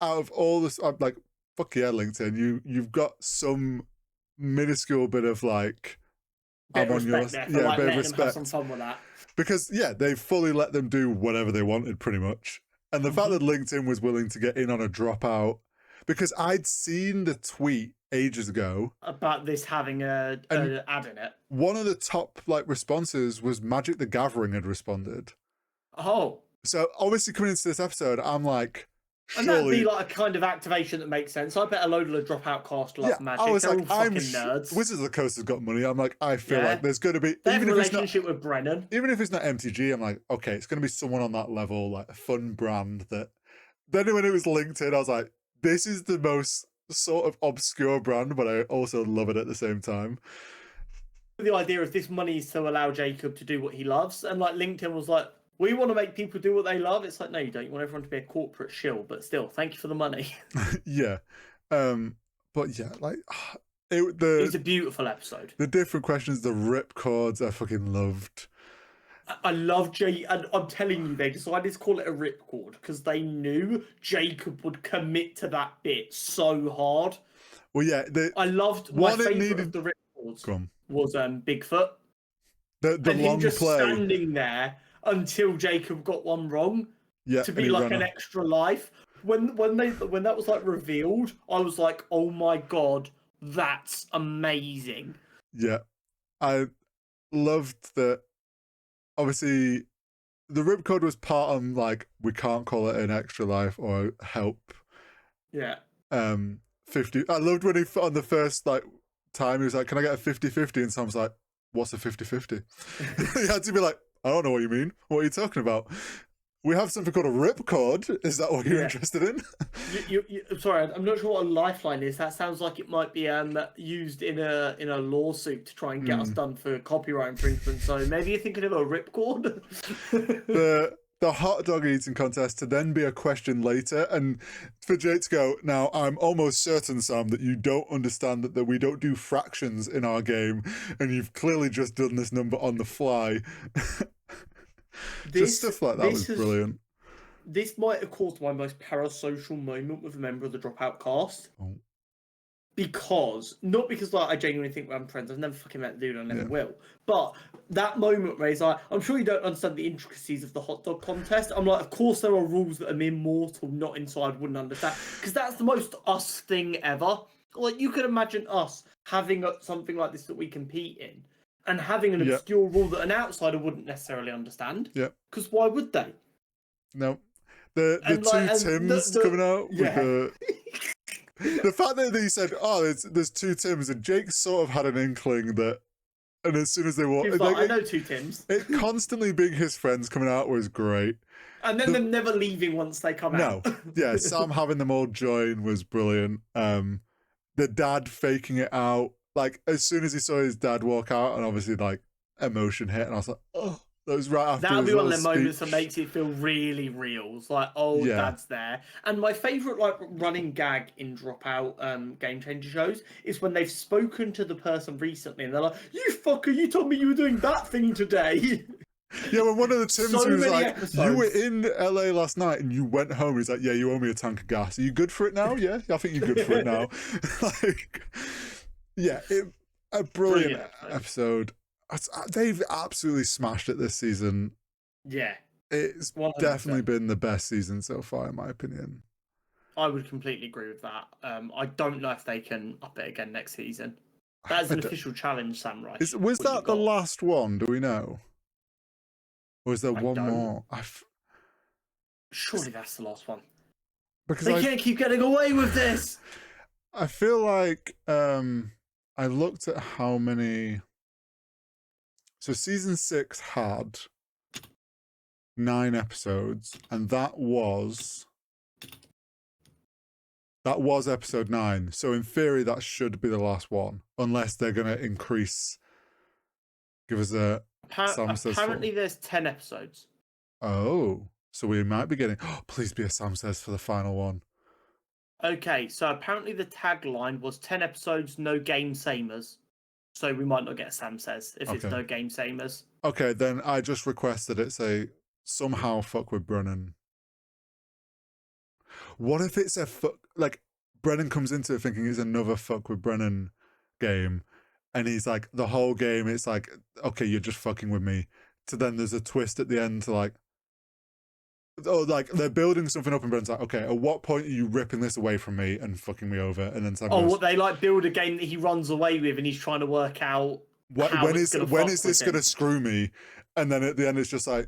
out of all this, like, fuck yeah, LinkedIn. You've got some minuscule bit of like, Bit I'm of on your, respect there for like bit of letting them have some respect. fun with that. Because yeah, they fully let them do whatever they wanted pretty much. And the fact that LinkedIn was willing to get in on a dropout, because I'd seen the tweet ages ago About this having a ad in it. one of the top like responses was Magic the Gathering had responded. Oh. So obviously coming into this episode, I'm like, And that'd be surely, like a kind of activation that makes sense. I bet a load of the dropout cast love yeah. Magic. I was They're like, all fucking nerds. Wizards of the Coast has got money. I'm like, I feel like Yeah. there's going to be, They have even a if it's not, relationship with Brennan. even if it's not MTG, I'm like, okay, it's going to be someone on that level, like a fun brand that. Then when it was LinkedIn, I was like, this is the most sort of obscure brand, but I also love it at the same time. The idea of this money is to allow Jacob to do what he loves, and like LinkedIn was like, we want to make people do what they love. It's like, no, you don't. You want everyone to be a corporate shill, but still, thank you for the money. Yeah. But yeah, like It's a beautiful episode. The different questions, the rip chords, I fucking loved. I love Jay, and I'm telling you, they decided to call it a ripcord because they knew Jacob would commit to that bit so hard. Well, yeah, I loved my favorite of the ripcords was Bigfoot. The and long him just play. standing there until Jacob got one wrong. Yeah, to be like an extra life. When that was like revealed, I was like, oh my god, that's amazing. Yeah, I loved that. Obviously, the ripcord was part on like we can't call it an extra life or help. Yeah. 50. I loved when he on the first like time he was like, "Can I get a 50-50?" And Sam's like, "What's a 50-50?" He had to be like, "I don't know what you mean. What are you talking about?" We have something called a ripcord. Is that what you're interested in? Sorry, I'm not sure what a lifeline is. That sounds like it might be used in a lawsuit to try and get us done for copyright infringement. So maybe you're thinking of a ripcord. The hot dog eating contest to then be a question later, and for Jake to go, now I'm almost certain, Sam, that you don't understand that we don't do fractions in our game, and you've clearly just done this number on the fly. Just stuff like that was brilliant. This might have caused my most parasocial moment with a member of the Dropout cast. Oh. Not because like I genuinely think I'm friends. I've never fucking met the dude, I never will. But that moment where he's like, I'm sure you don't understand the intricacies of the hot dog contest. I'm like, of course there are rules that a mere mortal not inside wouldn't understand. Because that's the most us thing ever. Like, you could imagine us having something like this that we compete in and having an obscure rule that an outsider wouldn't necessarily understand. Yeah. Because why would they? No. The two Tims coming out with the fact that he said, "Oh, there's two Tims," and Jake sort of had an inkling that, and as soon as they walked, like, I know two Tims. It constantly being his friends coming out was great, and then them never leaving once they come out. No, yeah, Sam having them all join was brilliant. The dad faking it out, like as soon as he saw his dad walk out, and obviously like emotion hit, and I was like, oh. That was right after. That'll be one of the moments that makes it feel really real. It's like, oh, Dad's there. And my favourite like running gag in Dropout Game Changer shows is when they've spoken to the person recently and they're like, "You fucker, you told me you were doing that thing today." Yeah, when one of the Tims was like, "You were in LA last night and you went home," he's like, "Yeah, you owe me a tank of gas. Are you good for it now?" "Yeah, I think you're good for it now." Like, yeah, a brilliant episode. They've absolutely smashed it this season. Yeah. It's 100%. Definitely been the best season so far, in my opinion. I would completely agree with that. I don't know if they can up it again next season. That's an official challenge, Sam Rice. Was that the last one? Do we know? Or is there one more? Surely that's the last one. Because they can't keep getting away with this. I feel like I looked at how many... So season 6 had 9 episodes, and that was episode 9. So in theory, that should be the last one, unless they're going to increase. Give us a. Apparently, there's 10 episodes. Oh, so we might be getting. Oh, please be a Sam Says for the final one. Okay, so apparently the tagline was 10 episodes, no game samers. So we might not get a Sam Says if it's no game samers. Okay, then I just requested it say somehow fuck with Brennan. What if it's a fuck like Brennan comes into it thinking it's another fuck with Brennan game, and he's like, the whole game, it's like, okay, you're just fucking with me. So then there's a twist at the end to like, oh, like they're building something up, and Brennan's like, okay, at what point are you ripping this away from me and fucking me over? And then Sam goes, what they like build a game that he runs away with, and he's trying to work out when is this going to screw me? And then at the end, it's just like,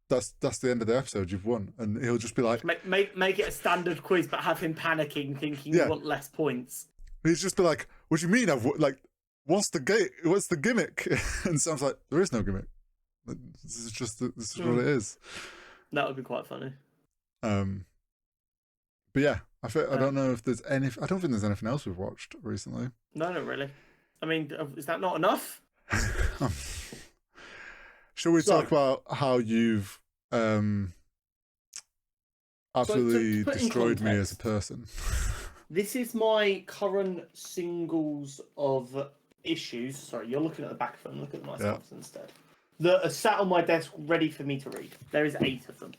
that's the end of the episode. You've won, and he'll just be like, make it a standard quiz, but have him panicking, thinking you want less points. He's just be like, what do you mean? What's the gimmick? And Sam's like, there is no gimmick. This is what it is. That would be quite funny. But yeah, I don't know if there's I don't think there's anything else we've watched recently. No, not really. I mean, is that not enough? Shall we talk about how you've absolutely destroyed me as a person? This is my current singles of issues. Sorry, you're looking at the back of them. Look at the nice ones instead. That are sat on my desk ready for me to read. There is 8 of them.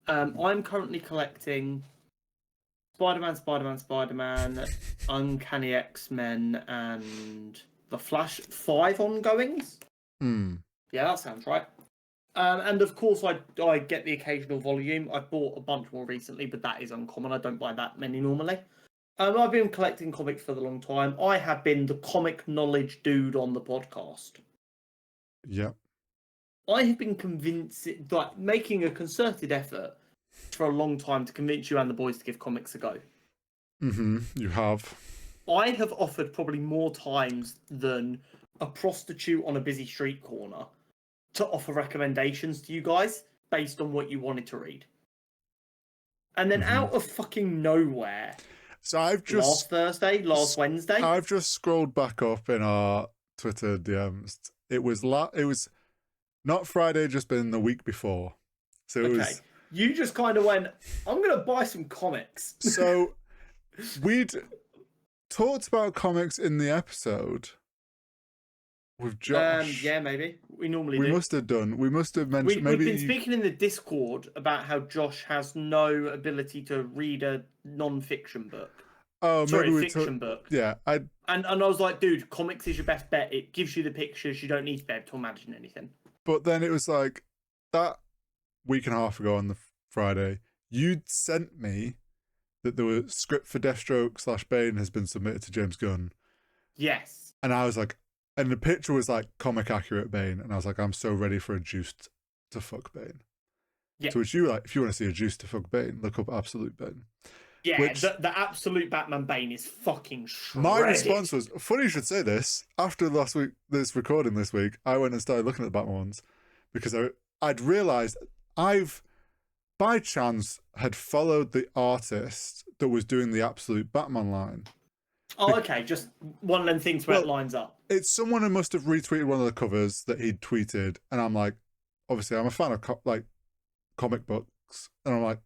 I'm currently collecting Spider-Man, Uncanny X-Men, and The Flash. 5 ongoings. Yeah, that sounds right. And of course, I get the occasional volume. I've bought a bunch more recently, but that is uncommon. I don't buy that many normally. I've been collecting comics for a long time. I have been the comic knowledge dude on the podcast. Yep. I have been making a concerted effort for a long time to convince you and the boys to give comics a go. You have. I have offered probably more times than a prostitute on a busy street corner to offer recommendations to you guys based on what you wanted to read. And then out of fucking nowhere, so I've just last Wednesday, I've just scrolled back up in our Twitter DMs. It was not Friday, just been the week before. So it was. You just kind of went, I'm going to buy some comics. So we'd talked about comics in the episode with Josh. Yeah, maybe. We normally do. We must have done. We must have mentioned. We've been speaking in the Discord about how Josh has no ability to read a non-fiction book. Oh, sorry, maybe fiction book. Yeah, And I was like, dude, comics is your best bet. It gives you the pictures. You don't need to be able to imagine anything. But then it was like that week and a half ago on the Friday, you'd sent me that the script for Deathstroke / Bane has been submitted to James Gunn. Yes. And I was like, and the picture was like comic accurate Bane, and I was like, I'm so ready for a juiced to fuck Bane. Yeah. To which you were like, if you want to see a juiced to fuck Bane, look up Absolute Bane. Yeah, the absolute Batman Bane is fucking shredded. My response was, funny you should say this, after this recording this week, I went and started looking at the Batman ones, because I'd realised by chance, had followed the artist that was doing the Absolute Batman line. Oh, okay. Just one of them things where it lines up. It's someone who must have retweeted one of the covers that he'd tweeted, and I'm like, obviously, I'm a fan of comic books, and I'm like,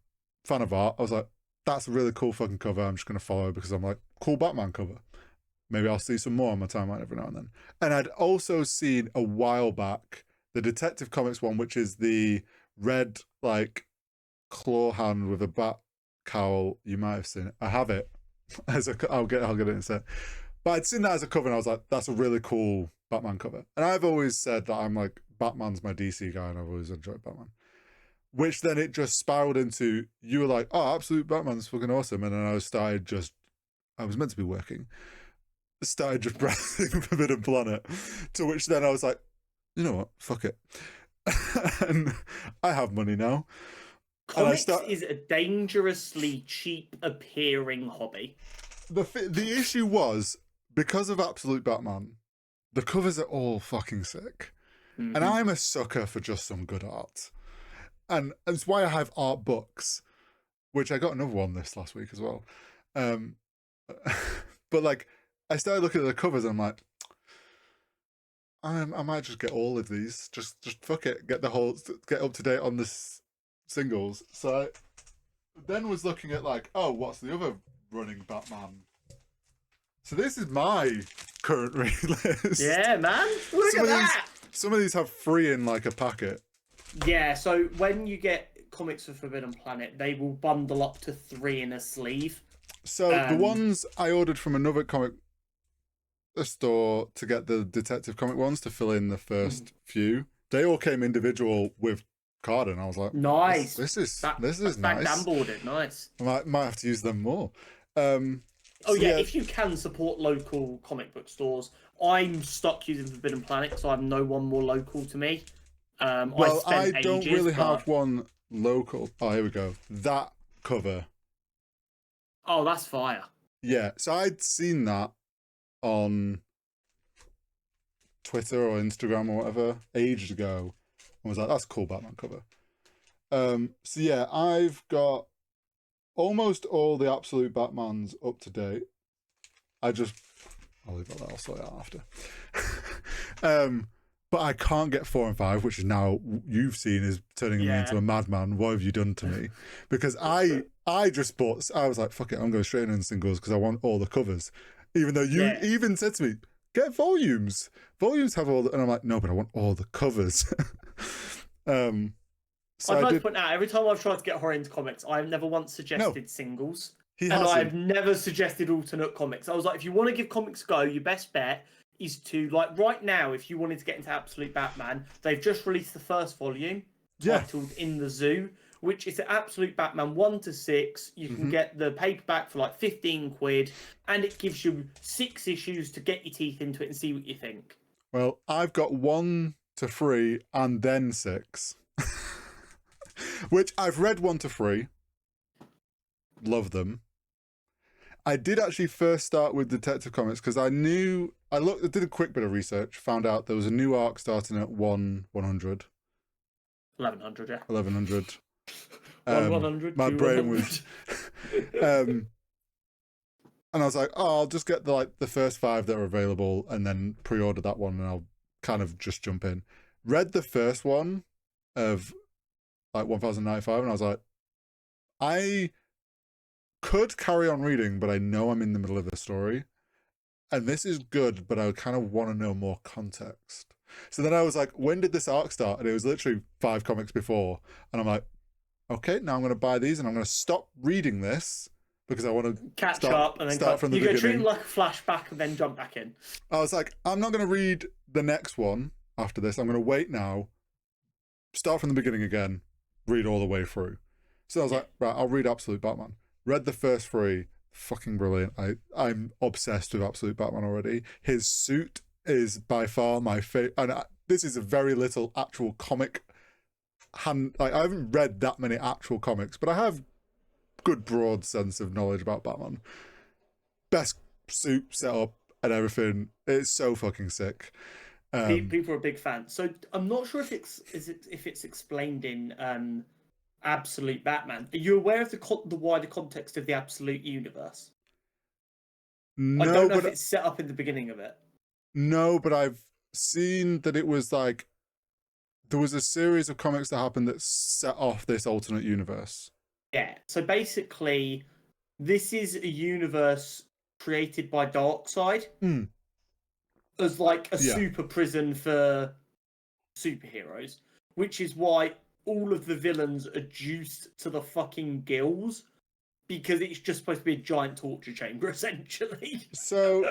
fan of art. I was like, that's a really cool fucking cover. I'm just going to follow because I'm like, cool Batman cover. Maybe I'll see some more on my timeline every now and then. And I'd also seen a while back the Detective Comics one, which is the red, claw hand with a bat cowl. You might have seen it. I have it. I'll get it in a sec. But I'd seen that as a cover, and I was like, that's a really cool Batman cover. And I've always said that I'm like, Batman's my DC guy, and I've always enjoyed Batman. Which then it just spiraled into, you were like, oh, Absolute Batman's fucking awesome. And then I was meant to be working. Started just browsing Forbidden Planet. To which then I was like, you know what? Fuck it. And I have money now. Comics is a dangerously cheap appearing hobby. The issue was, because of Absolute Batman, the covers are all fucking sick. And I'm a sucker for just some good art. And it's why I have art books, which I got another one this last week as well. But I started looking at the covers and I'm like, I might just get all of these. Just fuck it. Get up to date on this singles. So I then was looking at what's the other running Batman? So this is my current read list. Yeah, man. Look at that. Some of these have 3 in a packet. Yeah, so when you get comics for Forbidden Planet, they will bundle up to 3 in a sleeve. So the ones I ordered from another comic store to get the Detective Comic ones to fill in the first few, they all came individual with card, and I was like, nice. This is That's nice. boarded. Nice. I might have to use them more. Oh yeah, if you can support local comic book stores, I'm stuck using Forbidden Planet, so I have no one more local to me. Well, I don't really but... have one local. Oh, here we go. That cover. Oh, that's fire. Yeah, so I'd seen that on Twitter or Instagram or whatever ages ago, and was like, "That's a cool Batman cover." So yeah, I've got almost all the Absolute Batmans up to date. I'll leave that. I'll sort it out after. But I can't get 4 and 5, which is now you've seen is turning me into a madman. What have you done to me? Because I just bought. I was like, fuck it, I'm going straight in singles because I want all the covers. Even though you even said to me, get volumes. Volumes have all the, and I'm like, no, but I want all the covers. So I'd like to point out, every time I've tried to get Hori into comics, I've never once suggested singles. I've never suggested alternate comics. I was like, if you want to give comics a go, your best bet is to, like, right now, if you wanted to get into Absolute Batman, they've just released the first volume titled In the Zoo, which is Absolute Batman 1 to 6. You can get the paperback for like 15 quid, and it gives you 6 issues to get your teeth into it and see what you think. Well, I've got 1 to 3 and then 6. Which I've read 1 to 3. Love them. I did actually first start with Detective Comics because I did a quick bit of research, found out there was a new arc starting at 100. 1100, yeah. 1100. 100. My brain was. And I was like, oh, I'll just get the first 5 that are available and then pre-order that one, and I'll kind of just jump in. Read the first one of like 1095, and I was like, I could carry on reading, but I know I'm in the middle of the story, and this is good, but I kind of want to know more context. So then I was like, when did this arc start? And it was literally 5 comics before, and I'm like, okay, now I'm going to buy these, and I'm going to stop reading this because I want to catch up and then start from the beginning. You go treat it like a flashback and then jump back in. I was like, I'm not going to read the next one after this. I'm going to wait now, start from the beginning again, read all the way through. So I was like, right, I'll read Absolute Batman. Read the first 3, fucking brilliant. I'm obsessed with Absolute Batman already. His suit is by far my favorite, and this is a very little actual comic. I haven't read that many actual comics, but I have good broad sense of knowledge about Batman. Best suit setup and everything. It's so fucking sick. People are a big fan. So I'm not sure if it's explained in Absolute Batman. Are you aware of the wider context of the Absolute universe? No, I don't know if it's set up in the beginning of it. No, but I've seen that it was like there was a series of comics that happened that set off this alternate universe. Yeah. So basically, this is a universe created by Darkseid as like a super prison for superheroes, which is why all of the villains are juiced to the fucking gills, because it's just supposed to be a giant torture chamber, essentially. So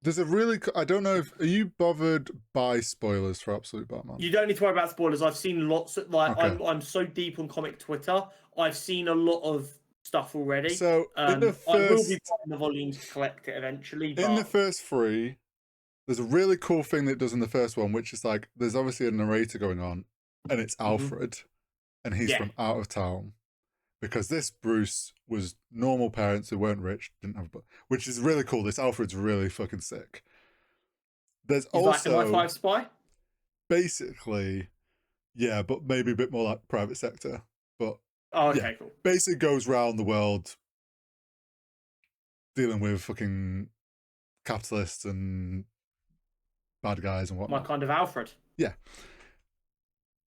there's a really, I don't know if, are you bothered by spoilers for Absolute Batman? You don't need to worry about spoilers. I've seen lots of, I'm so deep on comic Twitter, I've seen a lot of stuff already. So in the first, I will be buying the volumes to collect it eventually. But... in the first 3, there's a really cool thing that it does in the first one, which is like, there's obviously a narrator going on, and it's Alfred, and he's from out of town. Because this Bruce was normal parents who weren't rich, didn't have, which is really cool. This Alfred's really fucking sick. There's he's also like an MI5 spy. Basically, yeah, but maybe a bit more like private sector. But cool. Basically goes around the world dealing with fucking capitalists and bad guys and whatnot. My kind of Alfred. Yeah.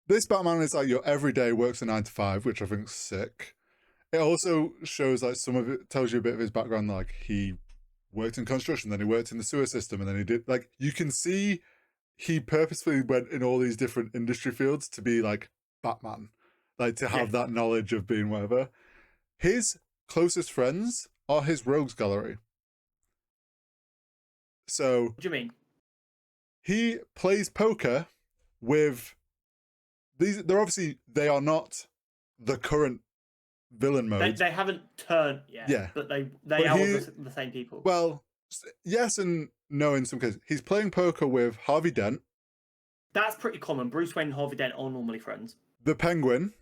This Batman is like your everyday works a 9 to 5, which I think is sick. It also shows like some of it tells you a bit of his background, like he worked in construction, then he worked in the sewer system, and then he did like you can see he purposefully went in all these different industry fields to be like Batman, like to have that knowledge of being whatever. His closest friends are his rogues gallery. So What do you mean? he plays poker with these. They are not the current villain modes. They haven't turned yet. Yeah. But they But are he- the same people. Well, yes and no in some cases. He's playing poker with Harvey Dent, That's pretty common. Bruce Wayne and Harvey Dent are normally friends. the Penguin,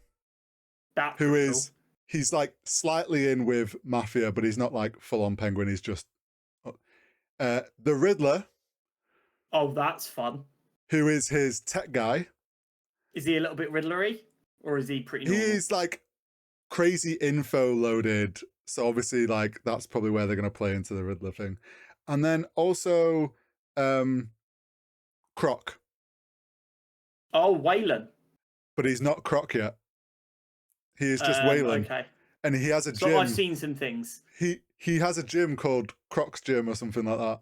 That's who pretty is he's like slightly in with Mafia, but he's not like full on Penguin. He's just the Riddler, cool. Oh, that's fun. who is his tech guy. Is he a little bit Riddlery? Or is he pretty normal? He's like crazy info loaded. So obviously, like, that's probably where they're going to play into the Riddler thing. And then also Croc. Oh, Waylon. But he's not Croc yet. He is just Waylon. Okay. And he has a gym. So I've seen some things. He has a gym called Croc's Gym or something like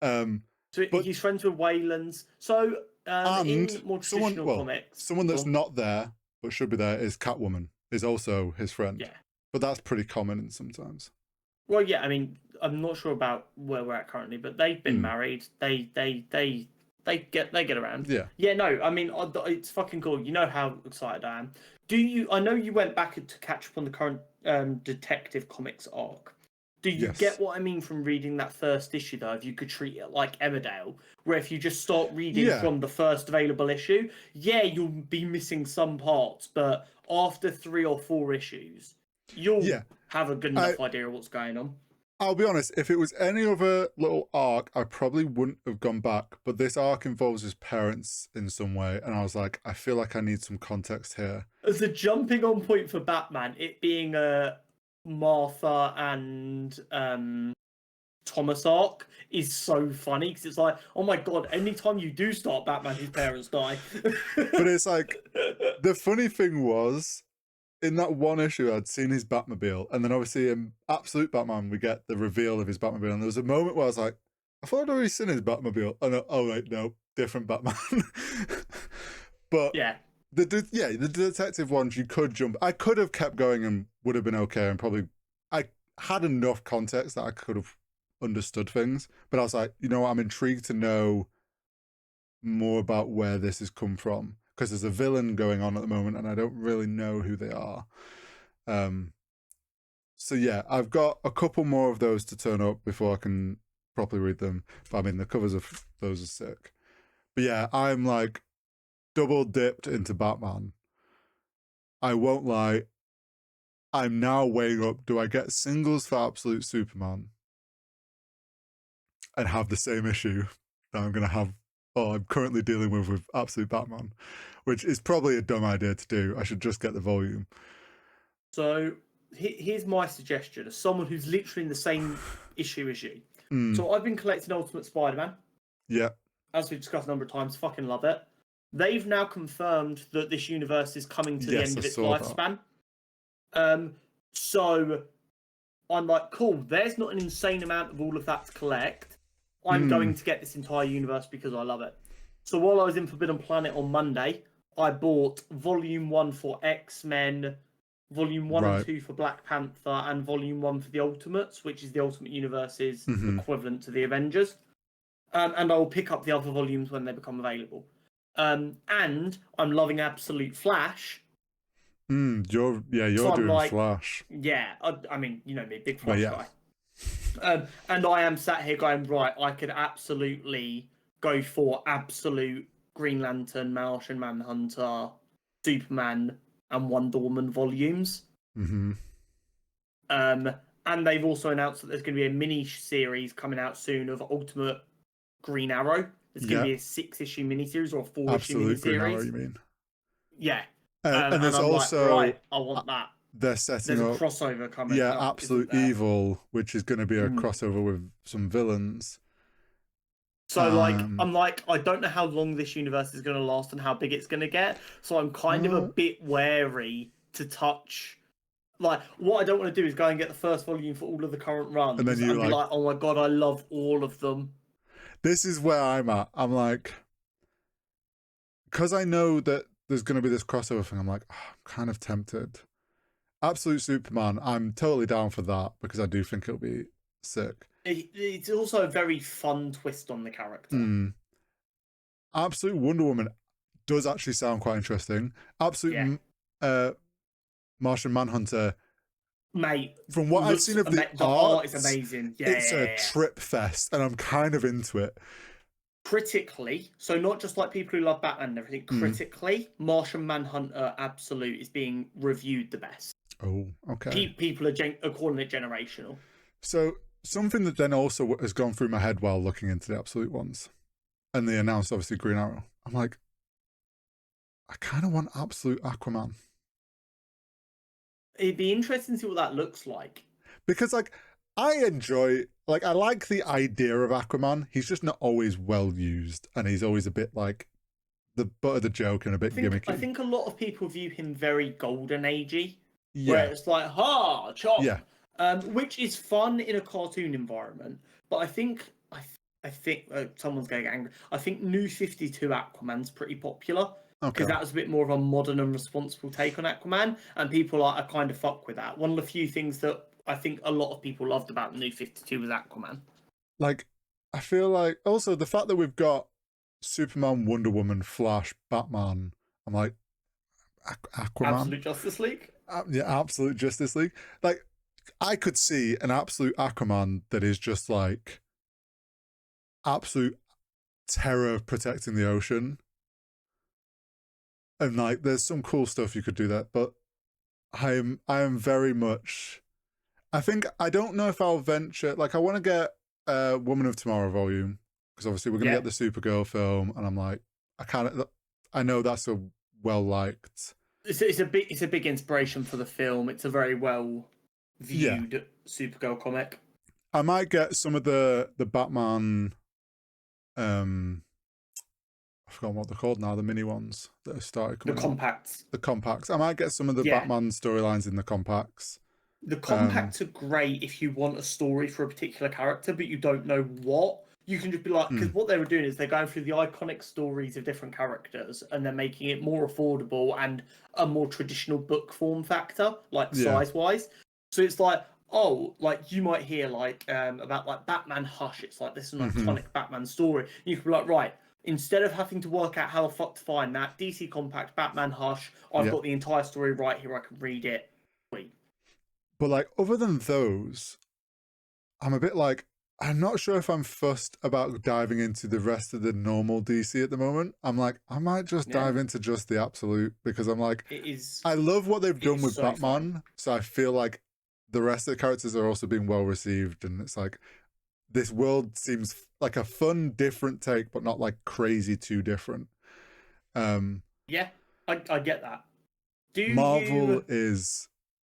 that. So he's friends with Waylons. So in more traditional comics, someone that's not there but should be there is Catwoman. Is also his friend. Yeah. But that's pretty common sometimes. Well, yeah. I mean, I'm not sure about where we're at currently, but they've been married. They get around. Yeah. Yeah. No. I mean, it's fucking cool. You know how excited I am. I know you went back to catch up on the current Detective Comics arc. Do you get what I mean from reading that first issue, though? If you could treat it like Emmerdale, where if you just start reading from the first available issue, you'll be missing some parts, but after 3 or 4 issues, you'll have a good enough idea of what's going on. I'll be honest, if it was any other little arc, I probably wouldn't have gone back, but this arc involves his parents in some way, and I was like, I feel like I need some context here. As a jumping on point for Batman, it being Martha and Thomas arc is so funny because it's like, oh my god, anytime you do start Batman, his parents die. But it's like, the funny thing was, in that one issue, I'd seen his Batmobile, and then obviously in Absolute Batman, we get the reveal of his Batmobile, and there was a moment where I was like, I thought I'd already seen his Batmobile. Oh wait, no, different Batman. But the detective ones, you could jump. I could have kept going and would have been okay, and probably I had enough context that I could have understood things. But I was like, you know what, I'm intrigued to know more about where this has come from, because there's a villain going on at the moment, and I don't really know who they are. So yeah, I've got a couple more of those to turn up before I can properly read them. But I mean, the covers of those are sick. But yeah, I'm like double dipped into Batman. I won't lie. I'm now weighing up, do I get singles for Absolute Superman and have the same issue that I'm going to have, or I'm currently dealing with Absolute Batman, which is probably a dumb idea to do. I should just get the volume. So here's my suggestion as someone who's literally in the same issue as you. So I've been collecting Ultimate Spider-Man. Yeah. As we've discussed a number of times, fucking love it. They've now confirmed that this universe is coming to the end of its lifespan. So I'm like, cool, there's not an insane amount of all of that to collect. I'm going to get this entire universe because I love it. So while I was in Forbidden Planet on Monday, I bought Volume 1 for X-Men, Volume 1 and 2 for Black Panther, and Volume 1 for the Ultimates, which is the Ultimate Universe's equivalent to the Avengers. And I will pick up the other volumes when they become available. And I'm loving Absolute Flash. You're so doing like, Flash. Yeah, I mean, you know me, big Flash guy. And I am sat here going, right, I could absolutely go for absolute Green Lantern, Martian Manhunter, Superman, and Wonder Woman volumes. And they've also announced that there's going to be a mini series coming out soon of Ultimate Green Arrow. It's going to be a 6-issue miniseries or a 4-issue miniseries. Green Arrow, you mean? Yeah. And there's also like, right, I want that. They're setting There's up a crossover coming. Yeah, Absolute Evil, which is going to be a crossover with some villains. So I'm like, I don't know how long this universe is going to last and how big it's going to get. So I'm kind of a bit wary to touch. Like, what I don't want to do is go and get the first volume for all of the current runs, and then be like, oh my god, I love all of them. This is where I'm at. I'm like, because I know that there's going to be this crossover thing, I'm like, I'm kind of tempted. Absolute Superman, I'm totally down for that because I do think it'll be sick. It's also a very fun twist on the character. Absolute Wonder Woman does actually sound quite interesting. Absolute Martian Manhunter, Mate, from what I've seen of the art is art, amazing. Yeah, it's a trip fest, and I'm kind of into it. Critically, so not just like people who love Batman and everything, critically, Martian Manhunter Absolute is being reviewed the best. Oh, okay. People are calling it generational. So something that then also has gone through my head while looking into the Absolute ones, and they announced obviously Green Arrow. I'm like, I kind of want Absolute Aquaman. It'd be interesting to see what that looks like. Because like I like the idea of Aquaman. He's just not always well used, and he's always a bit like the butt of the joke and a bit gimmicky. I think a lot of people view him very golden agey. Yeah. Where it's like, ha, chop. Yeah. Which is fun in a cartoon environment. But I think someone's going to get angry. I think New 52 Aquaman's pretty popular. Because that was a bit more of a modern and responsible take on Aquaman, and people are kind of fuck with that. One of the few things that I think a lot of people loved about the New 52 was Aquaman. Like, I feel like also the fact that we've got Superman, Wonder Woman, Flash, Batman. I'm like, Aquaman, Absolute Justice League. Yeah, Absolute Justice League. Like, I could see an absolute Aquaman that is just like absolute terror protecting the ocean. And like, there's some cool stuff you could do that, but I am very much. I think I don't know if I'll venture. Like, I want to get Woman of Tomorrow volume because obviously we're gonna get the Supergirl film, and I'm like, I know that's a well liked. It's a big inspiration for the film. It's a very well viewed Supergirl comic. I might get some of the Batman. I forgot what they're called now. The mini ones that have started coming. The compacts. The compacts. I might get some of the Batman storylines in the compacts. The compacts are great if you want a story for a particular character, but you don't know what. You can just be like, because what they were doing is they're going through the iconic stories of different characters, and they're making it more affordable and a more traditional book form factor, like size-wise. So it's like, oh, like you might hear like about like Batman Hush. It's like this is an iconic Batman story. You could be like, right. Instead of having to work out how the fuck to find that, DC Compact, Batman Hush, I've got the entire story right here, I can read it. Sweet. But like, other than those, I'm a bit like, I'm not sure if I'm fussed about diving into the rest of the normal DC at the moment. I'm like, I might just dive into just the Absolute, because I'm like, I love what they've done with Batman, so I feel like the rest of the characters are also being well received, and it's like, this world seems like a fun, different take, but not like crazy too different. Yeah, I get that. Marvel is...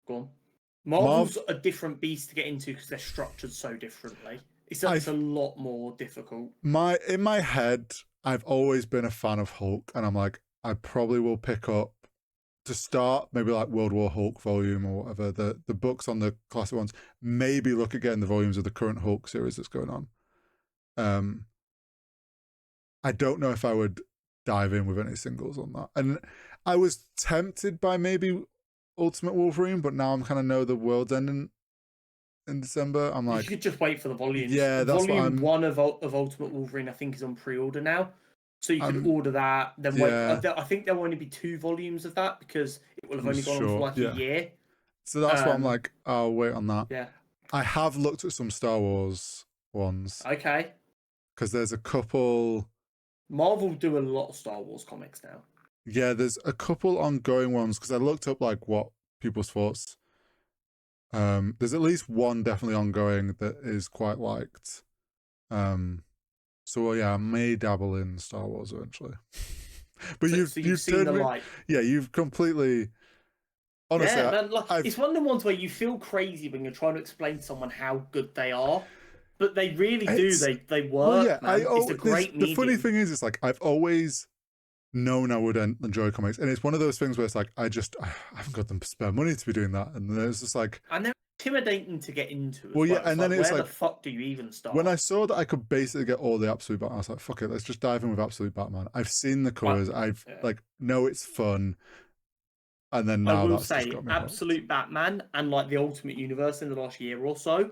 Go on. Marvel's a different beast to get into because they're structured so differently. It's a lot more difficult. In my head, I've always been a fan of Hulk, and I'm like, I probably will pick up to start maybe like World War Hulk volume or whatever, the books on the classic ones. Maybe look at getting the volumes of the current Hulk series that's going on. I don't know if I would dive in with any singles on that. And I was tempted by maybe Ultimate Wolverine, but now I'm kind of know the world's ending in December. I'm like, you could just wait for the volumes. Yeah, that's Volume 1 of Ultimate Wolverine, I think, is on pre-order now. So you could order that, then wait. I think there will only be 2 volumes of that because it will have only gone on for like a year. So that's what I'm like, I'll wait on that. Yeah. I have looked at some Star Wars ones. Okay. Because there's a couple... Marvel do a lot of Star Wars comics now. Yeah, there's a couple ongoing ones, because I looked up like what people's thoughts. There's at least one definitely ongoing that is quite liked. So yeah, I may dabble in Star Wars eventually. But you've seen the light. Yeah, you've completely. Honestly, man, it's one of the ones where you feel crazy when you're trying to explain to someone how good they are, but they really do. They work. Well, yeah, man. It's a great medium. The funny thing is, it's like I've always known I would enjoy comics, and it's one of those things where it's like I haven't got the spare money to be doing that, and then it's just like. And they're intimidating to get into. Well, yeah, and then it's like, where the fuck do you even start? When I saw that I could basically get all the Absolute Batman, I was like, fuck it, let's just dive in with Absolute Batman. I've seen the covers. Know it's fun. And then I now will that's just say, got me hooked. Absolute Batman and like the Ultimate Universe in the last year or so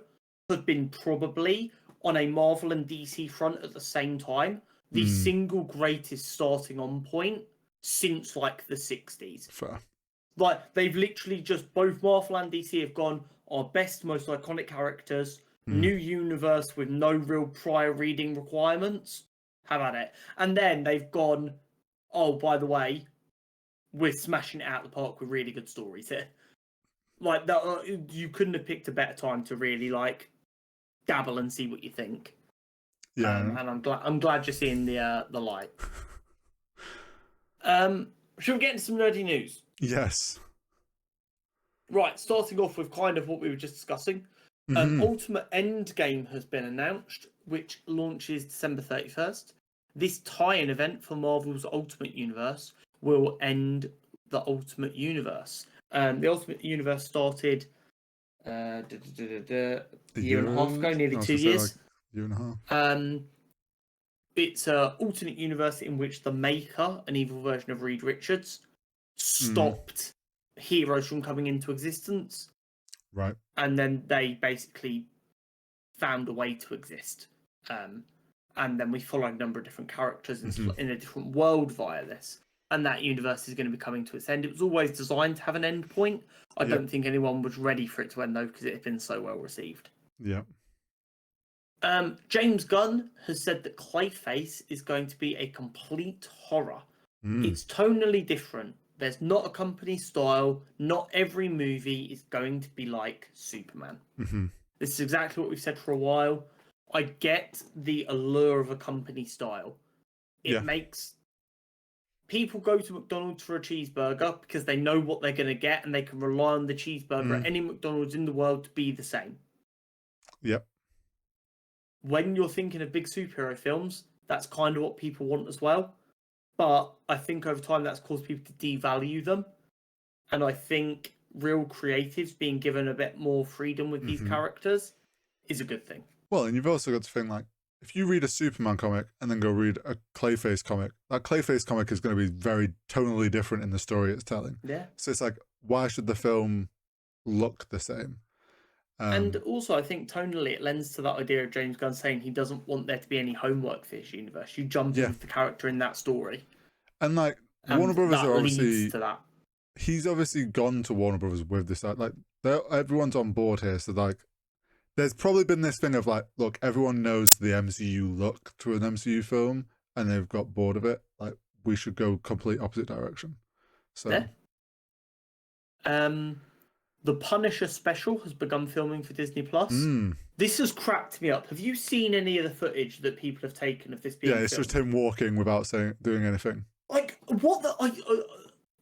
have been probably on a Marvel and DC front at the same time the single greatest starting on point since like the 60s. Fair. Like they've literally just both Marvel and DC have gone our best, most iconic characters, new universe with no real prior reading requirements. How about it? And then they've gone, oh, by the way, we're smashing it out of the park with really good stories here. Like that, you couldn't have picked a better time to really like dabble and see what you think. Yeah. And I'm glad you're seeing the light. Should we get into some nerdy news? Yes. Right, starting off with kind of what we were just discussing. Ultimate Endgame has been announced, which launches December 31st. This tie-in event for Marvel's Ultimate Universe will end the Ultimate Universe. The Ultimate Universe started a year and a half ago, nearly 2 years. Like year and a half. It's an alternate universe in which the Maker, an evil version of Reed Richards, stopped heroes from coming into existence. Right. And then they basically found a way to exist. And then we follow a number of different characters in a different world via this. And that universe is going to be coming to its end. It was always designed to have an end point. I don't think anyone was ready for it to end, though, because it had been so well received. Yeah. James Gunn has said that Clayface is going to be a complete horror. It's tonally different. There's not a company style. Not every movie is going to be like Superman. This is exactly what we've said for a while. I get the allure of a company style. It makes people go to McDonald's for a cheeseburger because they know what they're going to get and they can rely on the cheeseburger at any McDonald's in the world to be the same. Yep. When you're thinking of big superhero films, that's kind of what people want as well. But I think over time that's caused people to devalue them. And I think real creatives being given a bit more freedom with these characters is a good thing. Well, and you've also got to think like, if you read a Superman comic and then go read a Clayface comic, that Clayface comic is going to be very tonally different in the story it's telling. Yeah. So it's like, why should the film look the same? And also, I think tonally it lends to that idea of James Gunn saying he doesn't want there to be any homework for his universe. You jump in with the character in that story. And like, and Warner Brothers that are obviously... leads to that. He's obviously gone to Warner Brothers with this. Like, everyone's on board here. So like, there's probably been this thing of like, look, everyone knows the MCU look to an MCU film and they've got bored of it. Like, we should go complete opposite direction. So... The Punisher special has begun filming for Disney Plus. This has cracked me up. Have you seen any of the footage that people have taken of this being it's filmed? just him walking without doing anything. Like, what the...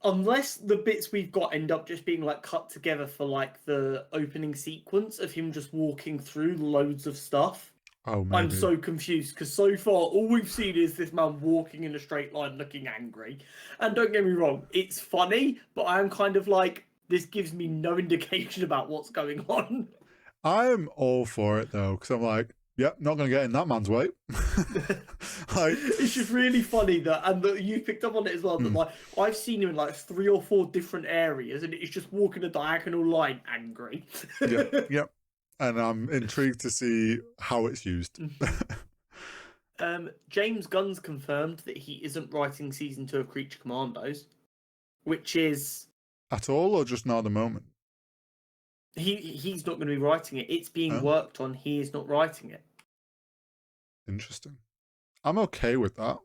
unless the bits we've got end up just being like cut together for like the opening sequence of him just walking through loads of stuff. Oh, maybe. I'm so confused because so far all we've seen is this man walking in a straight line looking angry. And don't get me wrong, it's funny, but I am kind of like... This gives me no indication about what's going on. I'm all for it though, because I'm like, yep, not going to get in that man's way. Like, it's just really funny that you picked up on it as well. That like I've seen him in like 3 or 4 different areas, and it's just walking a diagonal line, angry. Yep. And I'm intrigued to see how it's used. James Gunn's confirmed that he isn't writing season 2 of Creature Commandos, which is. At all, or just not at the moment? He's not going to be writing it. It's being worked on. He is not writing it. Interesting. I'm okay with that.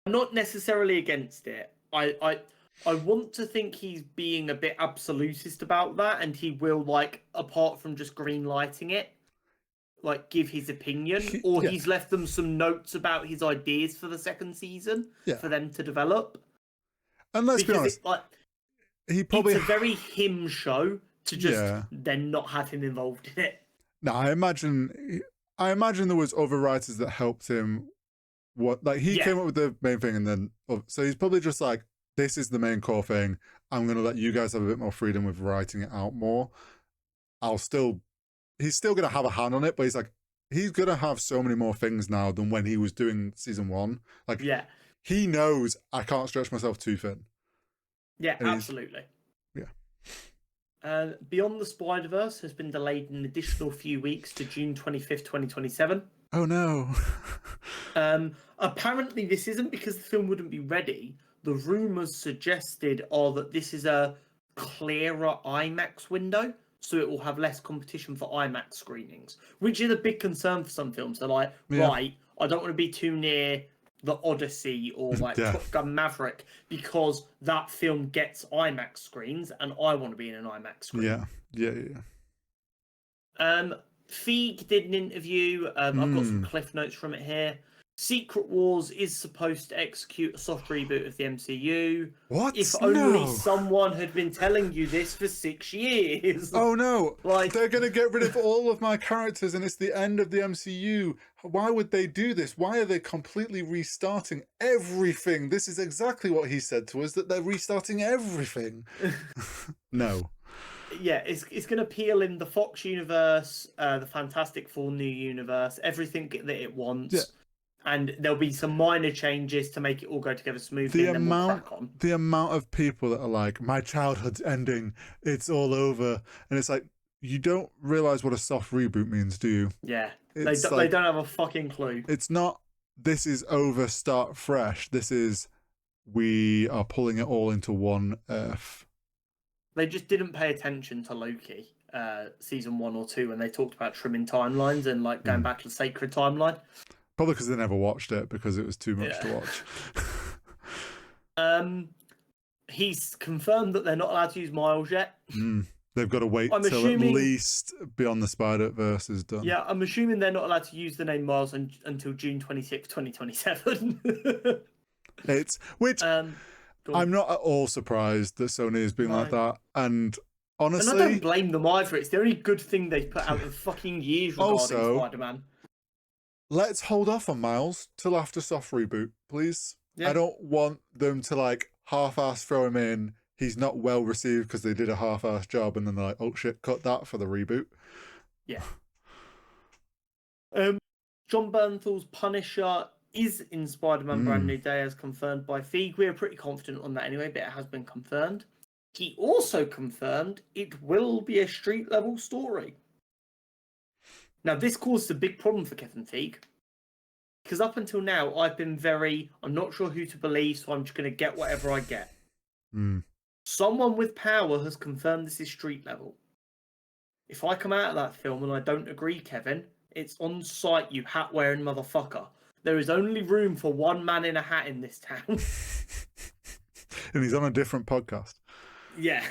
I'm not necessarily against it. I want to think he's being a bit absolutist about that, and he will, like, apart from just green lighting it, like give his opinion, or he's left them some notes about his ideas for the second season for them to develop. And let's be honest, it's a very him show to just then not have him involved in it. No, I imagine there was other writers that helped him. He came up with the main thing, and then so he's probably just like, this is the main core thing. I'm gonna let you guys have a bit more freedom with writing it out more. He's still gonna have a hand on it, but he's gonna have so many more things now than when he was doing season 1. Like, he knows I can't stretch myself too thin. Yeah, And absolutely. Yeah. Beyond the Spider-Verse has been delayed an additional few weeks to June 25th, 2027. Oh no. Apparently, this isn't because the film wouldn't be ready. The rumours suggested are that this is a clearer IMAX window, so it will have less competition for IMAX screenings, which is a big concern for some films. They're like, Yeah. right, I don't want to be too near the Odyssey or like Yeah. Top Gun Maverick because that film gets IMAX screens and I want to be in an IMAX screen. Yeah. Feig did an interview. I've got some cliff notes from it here. Secret Wars is supposed to execute a soft reboot of the MCU. What? If only someone had been telling you this for 6 years. Oh no! Like, they're gonna get rid of all of my characters and it's the end of the MCU. Why would they do this? Why are they completely restarting everything? This is exactly what he said to us, that they're restarting everything. No. Yeah, it's going to peel in the Fox universe, the Fantastic Four new universe, everything that it wants. Yeah. And there'll be some minor changes to make it all go together smoothly, and then we'll crack on. The amount of people that are like, my childhood's ending, it's all over. And it's like, you don't realise what a soft reboot means, do you? Yeah, they don't have a fucking clue. It's not, this is over, start fresh. This is, we are pulling it all into one earth. They just didn't pay attention to Loki, season 1 or 2, when they talked about trimming timelines and like going back to the sacred timeline. Probably because they never watched it because it was too much to watch. He's confirmed that they're not allowed to use Miles yet. They've got to wait till at least Beyond the Spider-Verse is done. Yeah, I'm assuming they're not allowed to use the name Miles until June 26, 2027. I'm not at all surprised that Sony has been like that. And honestly, and I don't blame them either. It's the only good thing they've put out in fucking years regarding Spider-Man. Let's hold off on Miles till after soft reboot, please. Yeah. I don't want them to like half-ass throw him in. He's not well received because they did a half-ass job, and then they're like, "Oh shit, cut that for the reboot." Yeah. John Bernthal's Punisher is in Spider-Man Brand New Day, as confirmed by Feig. We're pretty confident on that anyway, but it has been confirmed. He also confirmed it will be a street-level story. Now, this caused a big problem for Kevin Feig, because up until now, I've been I'm not sure who to believe, so I'm just going to get whatever I get. Someone with power has confirmed this is street level. If I come out of that film and I don't agree, Kevin, it's on site, you hat-wearing motherfucker. There is only room for one man in a hat in this town. And he's on a different podcast. Yeah.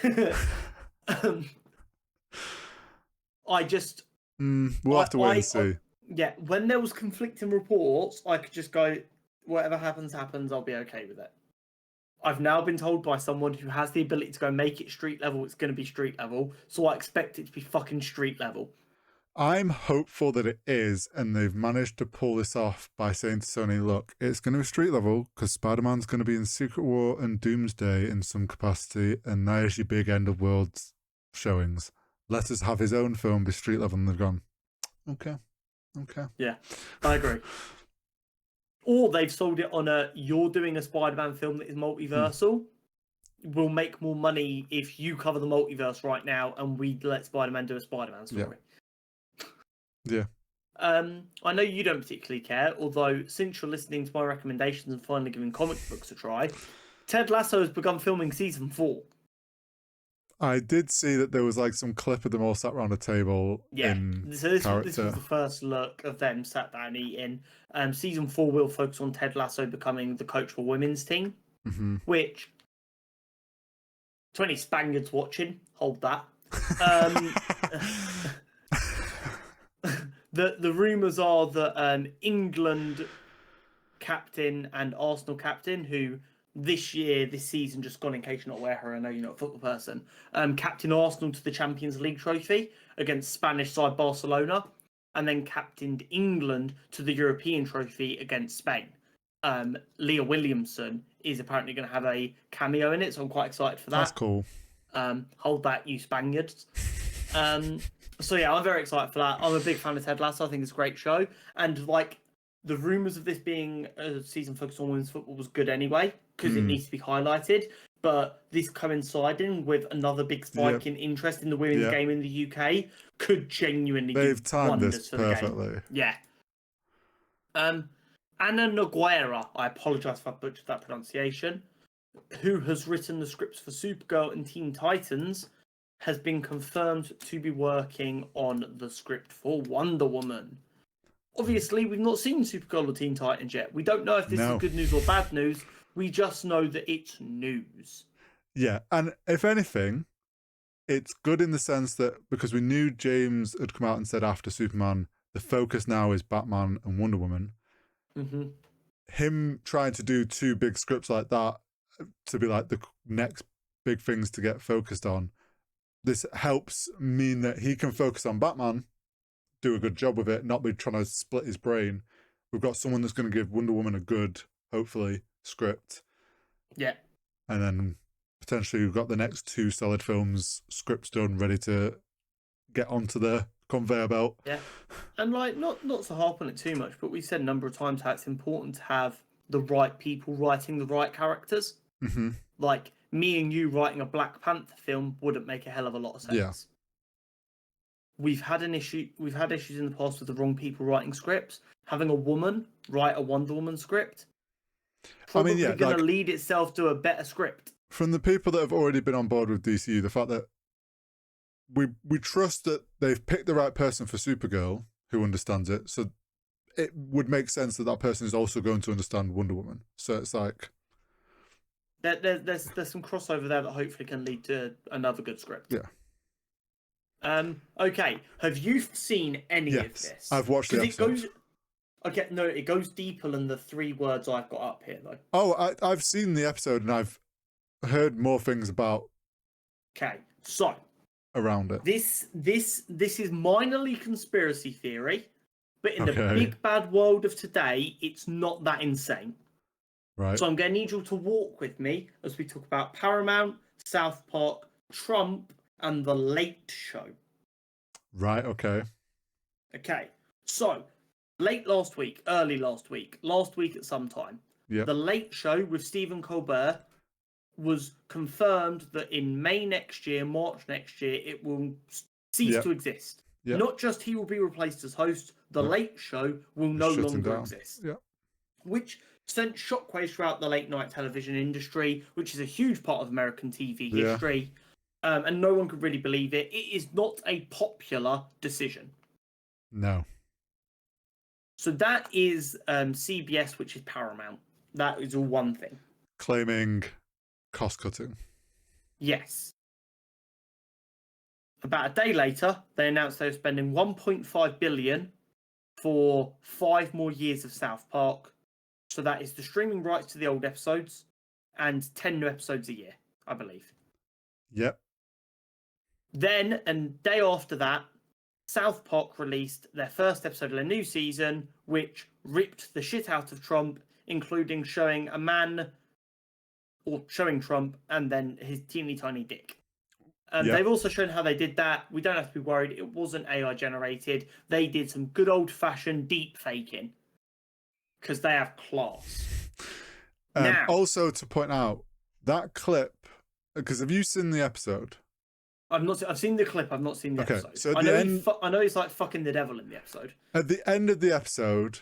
We'll have to wait and see. Yeah, when there was conflicting reports, I could just go, whatever happens, happens, I'll be okay with it. I've now been told by someone who has the ability to go make it street level, it's going to be street level, so I expect it to be fucking street level. I'm hopeful that it is, and they've managed to pull this off by saying to Sony, look, it's going to be street level because Spider-Man's going to be in Secret War and Doomsday in some capacity, and there's your big end of worlds showings. Let us have his own film be street level. And they've gone, okay. Yeah, I agree. Or they've sold it on you're doing a Spider-Man film that is multiversal. We'll make more money if you cover the multiverse right now and we let Spider-Man do a Spider-Man story. Yeah. I know you don't particularly care, although since you're listening to my recommendations and finally giving comic books a try, Ted Lasso has begun filming season 4. I did see that there was like some clip of them all sat around a table. Yeah, so this was the first look of them sat down eating. Season 4 will focus on Ted Lasso becoming the coach for women's team, which 20 Spaniards watching. Hold that. The rumours are that England captain and Arsenal captain, who this season, just gone in case you're not aware, her, I know you're not a football person, captain Arsenal to the Champions League trophy against Spanish side Barcelona, and then captained England to the European trophy against Spain. Leah Williamson is apparently going to have a cameo in it, so I'm quite excited for that. That's cool. Hold that, you Spaniards. So yeah, I'm very excited for that. I'm a big fan of Ted Lasso. I think it's a great show. And like the rumours of this being a season focused on women's football was good anyway, because it needs to be highlighted. but this coinciding with another big spike in interest in the women's game in the UK could genuinely They've do timed wonders this for the game. perfectly. Yeah. Anna Nogueira, I apologise if I butchered that pronunciation, who has written the scripts for Supergirl and Teen Titans, has been confirmed to be working on the script for Wonder Woman. Obviously, we've not seen Supergirl or Teen Titans yet. We don't know if this is good news or bad news. We just know that it's news. Yeah, and if anything, it's good in the sense that because we knew James had come out and said after Superman, the focus now is Batman and Wonder Woman. Mm-hmm. Him trying to do two big scripts like that to be like the next big things to get focused on, this helps mean that he can focus on Batman, do a good job with it, not be trying to split his brain. We've got someone that's going to give Wonder Woman a good, hopefully, script. Yeah. And then potentially we've got the next two solid films scripts done, ready to get onto the conveyor belt. Yeah. And like not to harp on it too much, but we've said a number of times how it's important to have the right people writing the right characters. Mm-hmm. Like me and you writing a Black Panther film wouldn't make a hell of a lot of sense. Yeah. We've had issues in the past with the wrong people writing scripts. Having a woman write a Wonder Woman script probably going to lead itself to a better script. From the people that have already been on board with DCU, the fact that we trust that they've picked the right person for Supergirl who understands it, so it would make sense that that person is also going to understand Wonder Woman. So it's like there's some crossover there that hopefully can lead to another good script. Yeah. Okay. Have you seen any of this? I've watched the episode. It goes deeper than the 3 words I've got up here, though. Oh, I've seen the episode and I've heard more things about. Okay, so around it. This is minorly conspiracy theory, but in the big bad world of today, it's not that insane. Right. So I'm going to need you to walk with me as we talk about Paramount, South Park, Trump, and The Late Show. Right, okay. Okay, so early last week at some time, The Late Show with Stephen Colbert was confirmed that in May next year, March next year, it will cease to exist. Not just he will be replaced as host, The Late Show will no longer exist. Which sent shockwaves throughout the late night television industry, which is a huge part of American TV history. And no one could really believe it. It is not a popular decision. No. So that is CBS, which is Paramount. That is all one thing. Claiming cost cutting. Yes. About a day later, they announced they were spending $1.5 billion for 5 more years of South Park. So that is the streaming rights to the old episodes and 10 new episodes a year, I believe. Yep. Then, a day after that, South Park released their first episode of their new season, which ripped the shit out of Trump, including showing Trump and then his teeny tiny dick. They've also shown how they did that. We don't have to be worried. It wasn't AI generated. They did some good old fashioned deep faking because they have class. Now, also to point out that clip, because have you seen the episode? I've seen the clip. I've not seen the episode. So I know he's like fucking the devil in the episode. At the end of the episode,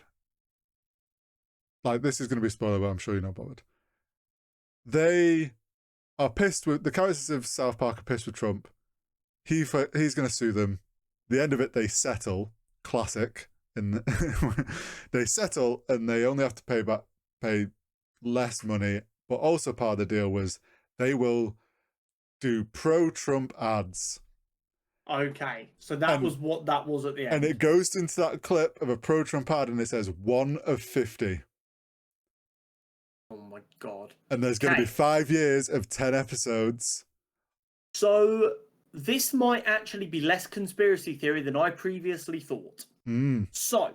like this is going to be a spoiler, but I'm sure you're not bothered. They are pissed with the characters of South Park are pissed with Trump. He's going to sue them. The end of it, they settle. Classic. They settle, and they only have to pay less money. But also part of the deal was they will do pro-Trump ads. Okay, so that was what that was at the end. And it goes into that clip of a pro-Trump ad, and it says 1 of 50. Oh my god. And there's going to be 5 years of 10 episodes. So this might actually be less conspiracy theory than I previously thought. So,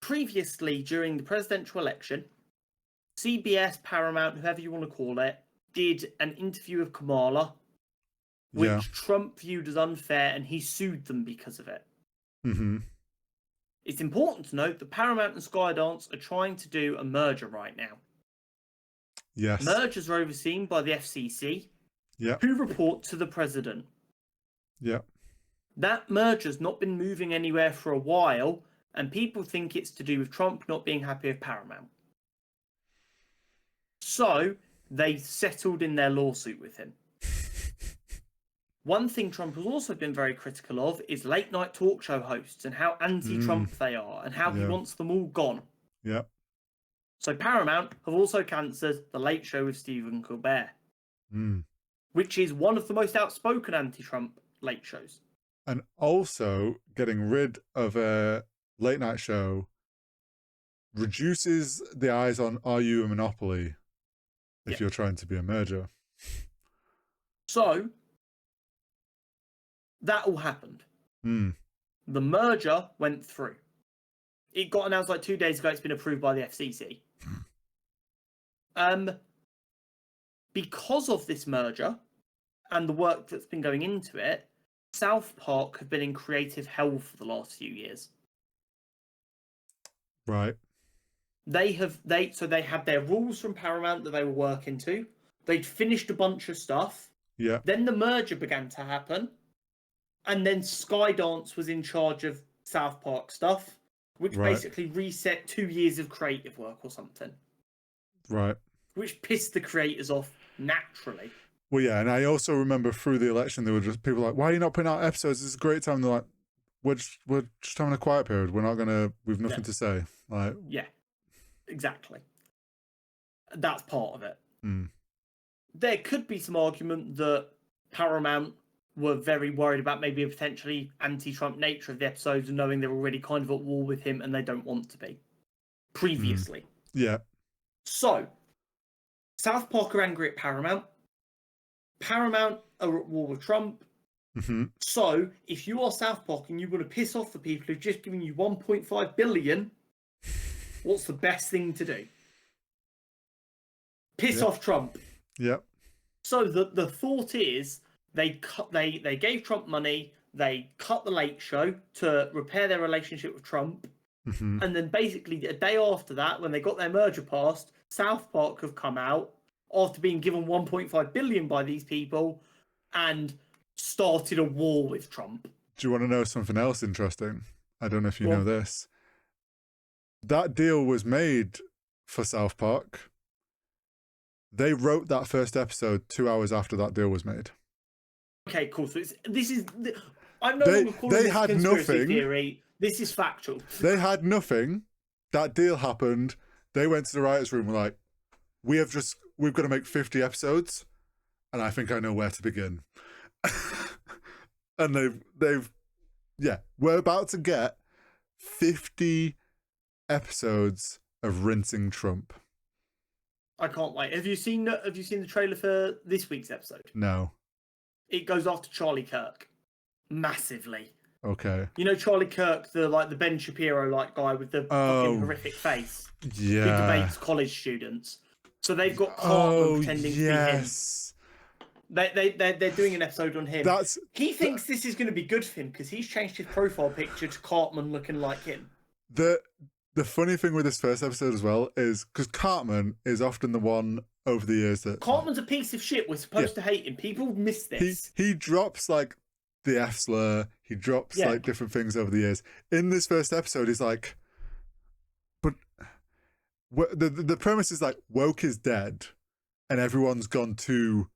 previously during the presidential election, CBS, Paramount, whoever you want to call it, did an interview of Kamala, which Trump viewed as unfair, and he sued them because of it. It's important to note that Paramount and Skydance are trying to do a merger right now. Yes. Mergers are overseen by the FCC, Yeah. who report to the president. Yeah. That merger's not been moving anywhere for a while, and people think it's to do with Trump not being happy with Paramount. So they settled in their lawsuit with him. One thing Trump has also been very critical of is late night talk show hosts and how anti-Trump they are and how he wants them all gone. Yeah. So Paramount have also cancelled The Late Show with Stephen Colbert, which is one of the most outspoken anti-Trump late shows. And also getting rid of a late night show reduces the eyes on, are you a monopoly if you're trying to be a merger? So that all happened. The merger went through. It got announced like 2 days ago. It's been approved by the FCC. Because of this merger and the work that's been going into it, South Park have been in creative hell for the last few years. Right. They had their rules from Paramount that they were working to. They'd finished a bunch of stuff. Yeah. Then the merger began to happen. And then Skydance was in charge of South Park stuff, which basically reset 2 years of creative work or something. Right. Which pissed the creators off naturally. Well, yeah, and I also remember through the election, there were just people like, why are you not putting out episodes? This is a great time. They're like, we're just having a quiet period. We've nothing to say. Like, yeah, exactly. That's part of it. Mm. There could be some argument that Paramount were very worried about maybe a potentially anti-Trump nature of the episodes and knowing they're already kind of at war with him and they don't want to be. Previously. Yeah. So, South Park are angry at Paramount. Paramount are at war with Trump. Mm-hmm. So, if you are South Park and you want to piss off the people who've just given you $1.5 billion, what's the best thing to do? Piss off Trump. Yep. So the thought is they gave Trump money, they cut the Late Show to repair their relationship with Trump, and then basically a day after that, when they got their merger passed, South Park have come out after being given $1.5 billion by these people and started a war with Trump. Do you want to know something else interesting? I don't know if you know this. That deal was made for South Park. They wrote that first episode 2 hours after that deal was made. Okay, cool. So I'm no longer calling this a conspiracy theory. This is factual. They had nothing. That deal happened. They went to the writers' room and were like, we've got to make 50 episodes, and I think I know where to begin. And we're about to get 50 episodes of rinsing Trump. I can't wait. Have you seen the trailer for this week's episode? No. It goes after Charlie Kirk massively. Okay. You know Charlie Kirk, the Ben Shapiro guy with the fucking horrific face. Yeah. Who debates college students. So they've got Cartman pretending to be him. They're doing an episode on him. He thinks this is going to be good for him because he's changed his profile picture to Cartman looking like him. The funny thing with this first episode as well is because Cartman is often the one over the years that Cartman's a piece of shit. We're supposed to hate him. People miss this. He drops like the F slur. He drops like different things over the years. In this first episode, he's like, but the premise is like woke is dead, and everyone's gone too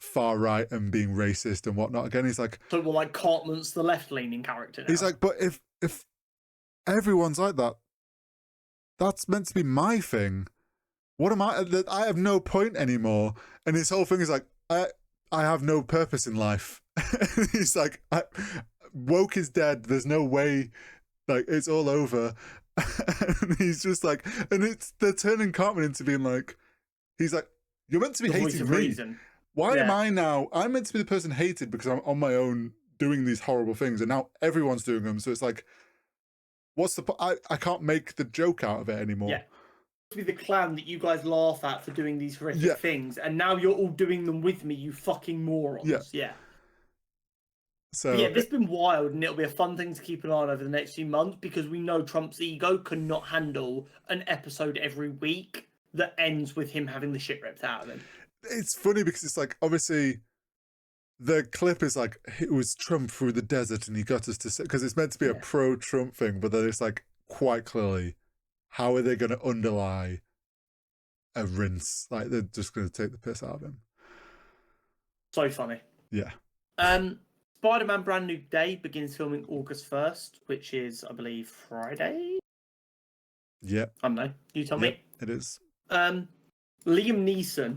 far right and being racist and whatnot. Again, he's like, so like Cartman's the left leaning character now. He's like, but if everyone's like that, that's meant to be my thing. What am I? I have no point anymore. And his whole thing is like, I have no purpose in life. He's like, woke is dead. There's no way. Like, it's all over. And he's just like, and they're turning Cartman into being like, he's like, you're meant to be hating me. Reason. Why am I now? I'm meant to be the person hated because I'm on my own doing these horrible things, and now everyone's doing them. So it's like, what's the? I can't make the joke out of it anymore. Yeah, to be the clown that you guys laugh at for doing these horrific things, and now you're all doing them with me, you fucking morons. Yeah. So this has been wild, and it'll be a fun thing to keep an eye on over the next few months because we know Trump's ego cannot handle an episode every week that ends with him having the shit ripped out of him. It's funny because it's like, obviously, the clip is like, it was Trump through the desert and he got us to say, because it's meant to be a pro-Trump thing, but then it's like, quite clearly, how are they going to underlie a rinse? Like, they're just going to take the piss out of him. So funny. Yeah. Spider-Man Brand New Day begins filming August 1st, which is, I believe, Friday? Yeah. I don't know. You tell me. It is. Liam Neeson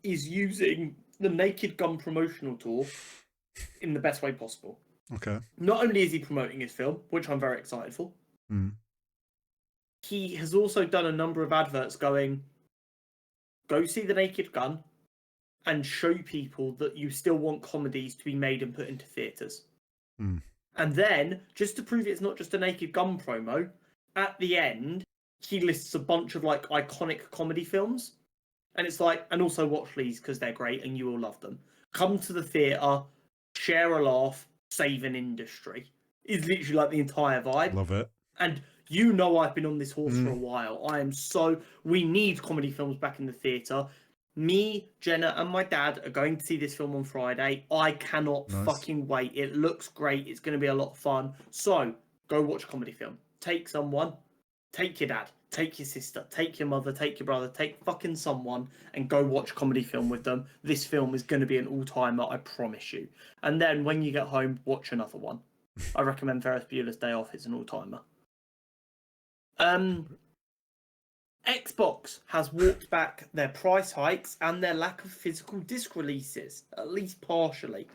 is using the Naked Gun promotional tour in the best way possible. Okay. Not only is he promoting his film, which I'm very excited for, he has also done a number of adverts going, go see the Naked Gun and show people that you still want comedies to be made and put into theatres. And then, just to prove it's not just a Naked Gun promo, at the end, he lists a bunch of like iconic comedy films. And it's like, and also watch these because they're great and you will love them. Come to the theatre, share a laugh, save an industry. Is literally like the entire vibe. Love it. And you know I've been on this horse for a while. We need comedy films back in the theatre. Me, Jenna, and my dad are going to see this film on Friday. I cannot fucking wait. It looks great. It's going to be a lot of fun. So, go watch a comedy film. Take someone. Take your dad. Take your sister. Take your mother. Take your brother. Take fucking someone and go watch a comedy film with them. This film is going to be an all-timer, I promise you. And then when you get home, watch another one. I recommend Ferris Bueller's Day Off. It's an all-timer. Xbox has walked back their price hikes and their lack of physical disc releases, at least partially.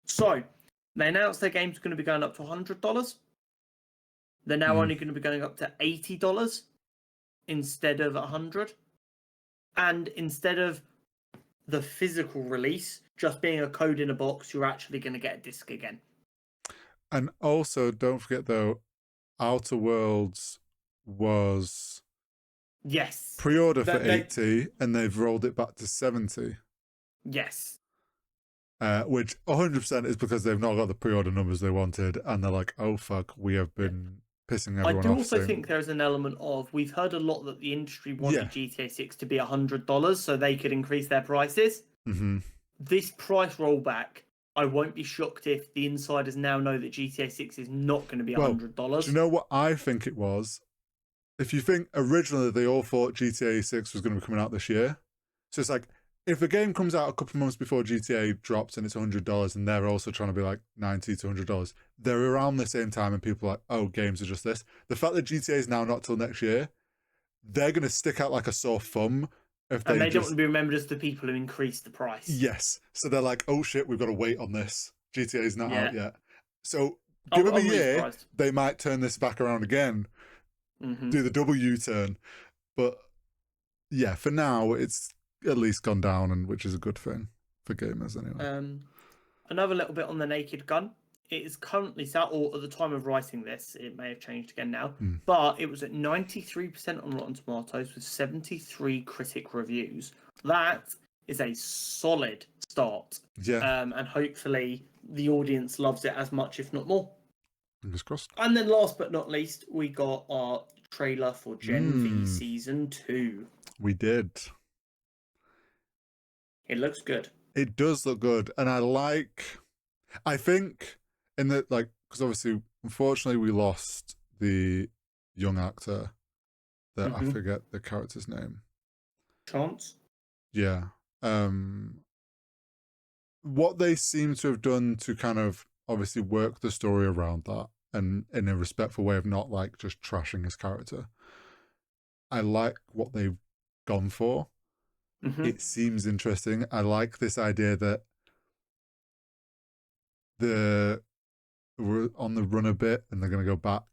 So, they announced their games are going to be going up to $100. They're now only going to be going up to $80 instead of $100. And instead of the physical release just being a code in a box, you're actually going to get a disc again. And also, don't forget though, Outer Worlds was pre-order for 80 and they've rolled it back to 70. Yes. Which 100% is because they've not got the pre-order numbers they wanted and they're like, oh fuck, we have been pissing everyone off. I do also think there's an element of, we've heard a lot that the industry wanted GTA 6 to be $100 so they could increase their prices. This price rollback, I won't be shocked if the insiders now know that GTA 6 is not going to be $100. Do you know what I think it was? If you think originally they all thought GTA 6 was going to be coming out this year. So it's like, if a game comes out a couple of months before GTA drops and it's $100 and they're also trying to be like $90 to $100, they're around the same time and people are like, oh, games are just this. The fact that GTA is now not till next year, they're going to stick out like a sore thumb. If they don't want to be remembered as the people who increased the price. Yes. So they're like, oh shit, we've got to wait on this. GTA is not out yet. So give them a year, they might turn this back around again, do the double U-turn. But yeah, for now, it's at least gone down, and which is a good thing for gamers anyway. Another little bit on the Naked Gun. It is currently sat, or at the time of writing this, it may have changed again now, but it was at 93% on Rotten Tomatoes with 73 critic reviews. That is a solid start. Yeah. And hopefully the audience loves it as much, if not more. Fingers crossed. And then last but not least, we got our trailer for Gen V Season 2. We did. It looks good. It does look good. And I think in the, like, because obviously, unfortunately, we lost the young actor that I forget the character's name. Chance? Yeah. What they seem to have done to kind of obviously work the story around that and in a respectful way of not like just trashing his character. I like what they've gone for. It seems interesting. I like this idea that we're on the run a bit and they're going to go back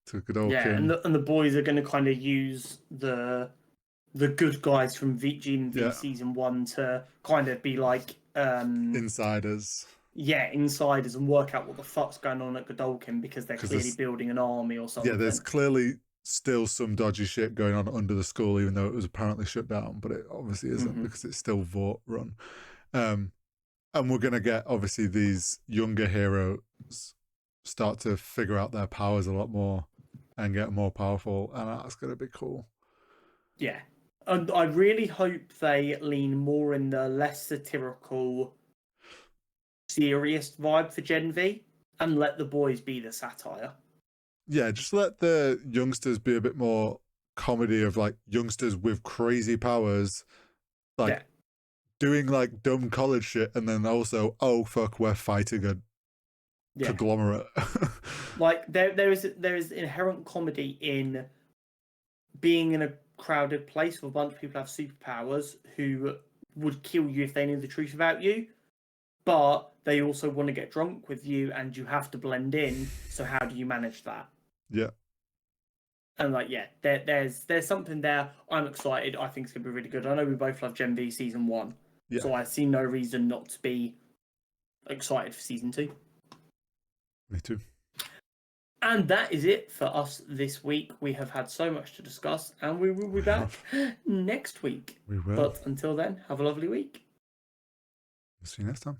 to Godolphin. Yeah, and the boys are going to kind of use the good guys from GMV Season 1 to kind of be like... insiders. Yeah, insiders, and work out what the fuck's going on at Godolphin because they're clearly building an army or something. Yeah, there's clearly still some dodgy shit going on under the school, even though it was apparently shut down, but it obviously isn't because it's still Vought run. And we're going to get, obviously, these younger heroes start to figure out their powers a lot more and get more powerful, and that's going to be cool. Yeah. And I really hope they lean more in the less satirical, serious vibe for Gen V and let the boys be the satire. Yeah, just let the youngsters be a bit more comedy of like youngsters with crazy powers, like Yeah. doing like dumb college shit, and then also, oh fuck, we're fighting a Yeah. conglomerate. Like there is inherent comedy in being in a crowded place with a bunch of people who have superpowers who would kill you if they knew the truth about you, but they also want to get drunk with you and you have to blend in. So how do you manage that? Yeah. And like, yeah, there's something there. I'm excited. I think it's gonna be really good. I know we both love Gen V season 1, Yeah. so I see no reason not to be excited for season 2. Me too. And that is it for us this week. We have had so much to discuss, and we will be back next week. We will. But until then, have a lovely week. See you next time.